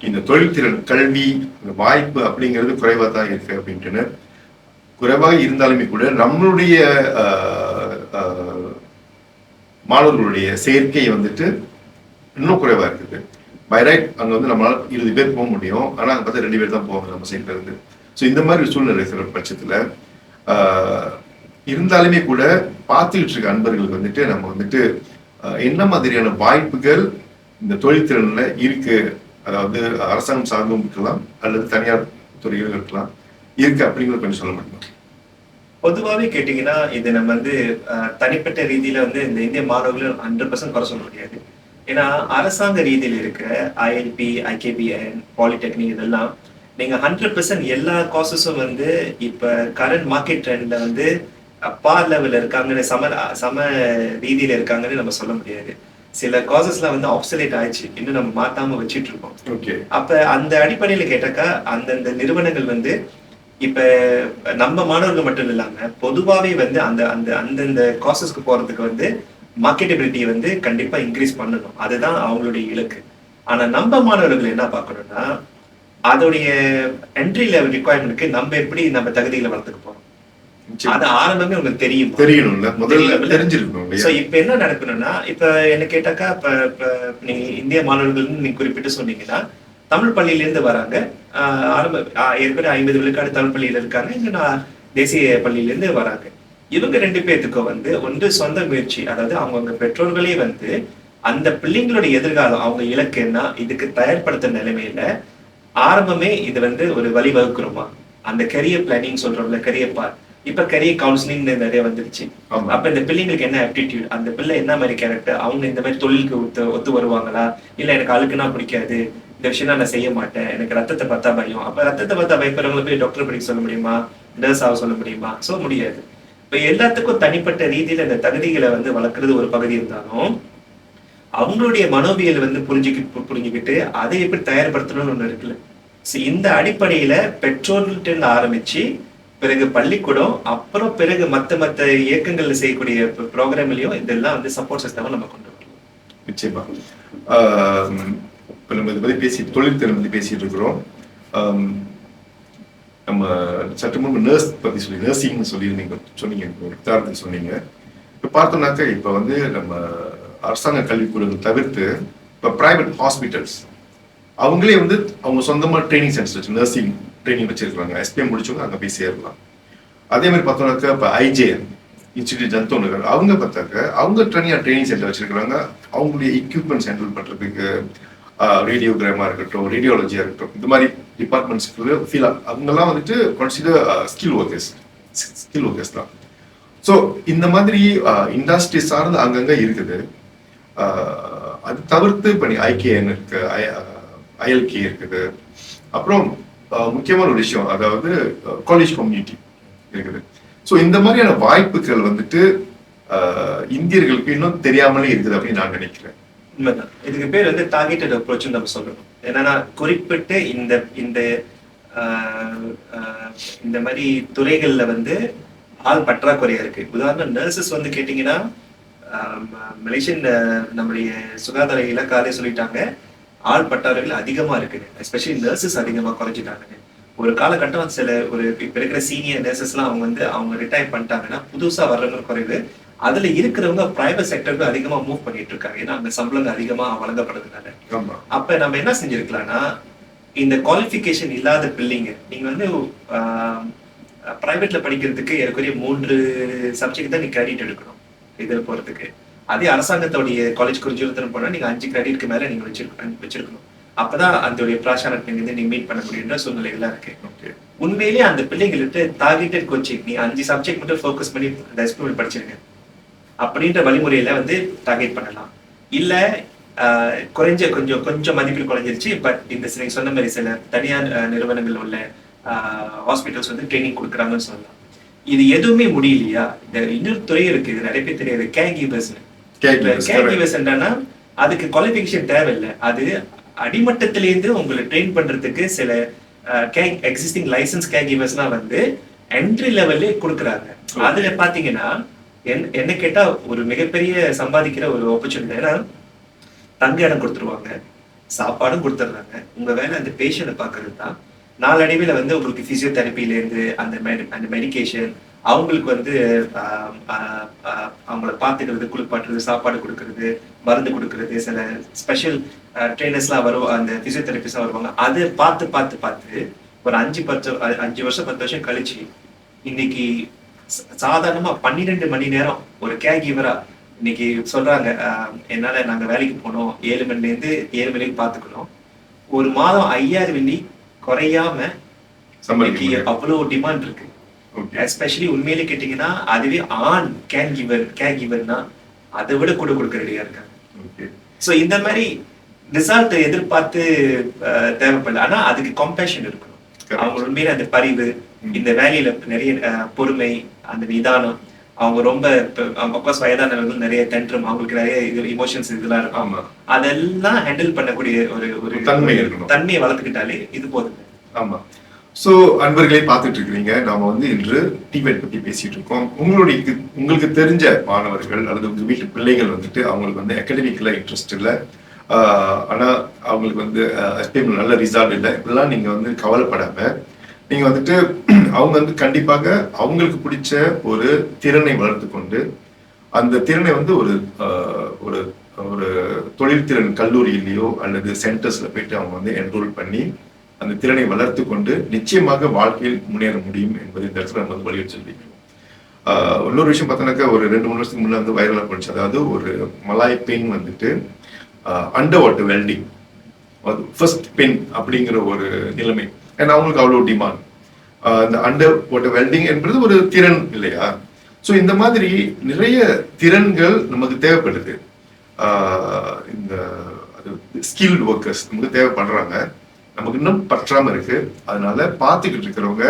இந்த தொழில்திறன் கல்வி வாய்ப்பு அப்படிங்கிறது குறைவா தான் இருக்கு அப்படின்ட்டு. குறைவாக இருந்தாலுமே கூட நம்மளுடைய மாணவர்களுடைய சேர்க்கை வந்துட்டு இன்னும் குறைவா இருக்குது. பை ரைட் அங்க வந்து நம்மளால 20 பேர் போக முடியும், ஆனா அங்க பார்த்தா 2 பேர் தான் போவாங்க நம்ம சைட்ல இருந்து. ஸோ இந்த மாதிரி ஒரு சூழ்நிலை இருக்கிற பட்சத்துல இருந்தாலுமே கூட பார்த்துக்கிட்டு இருக்க அன்பர்களுக்கு வந்துட்டு நம்ம வந்துட்டு என்ன மாதிரியான வாய்ப்புகள் இந்த தொழில்திறன்ல இருக்கு, அதாவது அரசாங்கம் சார்ந்தும் இருக்கலாம் அல்லது தனியார் துறைகள் இருக்கலாம் இருக்கு அப்படிங்கிறது கொஞ்சம் சொல்ல முடியுமா? பொதுவாகவே கேட்டீங்கன்னா இது நம்ம வந்து தனிப்பட்ட ரீதியில வந்து இந்த இந்திய மாணவர்கள் 100% குறை சொல்ல முடியாது. ஏன்னா அரசாங்க ரீதியில் இருக்கிற ஐஎல்பி, ஐகேபிஎன், பாலிடெக்னிக் இதெல்லாம் நீங்க 100% எல்லா கோர்சஸும் வந்து இப்ப கரண்ட் மார்க்கெட் ட்ரெண்ட்ல வந்து பார் லெவல்ல இருக்காங்கன்னு சம ரீதியில இருக்காங்கன்னு நம்ம சொல்ல முடியாது. சில காசஸ்லாம் வந்து ஆப்சலேட் ஆயிடுச்சு, இன்னும் நம்ம மாத்தாம வச்சுட்டு இருக்கோம். அப்ப அந்த அடிப்படையில கேட்டாக்கா அந்தந்த நிறுவனங்கள் வந்து இப்ப நம்ம மாணவர்கள் மட்டும் இல்லாம பொதுவாவே வந்து அந்தந்த காசஸ்க்கு போறதுக்கு வந்து மார்க்கெட்டபிலிட்டியை வந்து கண்டிப்பா இன்க்ரீஸ் பண்ணணும், அதுதான் அவங்களுடைய இலக்கு. ஆனா நம்ம மாணவர்கள் என்ன பார்க்கணும்னா அதோடைய என்ட்ரி லெவல் ரிக்வயர்மெண்ட்க்கு நம்ம எப்படி நம்ம தகுதிகளை வளர்த்துக்க போறோம், அது ஆரம்பமே உங்களுக்கு தெரியணும்ல, முதல்ல தெரிஞ்சிருக்கணும். சோ இப்ப என்ன நடக்கணும்னா இப்ப என்ன கேட்டாக்கா இப்ப நீங்க இந்திய மாணவர்கள் நீங்க குறிப்பிட்டு சொன்னீங்கன்னா தமிழ் பள்ளியில இருந்து வராங்க, ஏற்கனவே 50 விழுக்காடு தமிழ் பள்ளியில இருக்காங்க, இங்க தேசிய பள்ளியில இருந்து வராங்க. இவங்க 2 பேர்த்துக்கும் வந்து ஒன்று சொந்த முயற்சி, அதாவது அவங்கவுங்க பெற்றோர்களே வந்து அந்த பிள்ளைங்களுடைய எதிர்காலம் அவங்க இலக்கு என்ன இதுக்கு தயார்படுத்த நிலைமையில ஆரம்பமே இது வந்து ஒரு வழிவகுக்கிறோமா, அந்த கெரியர் பிளானிங் சொல்றோம்ல, கெரியர் பாத், இப்ப கெரியர் கவுன்சிலிங் நிறைய வந்துருச்சு. அப்ப இந்த பிள்ளைங்களுக்கு என்ன ஆப்டிடியூட், அந்த பிள்ளை என்ன மாதிரி கேரக்டர், அவங்க இந்த மாதிரி தொழிலுக்கு ஒத்து வருவாங்களா, இல்ல எனக்கு அழுக்குனா பிடிக்காது, இந்த விஷயம் நான் செய்ய மாட்டேன், எனக்கு ரத்தத்தை பார்த்தா பயம். அப்ப ரத்தத்தை பார்த்தா பயப்படுறவங்களை போய் டாக்டர் படிக்க சொல்ல முடியுமா, நர்ஸ் ஆக சொல்ல முடியுமா? சொல்ல முடியாது. இப்ப எல்லாத்துக்கும் தனிப்பட்ட ரீதியில இந்த தகுதிகளை வந்து வளர்க்கறது ஒரு பகுதி இருந்தாலும் அவங்களுடைய மனோவியல் வந்து புரிஞ்சுக்கிட்டு அதை எப்படி தயார்படுத்தணும்னு ஒண்ணு இருக்குல்ல. இந்த அடிப்படையில பெற்றோர்கள்ட்ட ஆரம்பிச்சு பிறகு பள்ளிக்கூடம், அப்புறம் பிறகு மத்த இயக்கங்கள்ல செய்யக்கூடிய ப்ரோக்ராம்லயும் இதெல்லாம் வந்து சப்போர்ட் சிஸ்டம் நம்ம கொண்டு வரலாம். நிச்சயமா. இப்ப நம்ம இதை பத்தி தொழில்திறன் பத்தி பேசிட்டு இருக்கிறோம். நம்ம சற்று முன்பு நர்ஸ் பத்தி நர்சிங்னு சொன்னீங்க, ஒரு உதாரணத்துக்கு சொன்னீங்க. இப்ப பார்த்தோம்னாக்க இப்ப வந்து நம்ம அரசாங்க கல்விக்கூடங்கள் தவிர்த்து இப்ப பிரைவேட் ஹாஸ்பிட்டல்ஸ் அவங்களே வந்து அவங்க சொந்தமா ட்ரைனிங் சென்டர் வச்சு நர்சிங் ட்ரைனிங் வச்சிருக்காங்க. எஸ்பிஎம் முடிச்சவங்க அங்க போய் சேரலாம். அதே மாதிரி பார்த்தோம்னாக்கா இப்ப ஐஜேஎன் இன்ஸ்டிடியூட் ஜந்தோநகர் அவங்க பார்த்தாக்க அவங்க தனியா ட்ரைனிங் சென்டர் வச்சிருக்காங்க. அவங்களுடைய எக்யூப்மெண்ட்ஸ் ஹேண்டில் பண்றதுக்கு ரேடியோகிராமா இருக்கட்டும், ரேடியாலஜியா இருக்கட்டும், இந்த மாதிரி டிபார்ட்மெண்ட்ஸ்க்கு ஃபீல் அவங்கெல்லாம் வந்துட்டு கன்சிடர் ஸ்கில் ஒர்க்கர்ஸ் தான். ஸோ இந்த மாதிரி இண்டஸ்ட்ரி சார்ந்து அங்கங்க இருக்குது. அது தவிர்த்து இப்போ ஐகேஎன் இருக்கு, ஐஎல்கே இருக்குது. அப்புறம் முக்கியமான ஒரு விஷயம், அதாவது காலேஜ் கம்யூனிட்டி இருக்குது. ஸோ இந்த மாதிரியான வாய்ப்புகள் வந்துட்டு இந்தியர்களுக்கு இன்னும் தெரியாமலே இருக்குது அப்படின்னு நான் நினைக்கிறேன். உண்மைதான். இதுக்கு பேர் வந்து டார்கெட்டட் அப்ரோச் நம்ம சொல்லணும். என்னன்னா குறிப்பிட்டு இந்த மாதிரி துறைகள்ல வந்து ஆள் பற்றாக்குறையா இருக்கு. உதாரணம் நர்சஸ் வந்து கேட்டீங்கன்னா மலேசியன் நம்முடைய சுகாதார இலக்காலே சொல்லிட்டாங்க ஆள் பற்றாக்குறைகள் அதிகமா இருக்கு, எஸ்பெஷலி நர்சஸ் அதிகமா குறைஞ்சிட்டாங்க. ஒரு காலகட்டம் இப்ப இருக்கிற சீனியர் நர்சஸ் எல்லாம் அவங்க ரிட்டையர் பண்ணிட்டாங்கன்னா புதுசா வர்றவங்க குறைவு. அதுல இருக்கிறவங்க பிரைவேட் செக்டருக்கு அதிகமா மூவ் பண்ணிட்டு இருக்காங்க, ஏன்னா அந்த சம்பளங்கள் அதிகமா வழங்கப்படுறதுனால. அப்ப நம்ம என்ன செஞ்சிருக்கலாம்னா இந்த குவாலிஃபிகேஷன் இல்லாத பிள்ளைங்க நீங்க வந்து பிரைவேட்ல படிக்கிறதுக்கு ஏற்கனவே 3 சப்ஜெக்ட் தான் நீங்க கிரெடிட் எடுக்கணும் இதில் போறதுக்கு. அதே அரசாங்கத்தோடைய காலேஜ் குறிஞ்சுத்தனம் போனா நீங்க 5 கிரெடிட்க்கு மேல நீங்க வச்சிருக்கணும். அப்பதான் அதோடைய பிராசனத்தை வந்து நீங்க மீட் பண்ண முடியுன்ற சூழ்நிலைகள்லாம் இருக்கு. ஓகே. உண்மையிலேயே அந்த பிள்ளைங்களுக்கு டார்கெட்டட் கோச்சிங், நீ 5 சப்ஜெக்ட் மட்டும் ஃபோக்கஸ் பண்ணி அந்த எக்ஸ்பெரிமெண்ட் படிச்சிருங்க அப்படின்ற வழிமுறையில வந்து டார்கெட் பண்ணலாம். இல்ல கொஞ்சம் மதிப்பீடு குறைஞ்சிருச்சு, பட் இந்த நீங்க சொன்ன மாதிரி சில தனியார் நிறுவனங்கள் உள்ள ஹாஸ்பிட்டல்ஸ் வந்து ட்ரைனிங் கொடுக்குறாங்கன்னு சொல்லலாம். இது எதுவுமே முடியலையா, இந்த இன்னொரு துறை இருக்கு, இது நிறைய பேர் தெரியாது, கேர் கிவர்ஸ் என்னன்னா அதுக்கு குவாலிஃபிகேஷன் தேவையில்லை. அது அடிமட்டத்திலேருந்து உங்களை ட்ரெயின் பண்றதுக்கு சில எக்ஸிஸ்டிங் லைசன்ஸ் கேர் கிவர்ஸ்லாம் வந்து என்ட்ரி லெவல்லே கொடுக்குறாங்க. அதுல பாத்தீங்கன்னா என்ன கேட்டா ஒரு மிகப்பெரிய சம்பாதிக்கிற ஒரு ஆப்பர்ச்சுனிட்டி. ஏன்னா தங்க இடம் கொடுத்துருவாங்க, சாப்பாடும் கொடுத்துட்றாங்க, உங்க வேலை அந்த பேஷண்ட்டை பாக்குறது தான். நாளடைவில் வந்து உங்களுக்கு பிசியோதெரப்பில இருந்து அந்த மெடிகேஷன், அவங்களுக்கு வந்து அவங்கள பார்த்துக்கிறது, குளிப்பாட்டுறது, சாப்பாடு கொடுக்கறது, மருந்து கொடுக்கறது, சில ஸ்பெஷல் ட்ரெயினர்ஸ்லாம் வருவாங்க, அந்த பிசியோதெரபிஸ்ட்லாம் வருவாங்க. அதை பார்த்து ஒரு 5 வருஷம் 10 வருஷம் கழிச்சு இன்னைக்கு சாதாரணமா 12 மணி நேரம் ஒரு கேர் கிவரா இன்னைக்கு சொல்றாங்க, என்னால நாங்க வேலைக்கு போனோம் 7 மணில இருந்து 7 மணிக்கு பாத்துக்கணும், ஒரு மாதம் 5000 வெள்ளி குறையாம அவ்வளவு டிமாண்ட் இருக்கு. எஸ்பெஷலி உண்மையிலே கேட்டீங்கன்னா அதுவே ஆண் கேர் கிவர்னா அதை விட கூட கொடுக்க ரெடியா இருக்காங்க. சோ இந்த மாதிரி ரிசல்ட் எதிர்பார்த்து தேவைப்படல, ஆனா அதுக்கு கம்பேஷன் இருக்கணும். அவங்க உண்மையில அந்த பரிவு, இந்த வேலையில நிறைய பொறுமை, அந்த நிதானம், அவங்க ரொம்ப அப்கோர்ஸ் வயதானவர்கள் நிறைய டென்ட்ரம், அவங்களுக்கு நிறைய இமோஷன்ஸ் இதெல்லாம் இருக்கும், அதெல்லாம் ஹேண்டில் பண்ணக்கூடிய ஒரு தன்மையை வளர்த்துக்கிட்டாலே இது போதும். ஆமா. சோ அன்பர்களே பார்த்துட்டு இருக்கிறீங்க, நாம வந்து இன்று டிபேட் பத்தி பேசிட்டு இருக்கோம். உங்களுக்கு தெரிஞ்ச மாணவர்கள் அல்லது உங்க வீட்டு பிள்ளைகள் வந்துட்டு அவங்களுக்கு வந்து அகாடமிக்ல இன்ட்ரெஸ்ட் இல்லை, ஆனா அவங்களுக்கு வந்து நல்ல ரிசல்ட் இல்லை, இப்படிலாம் நீங்க வந்து கவலைப்படாம நீங்க வந்துட்டு அவங்க வந்து கண்டிப்பாக அவங்களுக்கு பிடிச்ச ஒரு திறனை வளர்த்து கொண்டு அந்த திறனை வந்து ஒரு ஒரு ஒரு தொழில்திறன் கல்லூரியிலேயோ அல்லது சென்டர்ஸ்ல போயிட்டு அவங்க வந்து என்ரோல் பண்ணி அந்த திறனை வளர்த்து கொண்டு நிச்சயமாக வாழ்க்கையில் முன்னேற முடியும் என்பதை இந்த இடத்துல நம்ம வந்து வலியுறுத்தி சொல்லிக்கிறோம். இன்னொரு விஷயம் பார்த்தோன்னாக்கா ஒரு 2-3 வருஷத்துக்கு முன்னாடி வந்து வைரலா போச்சு. அதாவது ஒரு மலாய் பெண் வந்துட்டு அண்டர் வாட்டர் வெல்டிங் ஃபர்ஸ்ட் பெண் அப்படிங்கிற ஒரு நிலைமை. ஏன்னா அவங்களுக்கு அவ்வளோ டிமாண்ட். இந்த அண்டர் வாட்டர் வெல்டிங் என்பது ஒரு திறன் இல்லையா? ஸோ இந்த மாதிரி நிறைய திறன்கள் நமக்கு தேவைப்படுது. இந்த ஸ்கில்டு ஒர்க்கர்ஸ் நமக்கு தேவைப்படுறாங்க, நமக்கு இன்னும் பற்றாம இருக்கு. அதனால பார்த்துக்கிட்டு இருக்கிறவங்க,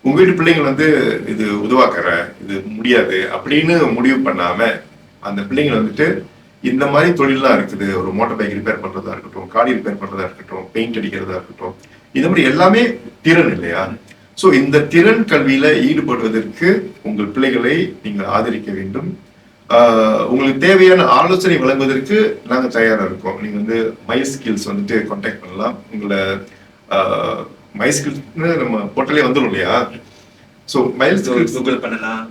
உங்க வீட்டு பிள்ளைங்க வந்து இது உதவாக்கற, இது முடியாது அப்படின்னு முடிவு பண்ணாம அந்த பிள்ளைங்க வந்துட்டு இந்த மாதிரி தொழிலாம் இருக்குது, ஒரு மோட்டார் பைக் ரிப்பேர் பண்றதா இருக்கட்டும், காடி ரிப்பேர் பண்றதா இருக்கட்டும், பெயிண்ட் அடிக்கிறதா இருக்கட்டும், இந்த மாதிரி எல்லாமே திறன் இல்லையா? சோ இந்த திறன் கல்வியில ஈடுபடுவதற்கு உங்கள் பிள்ளைகளை நீங்கள் ஆதரிக்க வேண்டும். உங்களுக்கு தேவையான ஆலோசனை வழங்குவதற்கு நாங்க தயாரா இருக்கோம். நீங்க வந்து மை ஸ்கில்ஸ் வந்துட்டு கான்டாக்ட் பண்ணலாம். உங்களை மை ஸ்கில்ஸ்னு நம்ம போர்ட்டலே வந்துடும் இல்லையா? ஸோ மை ஸ்கில்ஸ் கூகுள் பண்ணலாம்,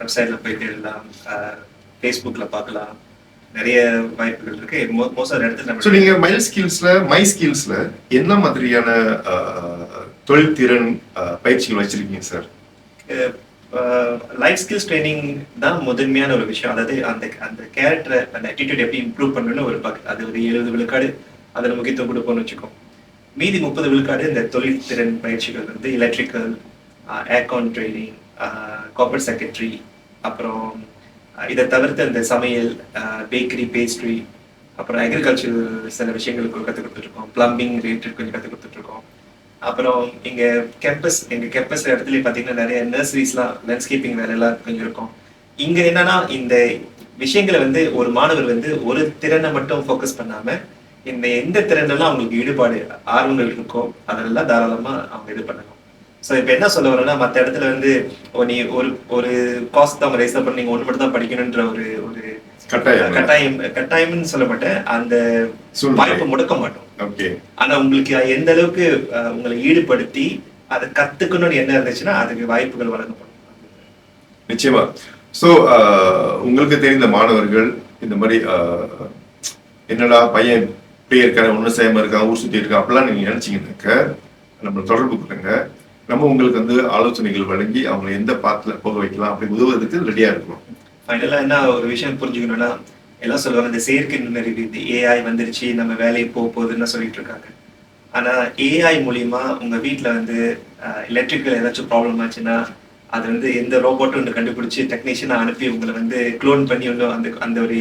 வெப்சைட்ல போய் தேடலாம், ஃபேஸ்புக்ல பார்க்கலாம், நிறைய வாய்ப்புகள் இருக்கு. மோஸ்ட் ஆஃப் இடத்துல ஸோ நீங்க மை ஸ்கில்ஸ்ல என்ன மாதிரியான தொழில் திறன் பயிற்சிகள் வச்சிருக்கீங்க சார்? லைஃப் ஸ்கில்ஸ் ட்ரைனிங் தான் முதன்மையான ஒரு விஷயம். அதாவது அந்த கேரக்டரை, அந்த ஆட்டிடியூட் எப்படி இம்ப்ரூவ் பண்ணணும்னு ஒரு அது ஒரு 70 விழுக்காடு அதில் முக்கியத்துவம் கொடுப்போம்னு வச்சுக்கோம். மீதி 30 விழுக்காடு இந்த தொழில் திறன் பயிற்சிகள் வந்து electrical, aircon training, corporate secretary, அப்புறம் இதை தவிர்த்து இந்த சமையல், பேக்கரி, பேஸ்ட்ரி, அப்புறம் அக்ரிகல்ச்சர் சில விஷயங்களுக்கு கற்றுக் கொடுத்துருக்கோம், பிளம்பிங் ரிலேட்டட் கொஞ்சம் கற்றுக் கொடுத்துட்ருக்கோம். அப்புறம் எங்க கேம்பஸ் இடத்துல பாத்தீங்கன்னா நிறைய நர்சரிஸ்லாம், லேண்ட்ஸ்கேப்பிங் வேலையெல்லாம் கொஞ்சம் இருக்கும். இங்க என்னன்னா இந்த விஷயங்களை வந்து ஒரு மாணவர் வந்து ஒரு திறனை மட்டும் ஃபோக்கஸ் பண்ணாம இந்த எந்த திறனெல்லாம் அவங்களுக்கு ஈடுபாடு ஆர்வங்கள் இருக்கோ அதெல்லாம் தாராளமா அவங்க இது பண்ணணும். ஸோ இப்போ என்ன சொல்ல வரேன்னா, மற்ற இடத்துல வந்து நீ ஒரு காஸ்ட் தான் அவங்க ரெஜிஸ்டர் பண்ணி நீங்க ஒன்று மட்டும் தான் படிக்கணுன்ற ஒரு கட்டாயம்னு சொல்ல மாட்டேன், அந்த வாய்ப்பை முடக்க மாட்டோம். ஆனா உங்களுக்கு எந்த அளவுக்கு உங்களை ஈடுபடுத்தி அதை கத்துக்கணும்னு என்ன இருந்துச்சுன்னா அதுக்கு வாய்ப்புகள் வழங்கப்படும். நிச்சயமா. சோ உங்களுக்கு தெரிந்த மாணவர்கள் இந்த மாதிரி என்னடா பையன் இப்படியே இருக்காரு, ஒன்னும் செய்யாம இருக்கான், ஊர் சுத்தி இருக்கான் அப்படிலாம் நீங்க நினைச்சீங்கன்னாக்க நம்ம தொடர்பு கொடுங்க. நம்ம உங்களுக்கு வந்து ஆலோசனைகள் வழங்கி அவங்க எந்த பாத்துல போக வைக்கலாம் அப்படி உதவுறதுக்கு ரெடியா இருக்கும். ஃபைனலா என்ன ஒரு விஷயம் புரிஞ்சுக்கணும்னா, எல்லாம் சொல்லுவாங்க இந்த செயற்கை நுண்ணறிவு இந்த ஏஐ வந்துருச்சு நம்ம வேலையை போகுதுன்னு சொல்லிட்டு இருக்காங்க. ஆனா ஏஐ மூலியமா உங்க வீட்டுல வந்து எலக்ட்ரிக்கல் ஏதாச்சும் ப்ராப்ளம் ஆச்சுன்னா அது வந்து எந்த ரோபோட்டும் ஒன்று கண்டுபிடிச்சு டெக்னீஷியனை அனுப்பி உங்களை வந்து க்ளோன் பண்ணி ஒன்றும் அந்த அந்த ஒரு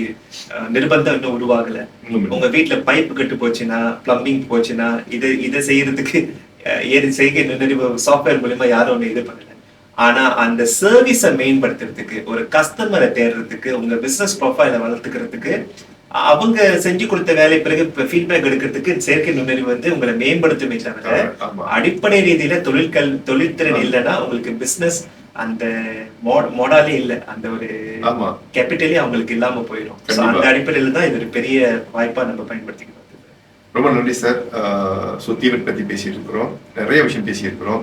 நிர்பந்தம் இன்னும் உருவாகல. உங்க வீட்டுல பைப்பு கட்டு போச்சுன்னா பிளம்பிங் போச்சுன்னா இதை செய்யறதுக்கு செய்கை நுண்ணறிவு சாஃப்ட்வேர் மூலியமா யாரும் ஒண்ணு இது பண்ணல. ஆனா அந்த சர்வீஸை மேம்படுத்துறதுக்கு ஒரு கஸ்டமரை தேடுறதுக்கு உங்க பிசினஸ் ப்ரொஃபைலை வளர்த்துக்கிறதுக்கு அவங்க செஞ்சு கொடுத்த வேலை பிறகு ஃபீட்பேக் எடுக்கிறதுக்கு செயற்கை நுண்ணறிவு வந்து உங்களை மேம்படுத்துமே தவிர அடிப்படை ரீதியில தொழில்திறன் இல்லைன்னா உங்களுக்கு பிசினஸ் அந்த மோடாலே இல்ல, அந்த ஒரு கேபிட்டலே அவங்களுக்கு இல்லாம போயிடும். அந்த அடிப்படையில தான் இது ஒரு பெரிய வாய்ப்பா நம்ம பயன்படுத்திக்கிறோம். ரொம்ப நன்றி சார். தீவெட் பத்தி பேசிட்டு இருக்கிறோம், நிறைய விஷயம் பேசியிருக்கிறோம்.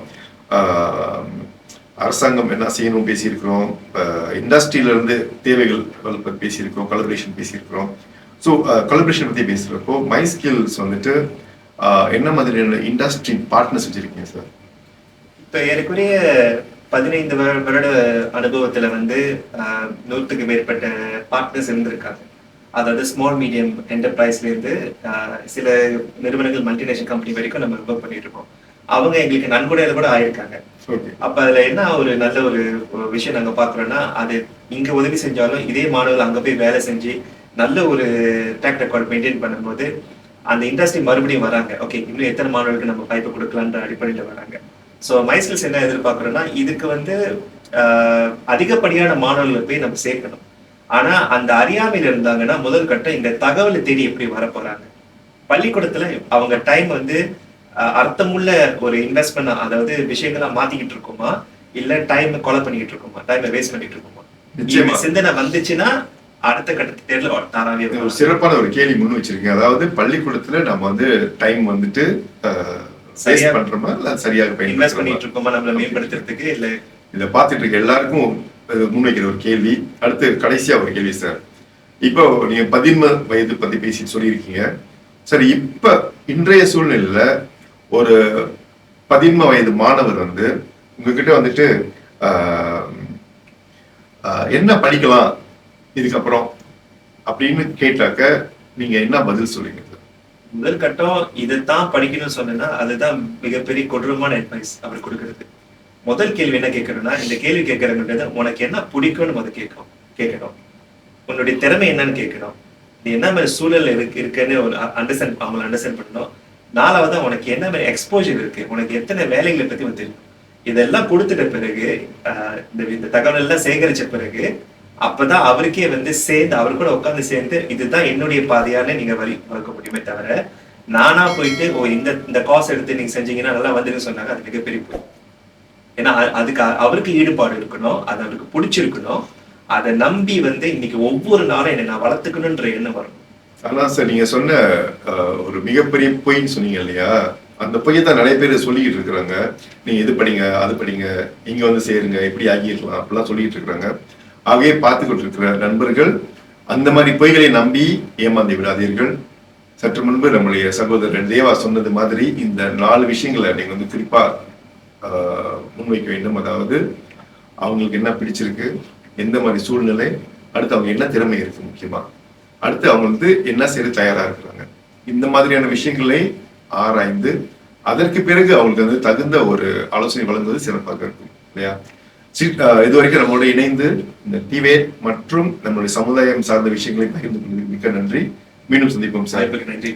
அரசாங்கம் என்ன செய்யணும் பேசியிருக்கிறோம், இண்டஸ்ட்ரியில இருந்து தேவைகள் பத்தி பேசியிருக்கிறோம், கொலபரேஷன் பேசியிருக்கிறோம். ஸோ கொலபரேஷன் பத்தி பேசுறப்போ மை ஸ்கில்ஸ் வந்துட்டு என்ன மாதிரியான இண்டஸ்ட்ரி பார்ட்னர்ஸ் வச்சிருக்கீங்க சார்? இப்ப ஏறக்குறைய 15 வருட அனுபவத்துல வந்து 100க்கு மேற்பட்ட பார்ட்னர்ஸ் இருந்திருக்காங்க. அதாவது ஸ்மால் மீடியம் என்டர்பிரைஸ்ல இருந்து சில நிறுவனங்கள் மல்டிநேஷனல் கம்பெனி வரைக்கும் நம்ம ஒர்க் பண்ணிட்டு இருக்கோம். அவங்க எங்களுக்கு நன்கொடையில கூட ஆயிருக்காங்க. அப்ப அதுல என்ன ஒரு நல்ல ஒரு விஷயம் நாங்க பாக்குறோம்னா, அது இங்க உதவி செஞ்சாலும் இதே மாணவர்கள் அங்க போய் வேலை செஞ்சு நல்ல ஒரு ட்ராக் ரெக்கார்ட் மெயின்டைன் பண்ணும்போது அந்த இண்டஸ்ட்ரி மறுபடியும் வராங்க. ஓகே, இன்னும் எத்தனை மாணவர்களுக்கு நம்ம வாய்ப்பு கொடுக்கலான்ற அடிப்படையில வராங்க. ஸோ மைஸ்கில்ஸ் என்ன எதிர்பார்க்குறோம்னா, இதுக்கு வந்து அதிகப்படியான மாணவர்களை போய் நம்ம சேர்க்கணும். ஆனா அந்த அறியாமையில இருந்தாங்கன்னா முதல் கட்டம் இந்த தகவலை தேடி எப்படி வர போறாங்க. பள்ளிக்கூடத்துல அவங்க டைம் வந்து அர்த்தமுள்ள ஒரு இன்வெஸ்ட்மெண்ட், அதாவது விஷயங்களா மாத்திக்கிட்டு இருக்கோமா இல்ல டைம் கொலை பண்ணிக்கிட்டு இருக்கோமா, டைமை வேஸ்ட் பண்ணிட்டு இருக்கோமா, சிந்தனை வந்துச்சுன்னா அடுத்த கட்டத்து தேர்ல தாராவே. ஒரு சிறப்பான ஒரு கேள்வி முன் வச்சிருக்கேன். அதாவது பள்ளிக்கூடத்துல நம்ம வந்து டைம் வந்துட்டு சரியா பண்றோமா இல்ல சரியாக இன்வெஸ்ட் பண்ணிட்டு இருக்கோமா நம்மள மேம்படுத்துறதுக்கு இல்ல, இதை பார்த்துட்டு இருக்க எல்லாருக்கும் முன்வைக்கிற ஒரு கேள்வி. அடுத்து கடைசியா ஒரு கேள்வி சார். இப்போ நீங்க 15 வயது பத்தி பேசி சொல்லியிருக்கீங்க. சரி, இப்ப இன்றைய சூழ்நிலையில ஒரு 15 வயது மாணவர் வந்து உங்ககிட்ட வந்துட்டு என்ன படிக்கலாம் இதுக்கப்புறம் அப்படின்னு கேட்டாக்க நீங்க என்ன பதில் சொல்லுவீங்க? முதல் கட்டம் இதைத்தான் படிக்கணும்னு சொன்னா அதுதான் மிகப்பெரிய கொடூரமான அட்வைஸ் அவர் கொடுக்கறது. முதல் கேள்வி என்ன கேட்கணும்னா, இந்த கேள்வி கேட்கறதுன்றது உனக்கு என்ன பிடிக்கும்னு முதல் கேட்கணும். உன்னுடைய திறமை என்னன்னு கேட்கணும். நீ என்ன மாதிரி சூழல் இருக்குன்னு ஒரு அவங்களை அண்டர்ஸ்டாண்ட் பண்ணணும். 4வது உனக்கு என்ன மாதிரி எக்ஸ்போஜர் இருக்கு, உனக்கு எத்தனை வேலைகளை பத்தி வந்து தெரியும். இதெல்லாம் கொடுத்துட்ட பிறகு இந்த தகவல் எல்லாம் சேகரிச்ச பிறகு அப்பதான் அவருக்கே வந்து சேர்ந்து அவர் கூட உட்காந்து சேர்ந்து இதுதான் என்னுடைய பாதையால நீங்க வளர்க்க முடியுமே தவிர நானா போயிட்டு இந்த காசு எடுத்து நீங்க செஞ்சீங்கன்னா நல்லா வந்துன்னு சொன்னாங்க அது மிகப்பெரிய போய். ஏன்னா அதுக்கு அவருக்கு ஈடுபாடு இருக்கணும், அது அவருக்கு பிடிச்சிருக்கணும். அதை நம்பி வந்து இன்னைக்கு ஒவ்வொரு நாளும் என்னை நான் வளர்த்துக்கணும்ன்ற எண்ணம் வரணும். ஆனா சார், நீங்க சொன்ன ஒரு மிகப்பெரிய பொய்ன்னு சொன்னீங்க இல்லையா, அந்த பொய்யை தான் நிறைய பேர் சொல்லிக்கிட்டு இருக்கிறாங்க. நீங்க இது படிங்க அது படிங்க இங்க வந்து சேருங்க இப்படி ஆகியிருக்கலாம் அப்படிலாம் சொல்லிட்டு இருக்கிறாங்க. ஆகவே பார்த்துக்கிட்டு இருக்கிற நண்பர்கள் அந்த மாதிரி பொய்களை நம்பி ஏமாந்து விடாதீர்கள். சற்று முன்பு நம்முடைய சகோதரர் தேவா சொன்னது மாதிரி இந்த 4 விஷயங்களை நீங்க வந்து குறிப்பா முன்வைக்க வேண்டும். அதாவது அவங்களுக்கு என்ன பிடிச்சிருக்கு, எந்த மாதிரி சூழ்நிலை, அடுத்து அவங்க என்ன திறமை இருக்கு, முக்கியமா அடுத்து அவங்க வந்து என்ன செய்ய தயாரா இருக்கிறாங்க, இந்த மாதிரியான விஷயங்களை ஆராய்ந்து அதற்கு பிறகு அவங்களுக்கு வந்து தகுந்த ஒரு ஆலோசனை வழங்குவது சிறப்பாக இருக்கும் இல்லையா? இதுவரைக்கும் நம்மளோட இணைந்து இந்த டிவேட் மற்றும் நம்மளுடைய சமுதாயம் சார்ந்த விஷயங்களை பகிர்ந்து கொள்வதற்கு மிக்க நன்றி. மீண்டும் சந்திப்போம் சார். நன்றி.